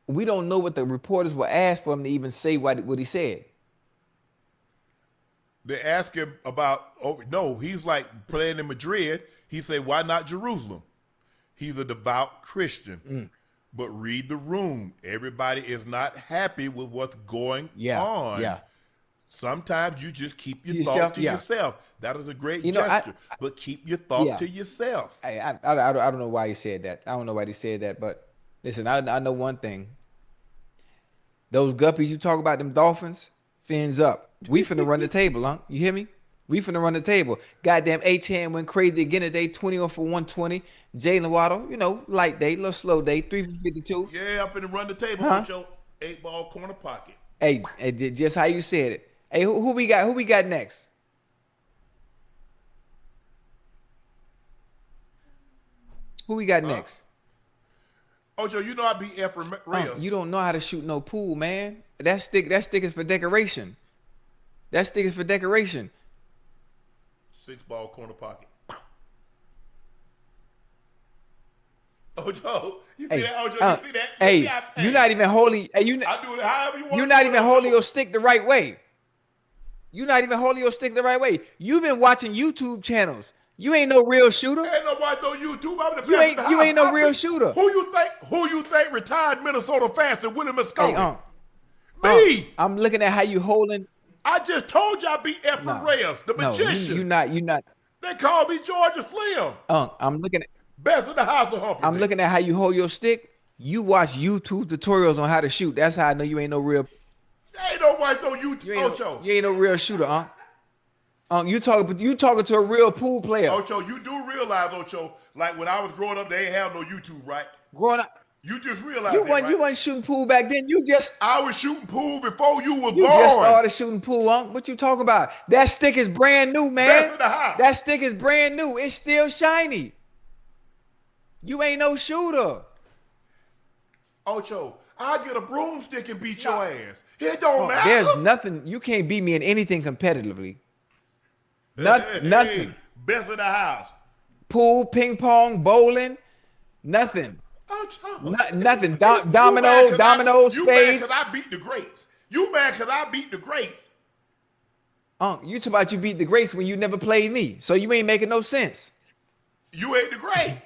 we don't know what the reporters were asked for him to even say what he said. They asked him about, he's like playing in Madrid. He said, why not Jerusalem? He's a devout Christian. But read the room. Everybody is not happy with what's going on. Yeah. Sometimes you just keep your thoughts to yourself. That is a great gesture. But keep your thought to yourself. I don't know why he said that. I don't know why he said that. But listen, I know one thing. Those guppies you talk about, them Dolphins, fins up. We finna run the table, huh? You hear me? We finna run the table. Goddamn H-Hand went crazy again today, 21 for 120. Jalen Waddle, light day, little slow day, 3 for 52. Yeah, I'm finna run the table with your 8-ball corner pocket. Hey, just how you said it. Hey, who we got? Who we got next? Who we got next? Ocho, you know I beat Efren Reyes. You don't know how to shoot no pool, man. That stick is for decoration. That stick is for decoration. 6-ball corner pocket. Ocho, you see that? Ocho, you see that? Hey, you're not even holding. Hey, I do it however you want. You're not even holding your stick the right way. You're not even holding your stick the right way. You've been watching YouTube channels. You ain't no real shooter. Ain't no watch no YouTube. I'm the best you ain't no real shooter. Who you think retired Minnesota fast and Willie Mosconi? Me. I'm looking at how you holding. I just told you I beat Efren Reyes, the magician. You not. They call me Georgia Slim. I'm looking at best in the house of Humphrey. I'm looking at how you hold your stick. You watch YouTube tutorials on how to shoot. That's how I know you ain't no real. Ain't no watch no YouTube. Ocho. You ain't no real shooter, you talking to a real pool player. Ocho, you do realize, Ocho, like when I was growing up, they ain't have no YouTube, right? Growing up. You just realized you right? wasn't shooting pool back then. I was shooting pool before you was born. You just started shooting pool, Unc. What you talking about? That stick is brand new, man. Best in the house. That stick is brand new. It's still shiny. You ain't no shooter. Ocho, I'll get a broomstick and beat your ass. It don't matter. There's nothing. You can't beat me in anything competitively. Nothing. Best in the house. Pool, ping pong, bowling, nothing. Nothing. Dominoes, spades. You mad because I beat the greats. You mad because I beat the greats. You talk about you beat the greats when you never played me. So you ain't making no sense. You ain't the great.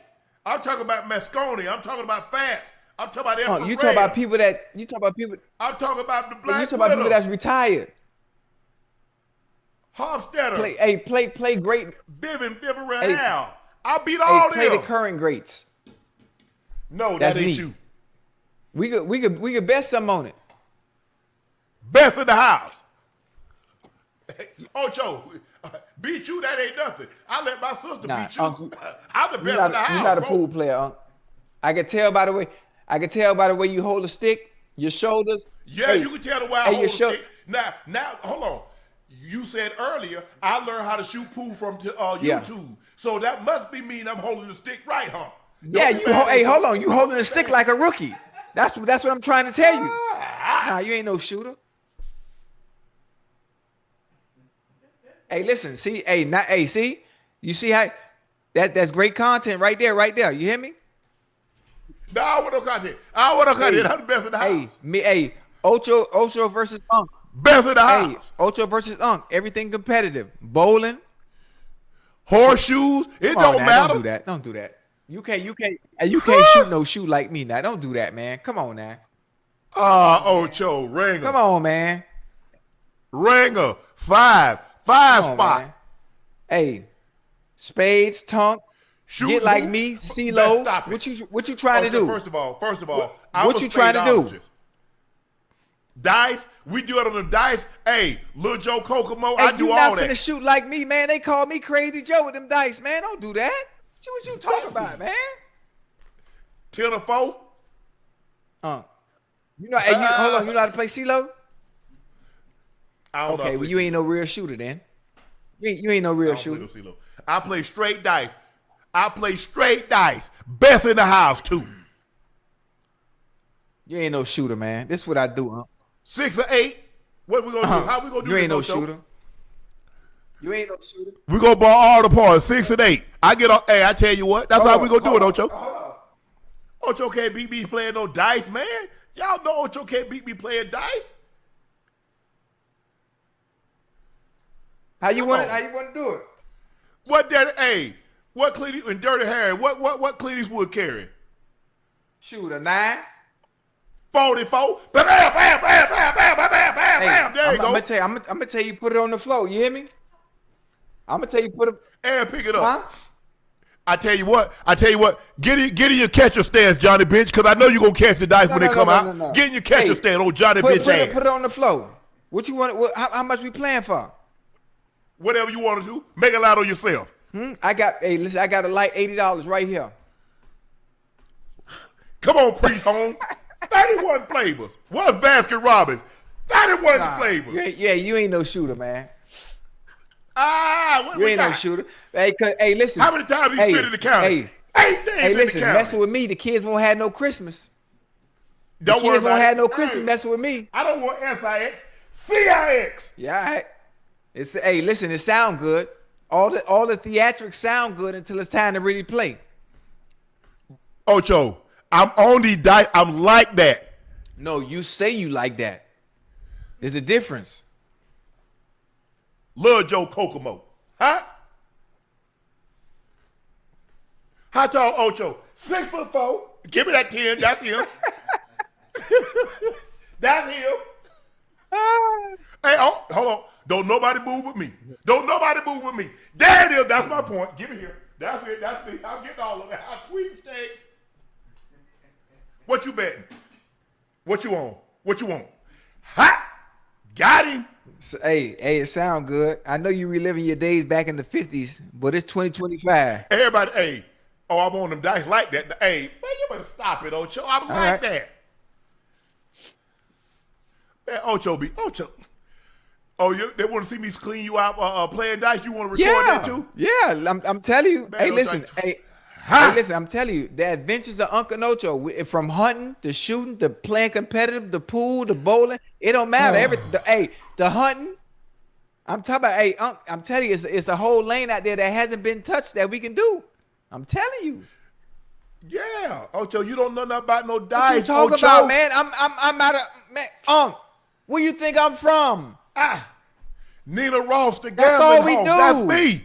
I'm talking about Mosconi. I'm talking about Fats. I'm talking about Efren You talk about people that. You talk about people. I'm talking about the Black You talk about people that's retired. Hofstetter. Play great. Vivian Al. I beat all them. Play the current greats. No, That's that ain't me. you. We could bet some on it. Best in the house. Ocho, beat you, that ain't nothing. I let my sister beat you. I'm the best in the house. You're not a bro. pool player, Unc. I can tell by the way you hold a stick, your shoulders. Yeah, hey, you can tell the way I hold a stick. Now, hold on. You said earlier I learned how to shoot pool from YouTube. So that must be mean I'm holding the stick right, huh? Yeah, hold on. You holding a stick like a rookie. That's what I'm trying to tell you. Nah, you ain't no shooter. Hey, listen, see, see, you see how that's great content right there. You hear me? No, I want no content. I'm the best in the house. Ocho versus Unc. Best in the house. Ocho versus Unc. Everything competitive. Bowling. Horseshoes. It don't matter. Don't do that. You can't shoot no shoe like me now. Don't do that, man. Come on now. Ocho, ringer. Come on, man. Ringer. Five spot. Man. Hey, spades, tonk. Get like me, CeeLo. What you trying to do? First of all, what you trying to do? Dice, we do it on the dice. Hey, Lil Joe Kokomo, hey, I do all that. You not finna shoot like me, man. They call me Crazy Joe with them dice, man. Don't do that. What you talking about, man? 10-4. You know, hold on. You know how to play CeeLo? I don't know. Okay, well, you ain't no real shooter then. You ain't no real shooter. I play straight dice. Best in the house, too. You ain't no shooter, man. This is what I do, huh? 6 or 8. What we gonna do? How we gonna do you this? Ain't no shooter. You ain't no shooter. We gonna ball all the parts, 6 and 8. I tell you what. That's how we gonna do it, Ocho. Ocho can't beat me playing no dice, man. Y'all know Ocho can't beat me playing dice. How you want to do it? What Clint and Dirty Harry? What Clint Eastwood carry? Shoot, a 9. 44. Bam, bam, bam, bam, bam, bam, bam, bam. There you go. I'm gonna tell you, put it on the floor. You hear me? I'm gonna tell you, put it and pick it up. Huh? I tell you what. Get in your catcher stance, Johnny Bench, because I know you're gonna catch the dice when they come out. No. Get in your catcher stance, old Johnny Bench ass. Put it on the floor. What you want? How much we playing for? Whatever you want to do. Make a lot on yourself. I got a light $80 right here. Come on, Priest Home. 31 flavors. What's Baskin Robbins? 31 flavors. You ain't no shooter, man. What you ain't no shooter. Hey, listen. How many times you spit in the county? 8 days in listen, the county. messing with me, the kids won't have no Christmas. Don't worry about it. The kids won't have no Christmas messing with me. I don't want SIX. CIX. Yeah, all right. Listen, it sound good. All the theatrics sound good until it's time to really play. Ocho, I'm on the dice. I'm like that. No, you say you like that. There's a difference. Lil Joe Kokomo. Huh? How tall Ocho? 6'4". Give me that 10. That's him. That's him. Hey, hold on. Don't nobody move with me. There it is. That's my point. Give it here. That's it. That's me. I'm getting all of it. I'm sweepstakes. What you betting? What you on? What you want? Ha! Got him. Hey, it sound good. I know you reliving your days back in the 50s, but it's 2025. Everybody, I'm on them dice like that. Hey, man, you better stop it, Ocho. I'm all like that. Man, Ocho. Oh, they want to see me clean you out playing dice? You want to record that too? Yeah, I'm telling you. Man, hey, listen. Listen, I'm telling you, the adventures of Unc and Ocho, from hunting to shooting to playing competitive, the pool, the bowling, it don't matter. The hunting, I'm talking about, Unc, I'm telling you, it's a whole lane out there that hasn't been touched that we can do. I'm telling you. Yeah, Ocho, you don't know nothing about no dice. What you talking about, man? I'm out of, man, Unc, where you think I'm from? Nina Ross, the That's all we home. do. That's me.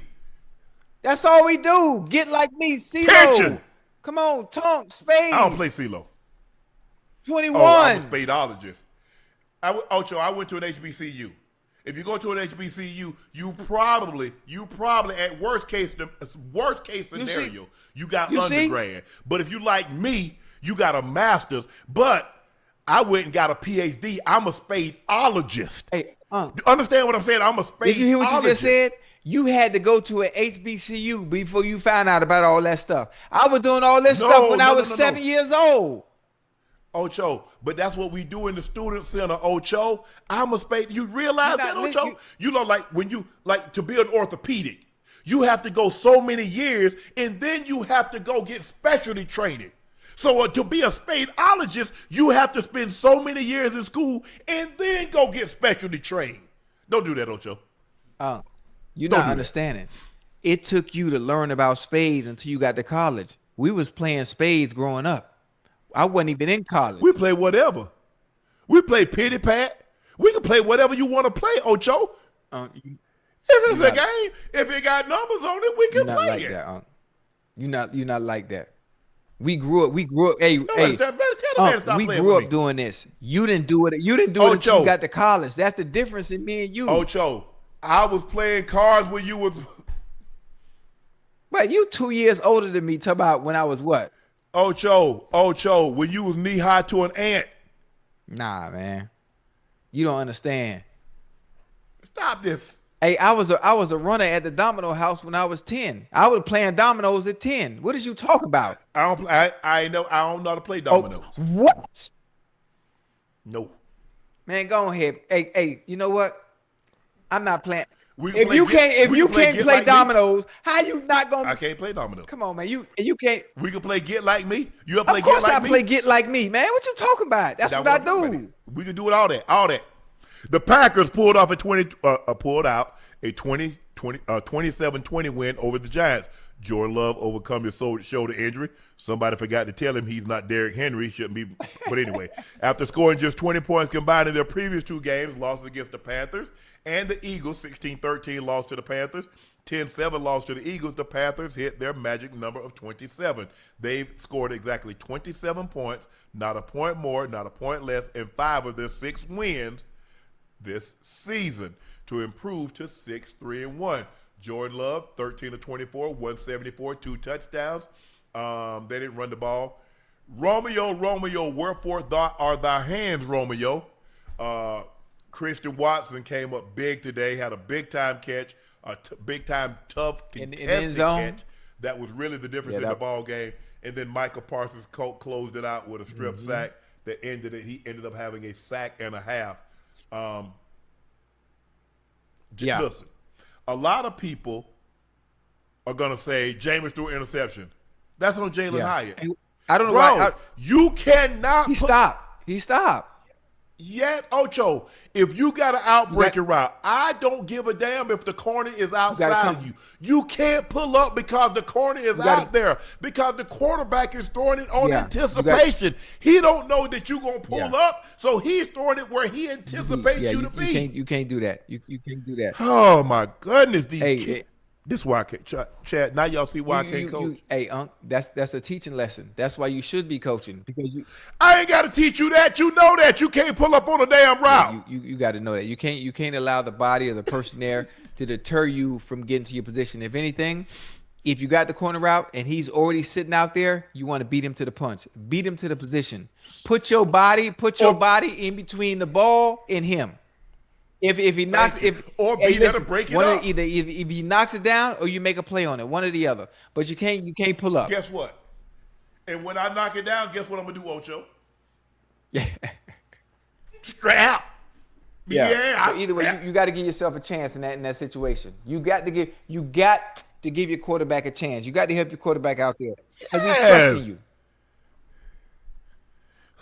That's all we do. Get like me, CeeLo. Come on, Tonk, Spade. I don't play CeeLo. 21. I'm a spadeologist. Ocho, I went to an HBCU. If you go to an HBCU, you probably at worst case scenario, you got undergrad. But if you like me, You got a master's, but I went and got a PhD. I'm a spadeologist. Hey, you understand what I'm saying? I'm a spadeologist. Did you hear what you just said? You had to go to an HBCU before you found out about all that stuff. I was doing all this stuff when I was 7 years old. Ocho, but that's what we do in the student center, Ocho. I'm a spade. You realize that, Ocho? You know, like when you, like to be an orthopedic, you have to go so many years and then you have to go get specialty training. So to be a spadeologist, you have to spend so many years in school and then go get specialty trained. Don't do that, Ocho. You're not understanding. It took you to learn about spades until you got to college. We was playing spades growing up. I wasn't even in college. We play whatever. We play pity pat. We can play whatever you want to play, Ocho. If it's a game, if it got numbers on it, we can play like it. That, You're not like that. We grew up. Hey, we grew up doing this. You didn't do it. You didn't do it until you got to college. That's the difference in me and you. Ocho, I was playing cards when you was. But you 2 years older than me. Talk about when I was what? Ocho, when you was knee high to an ant. Nah, man. You don't understand. Stop this. Hey, I was a runner at the domino house when I was 10. I was playing dominoes at 10. What did you talk about? I don't know how to play dominoes. Oh, what? No. Man, go ahead. Hey, you know what? I'm not playing. If you can't play dominoes, how you not gonna? I can't play dominoes. Come on, man. You can't. We can play Get Like Me. You play Of course, Get Like Me? I play Get Like Me, man. What you talking about? That's what I do. We can do it all that. The Packers pulled out a 27-20 win over the Giants. Jordan Love overcome his shoulder injury. Somebody forgot to tell him he's not Derrick Henry. Shouldn't be. But anyway, after scoring just 20 points combined in their previous two games, losses against the Panthers and the Eagles, 16-13 loss to the Panthers, 10-7 loss to the Eagles, the Panthers hit their magic number of 27. They've scored exactly 27 points, not a point more, not a point less, in 5 of their 6 wins this season to improve to 6-3-1. Jordan Love, 13 of 24, 174, 2 touchdowns. They didn't run the ball. Romeo, wherefore are thy hands, Romeo? Christian Watson came up big today, had a big-time catch, big-time tough contested catch. That was really the difference in the ball game. And then Michael Parsons closed it out with a strip sack that ended it. He ended up having a sack and a half. Listen, a lot of people are going to say Jameis threw an interception. That's on Jalen Hyatt. I don't know why. You cannot. He stopped. Yes, Ocho. If you got an outbreaking route, I don't give a damn if the corner is outside of you. You can't pull up because the corner is out there, because the quarterback is throwing it on anticipation. He don't know that you're going to pull up, so he's throwing it where he anticipates you to be. You can't do that. You can't do that. Oh, my goodness. This is why I can't, Chad, now y'all see why I can't coach. Hey, Unc, that's a teaching lesson. That's why you should be coaching. Because I ain't got to teach you that. You know that. You can't pull up on a damn route. You got to know that. You can't allow the body of the person there to deter you from getting to your position. If anything, if you got the corner route and he's already sitting out there, you want to beat him to the punch. Beat him to the position. Put your body in between the ball and him. If he knocks, break it up. Either if he knocks it down or you make a play on it, one or the other. But you can't pull up. Guess what? And when I knock it down, guess what I'm gonna do, Ocho? Strap. So either way, you got to give yourself a chance in that situation. You got to give your quarterback a chance. You got to help your quarterback out there. Yes.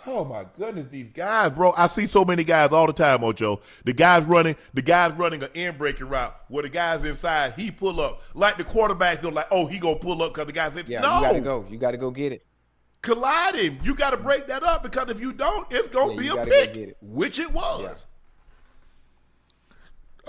Oh my goodness, these guys, bro! I see so many guys all the time, Ocho. The guys running an end breaking route where the guys inside, he pull up like the quarterback go like, oh, he gonna pull up because the guys said, no, you gotta go get it. Collide him. You got to break that up because if you don't, it's gonna be a pick, which it was.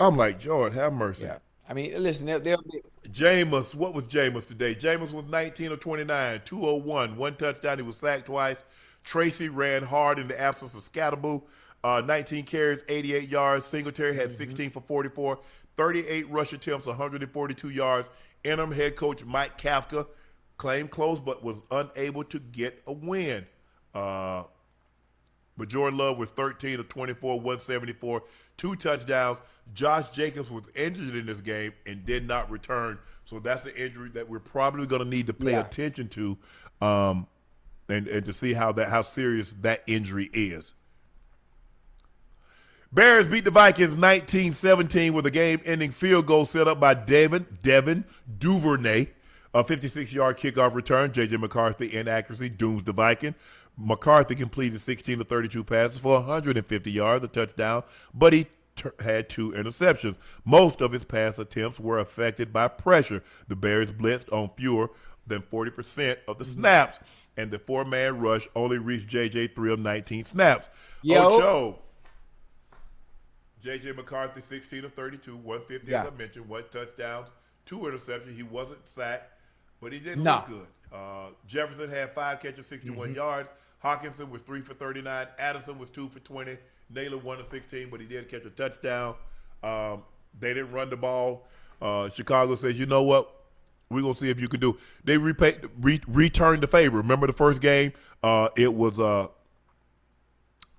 Yeah. I'm like, Jordan, have mercy. Yeah. I mean, listen, they'll be. Jameis, what was Jameis today? Jameis was 19 of 29, 201, 1 touchdown. He was sacked twice. Tracy ran hard in the absence of Scatterboo. 19 carries, 88 yards. Singletary had 16 for 44, 38 rush attempts, 142 yards. Interim head coach Mike Kafka claimed close but was unable to get a win. But Jordan Love was 13 of 24, 174, 2 touchdowns. Josh Jacobs was injured in this game and did not return. So that's an injury that we're probably going to need to pay attention to, and to see how serious that injury is. Bears beat the Vikings 19-17 with a game-ending field goal set up by Devin Duvernay. A 56-yard kickoff return. J.J. McCarthy inaccuracy dooms the Viking. McCarthy completed 16 of 32 passes for 150 yards, a touchdown, but he had 2 interceptions. Most of his pass attempts were affected by pressure. The Bears blitzed on fewer than 40% of the snaps, and the 4-man rush only reached J.J. 3 of 19 snaps. Ocho. J.J. McCarthy, 16 of 32, 150, as I mentioned, 1 touchdown, 2 interceptions. He wasn't sacked, but he didn't look good. Jefferson had 5 catches, 61 yards. Hawkinson was 3 for 39. Addison was 2 for 20. Naylor 1 of 16, but he did catch a touchdown. They didn't run the ball. Chicago says, you know what? We're going to see if you can do. They returned the favor. Remember the first game? It was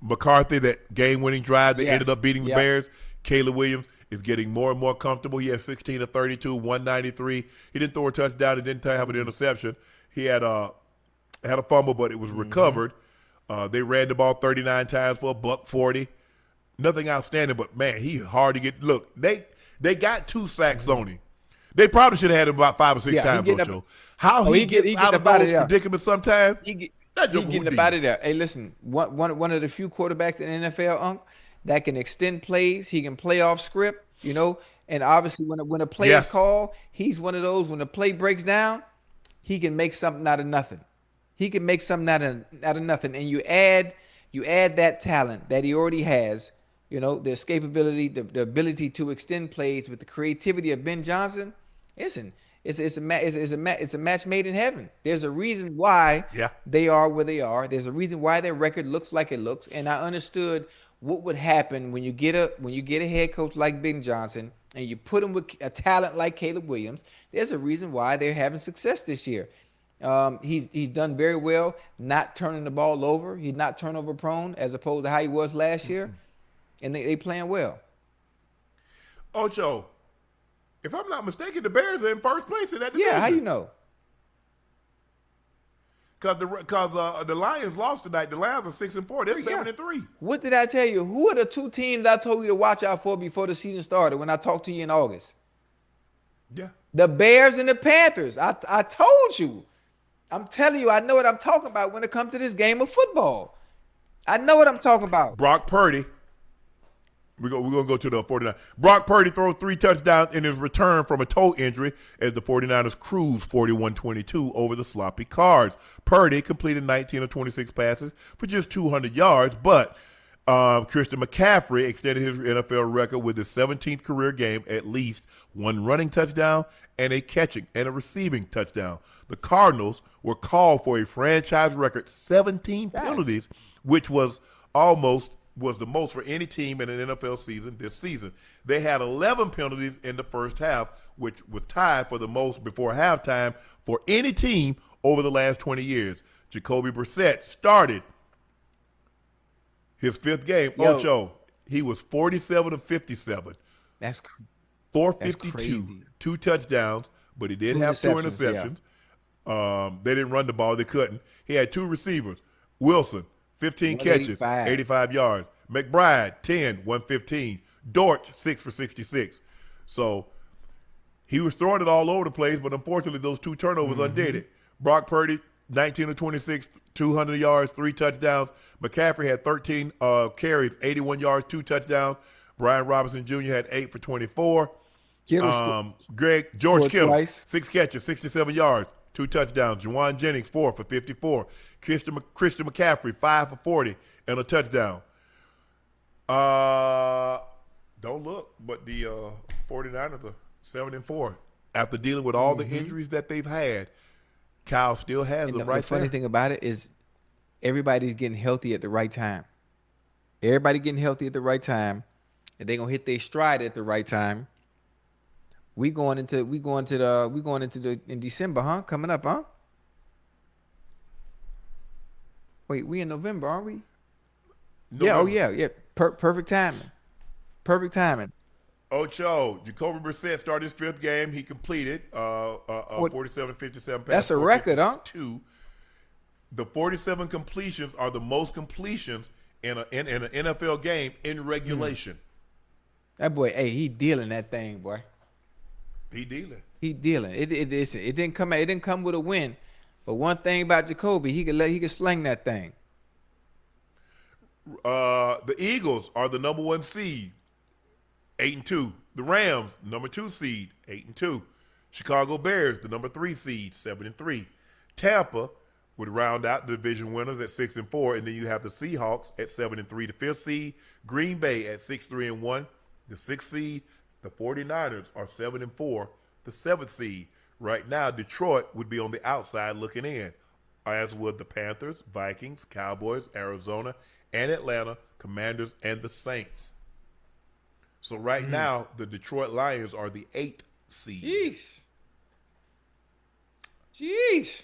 McCarthy, that game-winning drive that ended up beating the Bears. Caleb Williams is getting more and more comfortable. He had 16 of 32, 193. He didn't throw a touchdown. He didn't have an interception. He had a fumble, but it was recovered. They ran the ball 39 times for $140. Nothing outstanding, but, man, he's hard to get. Look, they got 2 sacks on him. They probably should have had him about 5 or 6 times, Ocho. How he gets out of those predicaments sometimes. He's getting up out of there. Hey, listen, one of the few quarterbacks in the NFL, Unc, that can extend plays. He can play off script, you know. And obviously, when a play is called, he's one of those. When the play breaks down, he can make something out of nothing. He can make something out of nothing. And you add that talent that he already has. You know, the escapability, the ability to extend plays with the creativity of Ben Johnson. Listen. It's a match made in heaven. There's a reason why they are where they are. There's a reason why their record looks like it looks. And I understood what would happen when you get a head coach like Ben Johnson and you put him with a talent like Caleb Williams. There's a reason why they're having success this year. He's done very well, not turning the ball over. He's not turnover prone as opposed to how he was last year. And they playing well. Ocho. If I'm not mistaken, the Bears are in first place in that division. Yeah, how you know? Because the Lions lost tonight. The Lions are 6-4. They're 7-3. What did I tell you? Who are the 2 teams I told you to watch out for before the season started when I talked to you in August? Yeah. The Bears and the Panthers. I told you. I'm telling you, I know what I'm talking about when it comes to this game of football. I know what I'm talking about. Brock Purdy. We're going to go to the 49ers. Brock Purdy throws 3 touchdowns in his return from a toe injury as the 49ers cruise 41-22 over the sloppy Cards. Purdy completed 19 of 26 passes for just 200 yards, but Christian McCaffrey extended his NFL record with his 17th career game, at least 1 running touchdown and a catching and a receiving touchdown. The Cardinals were called for a franchise record 17 penalties, which was the most for any team in an NFL season this season. They had 11 penalties in the first half, which was tied for the most before halftime for any team over the last 20 years. Jacoby Brissett started his 5th game. Ocho, he was 47 of 57. That's 452, 2 touchdowns, but he did have 2 interceptions. They didn't run the ball. They couldn't. He had 2 receivers. Wilson, 15 catches, 85 yards. McBride, 10, 115. Dortch, 6 for 66. So he was throwing it all over the place, but unfortunately those 2 turnovers undid it. Brock Purdy, 19 of 26, 200 yards, 3 touchdowns. McCaffrey had 13 carries, 81 yards, 2 touchdowns. Brian Robinson Jr. had 8 for 24. George Kittle, 6 catches, 67 yards, 2 touchdowns. Juwan Jennings, 4 for 54. Christian McCaffrey, 5 for 40 and a touchdown. Don't look, but the 49ers are 7-4. After dealing with all the injuries that they've had, Kyle still has them right there. The funny thing about it is everybody's getting healthy at the right time. Everybody getting healthy at the right time, and they're gonna hit their stride at the right time. We going into in December, huh? Coming up, huh? Wait, we in November, aren't we? November. Yeah. Oh yeah. Perfect timing. Perfect timing. Ocho, Jacoby Brissett started his 5th game. He completed 47-57 pass. That's a record, huh? The 47 completions are the most completions in an NFL game in regulation. That boy, hey, he dealing that thing, boy. He dealing. He dealing. It didn't come. It didn't come with a win. But one thing about Jacoby, he could sling that thing. The Eagles are the number 1 seed, 8-2. The Rams, number 2 seed, 8-2. Chicago Bears, the number 3 seed, 7-3. Tampa would round out the division winners at 6-4, and then you have the Seahawks at 7-3, the 5th seed. Green Bay at 6-3-1, the 6th seed. The 49ers are 7-4, the 7th seed. Right now, Detroit would be on the outside looking in, as would the Panthers, Vikings, Cowboys, Arizona, and Atlanta, Commanders, and the Saints. So right now, the Detroit Lions are the 8th seed. Jeez.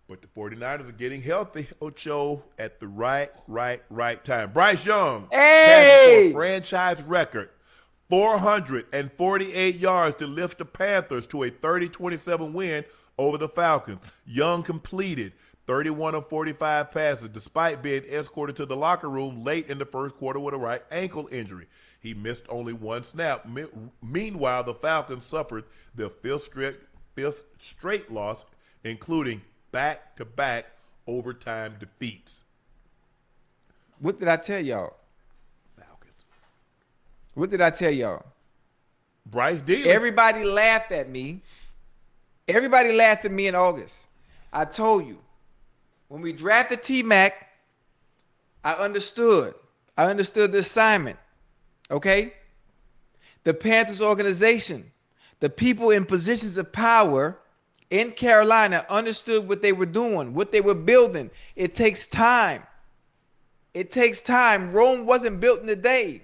But the 49ers are getting healthy, Ocho, at the right time. Bryce Young has a franchise record, 448 yards to lift the Panthers to a 30-27 win over the Falcons. Young completed 31 of 45 passes despite being escorted to the locker room late in the first quarter with a right ankle injury. He missed only 1 snap. Meanwhile, the Falcons suffered their 5th straight loss, including back-to-back overtime defeats. What did I tell y'all? Falcons. What did I tell y'all? Bryce Dean. Everybody laughed at me. Everybody laughed at me in August. I told you, when we drafted T-Mac, I understood. I understood the assignment. Okay? The Panthers organization, the people in positions of power in Carolina understood what they were doing, what they were building. It takes time. It takes time. Rome wasn't built in a day.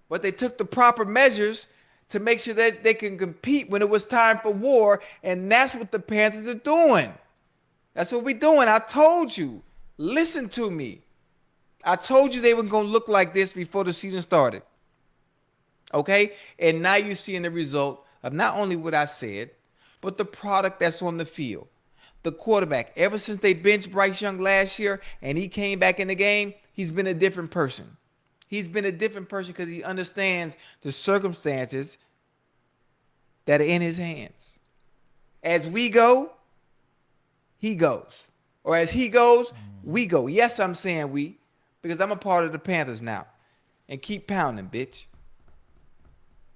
But they took the proper measures to make sure that they can compete when it was time for war, and that's what the Panthers are doing. That's what we're doing. I told you. Listen to me. I told you they were going to look like this before the season started. Okay? And now you're seeing the result of not only what I said, but the product that's on the field. The quarterback, ever since they benched Bryce Young last year and he came back in the game, he's been a different person. He's been a different person because he understands the circumstances that are in his hands. As we go, he goes. Or as he goes, we go. Yes, I'm saying we, because I'm a part of the Panthers now. And keep pounding, bitch.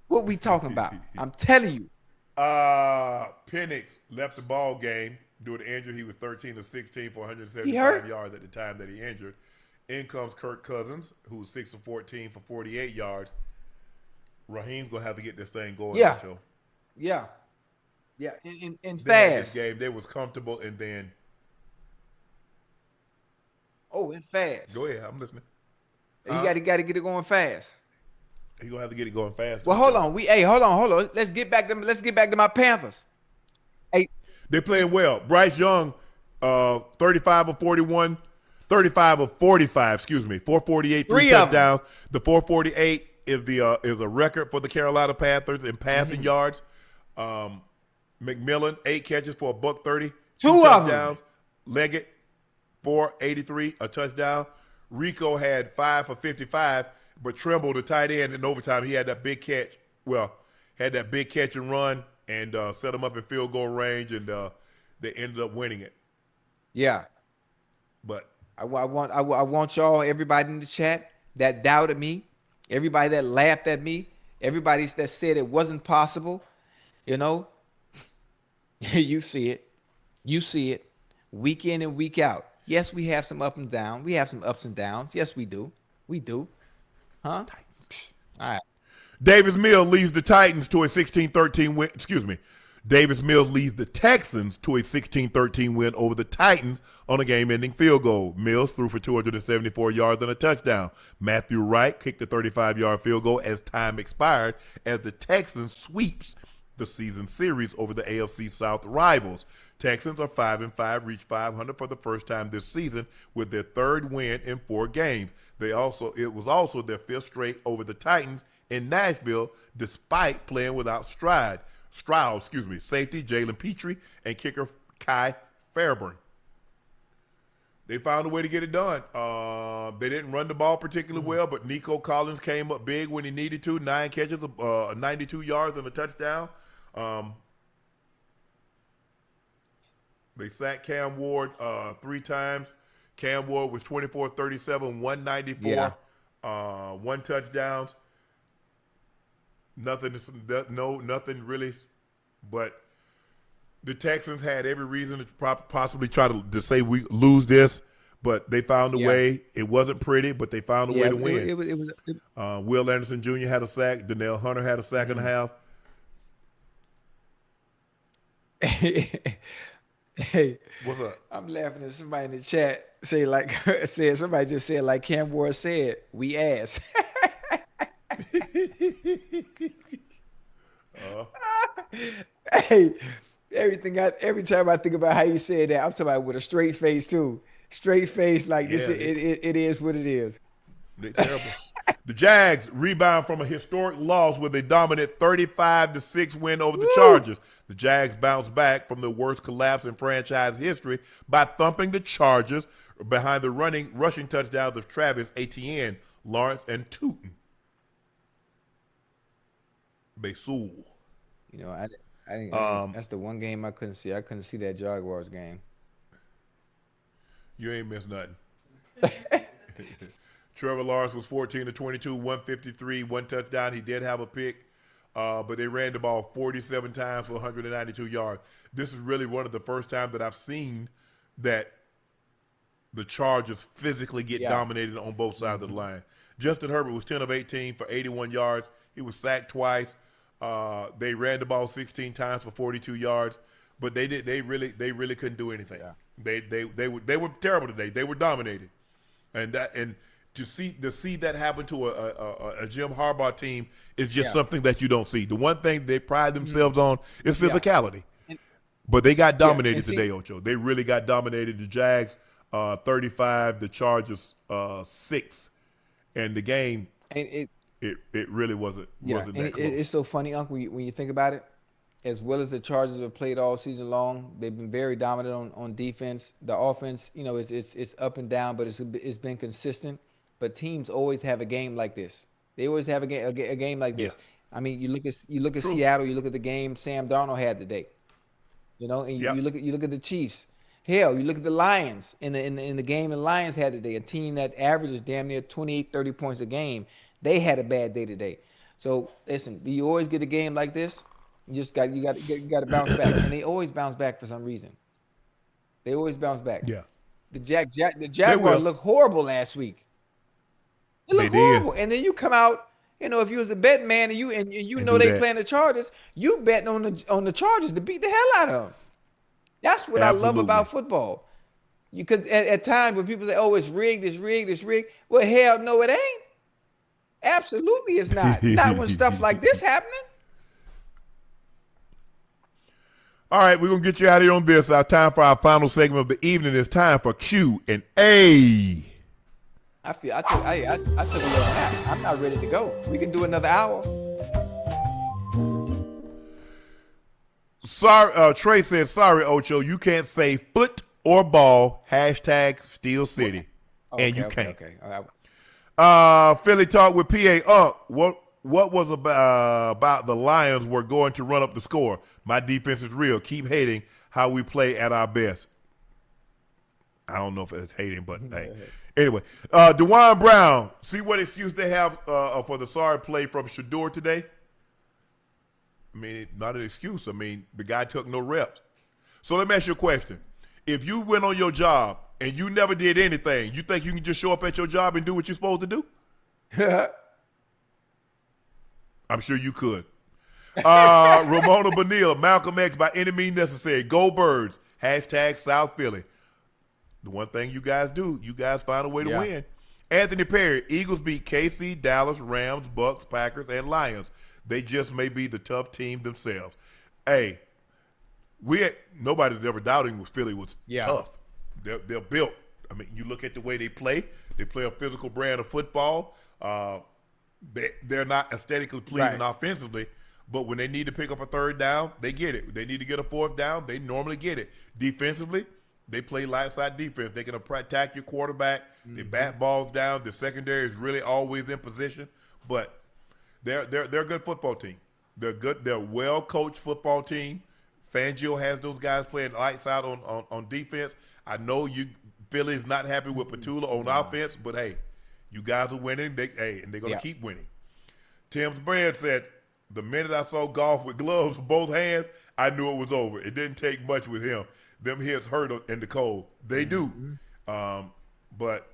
What we talking about? I'm telling you. Penix left the ball game due to injury. He was 13 of 16 for 175 yards at the time that he injured. In comes Kirk Cousins, who was 6 of 14 for 48 yards. Raheem's gonna have to get this thing going. Yeah. Joe. Yeah. Yeah. And This fast. game, they was comfortable, and then. Oh, and fast. Go ahead, I'm listening. You got to get it going fast. He gonna have to get it going fast. Well, hold on. Hold on. Let's get back to my Panthers. Hey, they're playing well. Bryce Young, 35 of 41, 35 of 45. Excuse me, 448, 3 touchdowns. The 448 is a record for the Carolina Panthers in passing yards. McMillan, 8 catches for $130, 2 touchdowns. Leggett, 483, a touchdown. Rico had 5 for 55. But Trimble, the tight end, in overtime, he had that big catch. Well, had that big catch and run and set them up in field goal range, and they ended up winning it. Yeah. But I want y'all, everybody in the chat that doubted me, everybody that laughed at me, everybody that said it wasn't possible, you know, you see it. You see it week in and week out. Yes, we have some up and down. We have some ups and downs. Yes, we do. We do. Huh? All right. Davis Mills leads the Titans to a 16-13 win. Excuse me. Davis Mills leads the Texans to a 16-13 win over the Titans on a game-ending field goal. Mills threw for 274 yards and a touchdown. Matthew Wright kicked a 35-yard field goal as time expired as the Texans sweeps the season series over the AFC South rivals. Texans are 5-5, reached 500 for the first time this season with their third win in 4 games. It was also their 5th straight over the Titans in Nashville, despite playing without Stroud, safety Jalen Petrie, and kicker Kai Fairburn. They found a way to get it done. They didn't run the ball particularly well, but Nico Collins came up big when he needed to. 9 catches, 92 yards and a touchdown. They sacked Cam Ward 3 times. Cam Ward was 24-37, 194, 1 touchdowns. Nothing really, but the Texans had every reason to possibly try to say we lose this, but they found a way. It wasn't pretty, but they found a way to win. It was Will Anderson Jr. had a sack. Donnell Hunter had a sack and a half. Hey, what's up? I'm laughing at somebody in the chat somebody just said like Cam Ward said, we ass. Hey, every time I think about how you said that, I'm talking about with a straight face too. Straight face, like this. It is what it is. They're terrible. The Jags rebound from a historic loss with a dominant 35-6 win over the Chargers. The Jags bounced back from the worst collapse in franchise history by thumping the Chargers behind the rushing touchdowns of Travis Etienne, Lawrence, and Tootin. Besul. You know, I didn't. That's the one game I couldn't see. I couldn't see that Jaguars game. You ain't missed nothing. Trevor Lawrence was 14-22, 153, 1 touchdown. He did have a pick, but they ran the ball 47 times for 192 yards. This is really one of the first times that I've seen that the Chargers physically get dominated on both sides of the line. Justin Herbert was 10 of 18 for 81 yards. He was sacked twice. They ran the ball 16 times for 42 yards, but they really couldn't do anything. Yeah. They were terrible today. They were dominated, and to see that happen to a Jim Harbaugh team is just something that you don't see. The one thing they pride themselves on is physicality, but they got dominated today, Ocho. They really got dominated. The Jags 35, the Chargers 6, and the game. And it really wasn't that close. It's so funny, Unc, when you think about it. As well as the Chargers have played all season long, they've been very dominant on defense. The offense, you know, it's up and down, but it's been consistent. But teams always have a game like this. They always have a game like this. I mean, you look at Seattle, you look at the game Sam Darnold had today. You know, and you look at the Chiefs. Hell, you look at the Lions in the game the Lions had today, a team that averages damn near 28, 30 points a game. They had a bad day today. So listen, you always get a game like this. You got to bounce back, and they always bounce back for some reason. They always bounce back. Yeah. The Jaguars looked horrible last week. They looked horrible, and then you come out. You know, if you was a betting man and you know they playing the Chargers, you betting on the Chargers to beat the hell out of them. That's what I love about football. You could at times when people say, "Oh, it's rigged, it's rigged, it's rigged." Well, hell no, it ain't. Absolutely, it's not. Not when stuff like this happening. All right, we're going to get you out of here on this. Our time for our final segment of the evening is time for Q&A. I took a little nap. I'm not ready to go. We can do another hour. Sorry, Trey says, sorry, Ocho, you can't say foot or ball, #Steel City. And you can't. Okay. All right. Philly Talk with PA. What was about the Lions were going to run up the score? My defense is real. Keep hating how we play at our best. I don't know if it's hating, but hey. Anyway, DeJuan Brown, see what excuse they have for the sorry play from Shedeur today? I mean, not an excuse. I mean, the guy took no reps. So let me ask you a question. If you went on your job and you never did anything, you think you can just show up at your job and do what you're supposed to do? I'm sure you could. Ramona Bonilla, Malcolm X, by any means necessary. Go Birds. #South Philly. The one thing you guys do, you guys find a way to win. Anthony Perry, Eagles beat KC, Dallas, Rams, Bucs, Packers, and Lions. They just may be the tough team themselves. Hey, nobody's ever doubting Philly was tough. They're built. I mean, you look at the way they play. They play a physical brand of football. They're not aesthetically pleasing offensively, but when they need to pick up a third down, they get it. They need to get a fourth down, they normally get it. Defensively, they play light-side defense. They can attack your quarterback. They bat balls down. The secondary is really always in position, but they're a good football team. They're good. They're a well-coached football team. Fangio has those guys playing lights out on defense. I know Philly's not happy with Petula on offense, but hey, you guys are winning. And they're going to keep winning. Tim's Brand said, the minute I saw Goff with gloves in both hands, I knew it was over. It didn't take much with him. Them hits hurt in the cold. They do. But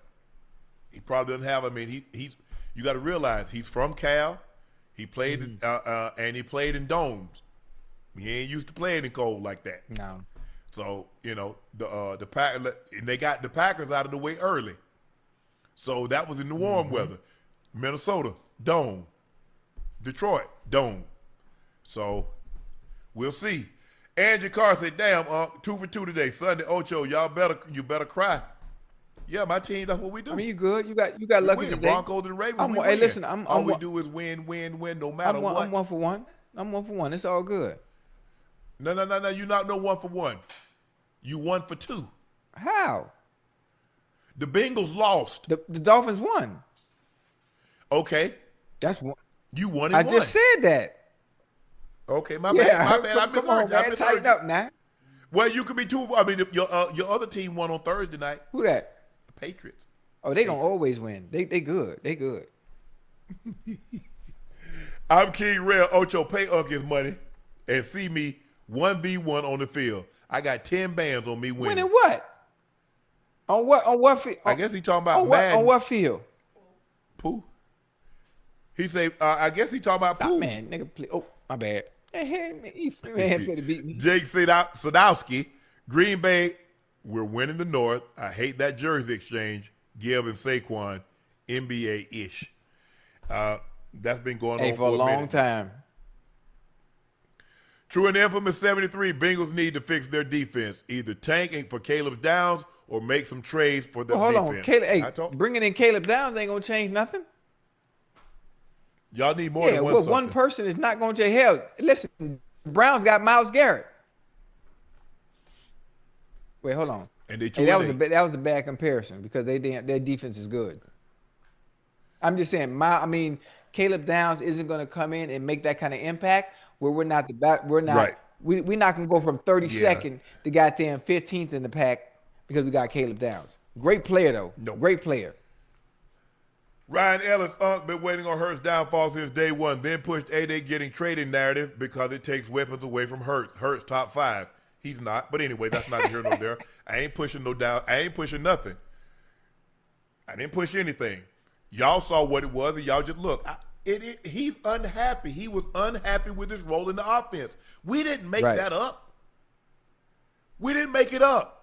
he probably doesn't have, you got to realize he's from Cal. He played and he played in domes. He ain't used to playing in cold like that. No. So, the they got the Packers out of the way early. So that was in the warm weather. Minnesota, dome. Detroit, dome. So we'll see. Angie Carr said, damn, 2 for 2 today. Sunday, Ocho, you better cry. Yeah, my team, that's what we do. I mean, you good. You got lucky today. The Broncos and the Ravens, hey, listen, all we do is win, no matter what. I'm 1 for 1. I'm 1 for 1. It's all good. No. You're not no 1 for 1. You 1 for 2. How? The Bengals lost. The Dolphins won. Okay. That's one. You won. I just said that. Okay, my bad. I misheard. Come on, man. Tighten up now. Well, you could be 2. I mean, your other team won on Thursday night. Who that? The Patriots. Oh, they gonna always win. They good. They good. I'm King Rail. Ocho, pay Unc his money and see me 1v1 on the field. I got 10 bands on me winning. Winning what? On what field? I guess he talking about on what field? Pool. He say, I guess he talking about pool. Man, nigga, please. Oh, my bad. Hey, man, he finna beat me. Jake Sadowski, Green Bay, we're winning the North. I hate that jersey exchange. Gib and Saquon, NBA-ish. That's been going on for a long time. True and infamous 73, Bengals need to fix their defense. Either tanking for Caleb Downs or make some trades for their defense. Hold on. Caleb, bringing in Caleb Downs ain't going to change nothing. Y'all need more than one. One person is not going to change. Hell, listen, Browns got Myles Garrett. Wait, hold on. And that was a bad comparison because their defense is good. I'm just saying, Caleb Downs isn't going to come in and make that kind of impact where we're not we're not going to go from 32nd to goddamn 15th in the pack because we got Caleb Downs. Great player though. No. Great player. Ryan Ellis, Unc been waiting on Hurts' downfall since day one, then pushed A-Day getting traded narrative because it takes weapons away from Hurts. Hurts top 5. He's not. But anyway, that's not here nor there. I ain't pushing no down. I ain't pushing nothing. I didn't push anything. Y'all saw what it was, and y'all just look. He's unhappy. He was unhappy with his role in the offense. We didn't make that up. We didn't make it up.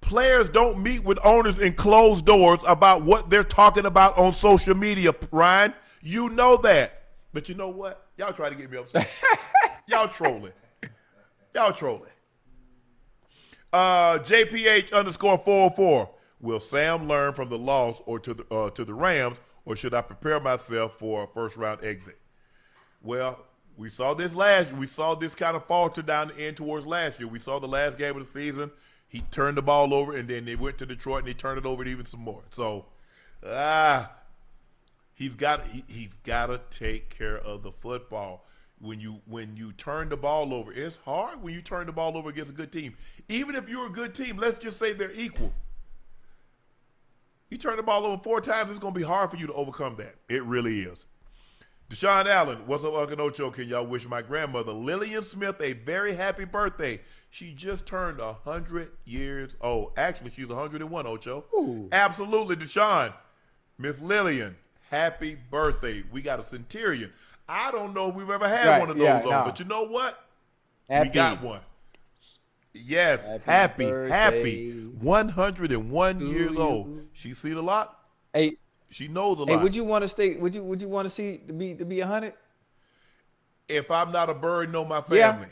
Players don't meet with owners in closed doors about what they're talking about on social media, Ryan. You know that. But you know what? Y'all try to get me upset. Y'all trolling. JPH_404. Will Sam learn from the loss or to the Rams, or should I prepare myself for a first-round exit? Well, we saw this kind of falter down the end towards last year. We saw the last game of the season. He turned the ball over, and then they went to Detroit, and he turned it over even some more. So, he's got to take care of the football. When you turn the ball over, it's hard when you turn the ball over against a good team. Even if you're a good team, let's just say they're equal. You turn the ball over 4 times, it's going to be hard for you to overcome that. It really is. Deshaun Allen, what's up, Unc and Ocho? Can y'all wish my grandmother, Lillian Smith, a very happy birthday? She just turned 100 years old. Actually, she's 101, Ocho. Ooh. Absolutely, Deshaun. Miss Lillian, happy birthday. We got a centurion. I don't know if we've ever had one of those but you know what? We got one. Yes, happy. 101 years old. She's seen a lot. Hey, she knows a lot. Hey, would you want to stay? Would you want to see to be 100? If I'm not a burden on my Yeah. family.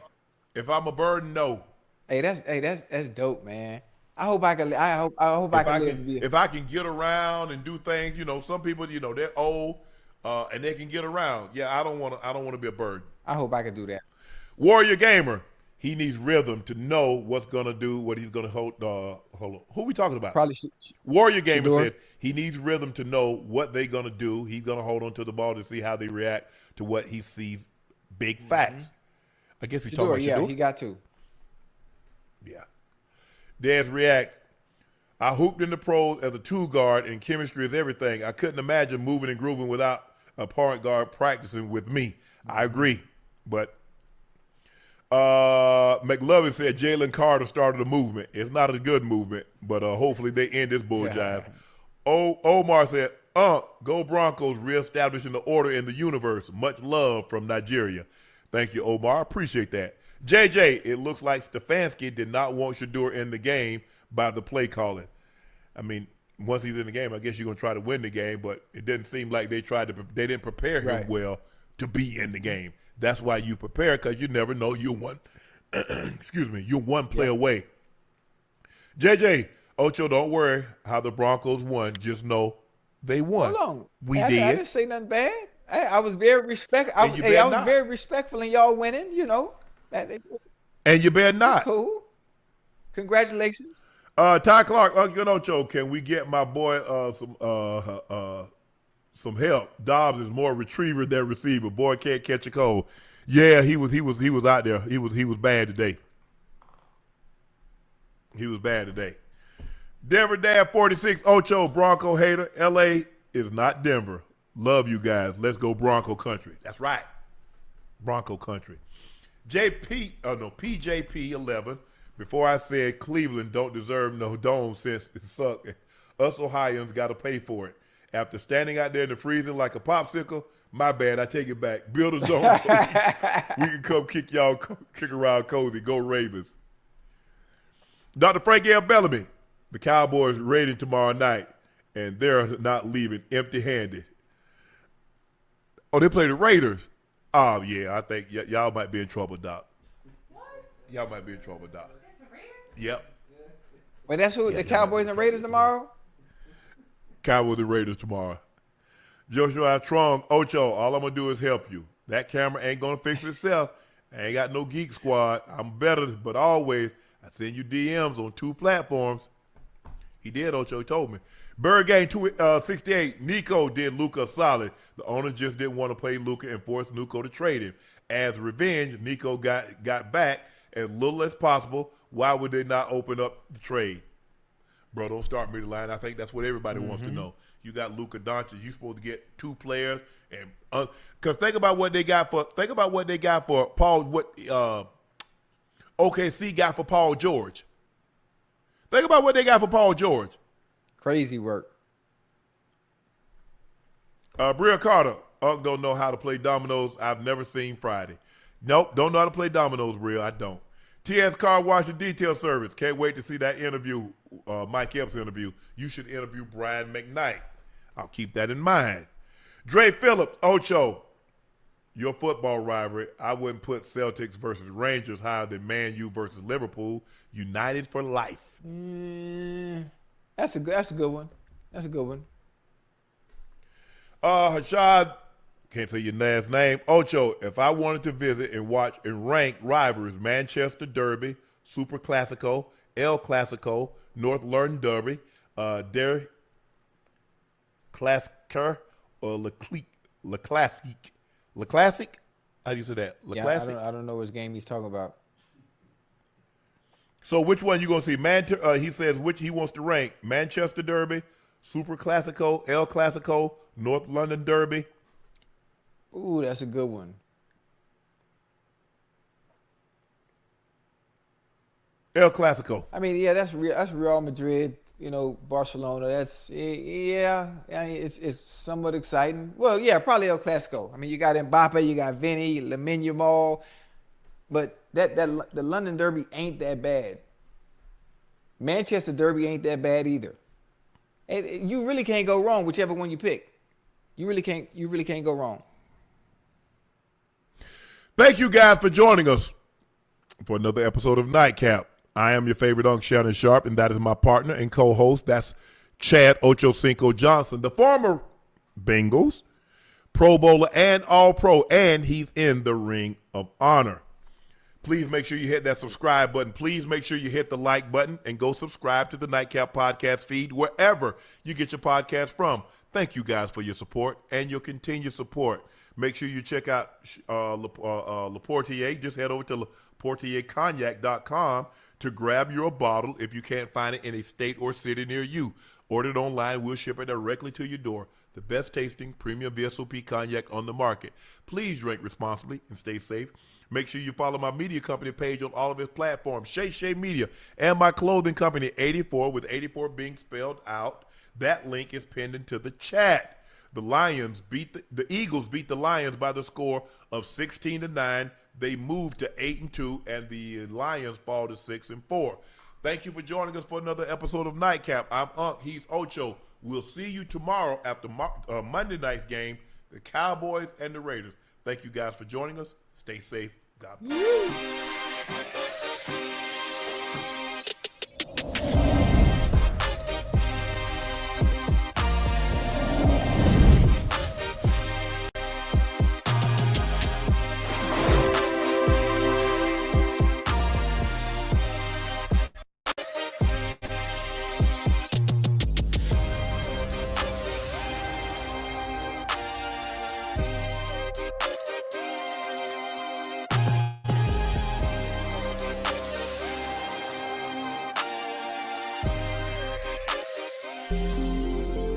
If I'm a burden, no. Hey, that's dope, man. I hope I can live to be. If I can get around and do things, some people, they're old, and they can get around. Yeah, I don't want to be a burden. I hope I can do that. Warrior Gamer, he needs rhythm to know what's gonna do, what he's gonna hold. Hold on, who are we talking about? Probably Warrior Gamer Shedeur. says he needs rhythm to know what they're gonna do. He's gonna hold on to the ball to see how they react to what he sees. Big facts. I guess he's talking about Yeah, Shedeur. he got to. Yeah. Dad's react. I hooped in the pros as a two guard, and chemistry is everything. I couldn't imagine moving and grooving without a point guard practicing with me. I agree, but McLovin said Jalen Carter started a movement. It's not a good movement, but hopefully they end this bull jive. Omar said, go Broncos, reestablishing the order in the universe. Much love from Nigeria. Thank you, Omar. Appreciate that. JJ, it looks like Stefanski did not want Shedeur in the game by the play calling. I mean, once he's in the game, I guess you're going to try to win the game, but it didn't seem like they didn't prepare him well to be in the game. That's why you prepare, because you never know. You're one, you're one play away. JJ, Ocho, don't worry how the Broncos won. Just know they won. Hold on. We I did. didn't say nothing bad. I was very respectful. I was very respectful in y'all winning, And you better not. That's cool. Congratulations. Ty Clark, Unc and Ocho, can we get my boy some help? Dobbs is more retriever than receiver. Boy can't catch a cold. Yeah, he was out there. He was bad today. He was bad today. Denver Dad 46, Ocho, Bronco hater. LA is not Denver. Love you guys. Let's go Bronco country. That's right. Bronco country. PJP 11. Before I said Cleveland don't deserve no dome since it sucked. Us Ohioans got to pay for it. After standing out there in the freezing like a popsicle, my bad, I take it back. Build a dome. We can come kick around cozy. Go Ravens. Dr. Frank L. Bellamy. The Cowboys raiding tomorrow night, and they're not leaving empty-handed. Oh, they play the Raiders. Oh, yeah, I think y'all might be in trouble, Doc. What? Y'all might be in trouble, Doc. Yep. Wait, that's who? The Cowboys and Raiders tomorrow? Cowboys and Raiders tomorrow. Joshua Trong, Ocho, all I'm going to do is help you. That camera ain't going to fix itself. I ain't got no geek squad. I'm better, but always, I send you DMs on 2 platforms. He did, Ocho told me. Bird Game 268, Nico did Luka solid. The owners just didn't want to play Luka and force Nico to trade him. As revenge, Nico got back as little as possible. Why would they not open up the trade? Bro, don't start me the line. I think that's what everybody wants to know. You got Luka Doncic. You supposed to get 2 players, and because think about what they got for Paul. What OKC got for Paul George. Think about what they got for Paul George. Crazy work. Bria Carter. Unc don't know how to play dominoes. I've never seen Friday. Nope, don't know how to play dominoes, Bria. I don't. TS Car Wash and Detail Service. Can't wait to see that interview, Mike Epps interview. You should interview Brian McKnight. I'll keep that in mind. Dre Phillips, Ocho. Your football rivalry. I wouldn't put Celtics versus Rangers higher than Man U versus Liverpool. United for life. That's a good one. That's a good one. Hashad, can't say your last name. Ocho, if I wanted to visit and watch and rank rivalries, Manchester Derby, Super Classico, El Clasico, North London Derby, Der Klassiker, or Le Classique. Le Classic? How do you say that? Le Classic? I don't know which game he's talking about. So which one you going to see? He says which he wants to rank. Manchester Derby, Super Classico, El Clasico, North London Derby. Ooh, that's a good one. El Clasico. I mean, yeah, that's Real Madrid, Barcelona. That's it's somewhat exciting. Well, yeah, probably El Clasico. I mean, you got Mbappe, you got Vinny, Lamine Yamal, but the London Derby ain't that bad. Manchester Derby ain't that bad either. And you really can't go wrong whichever one you pick. You really can't go wrong. Thank you guys for joining us for another episode of Nightcap. I am your favorite Unc, Shannon Sharpe, and that is my partner and co-host. That's Chad Ochocinco Johnson, the former Bengals Pro Bowler and All-Pro, and he's in the Ring of Honor. Please make sure you hit that subscribe button. Please make sure you hit the like button and go subscribe to the Nightcap podcast feed wherever you get your podcast from. Thank you guys for your support and your continued support. Make sure you check out Le Portier. Just head over to LePortierCognac.com to grab your bottle if you can't find it in a state or city near you. Order it online. We'll ship it directly to your door. The best tasting premium VSOP cognac on the market. Please drink responsibly and stay safe. Make sure you follow my media company page on all of its platforms, Shay Media, and my clothing company, 84, with 84 being spelled out. That link is pinned into the chat. The Eagles beat the Lions by the score of 16-9. They moved to 8-2, and the Lions fall to 6-4. Thank you for joining us for another episode of Nightcap. I'm Unc. He's Ocho. We'll see you tomorrow after Monday night's game, the Cowboys and the Raiders. Thank you guys for joining us. Stay safe. God bless. Thank you.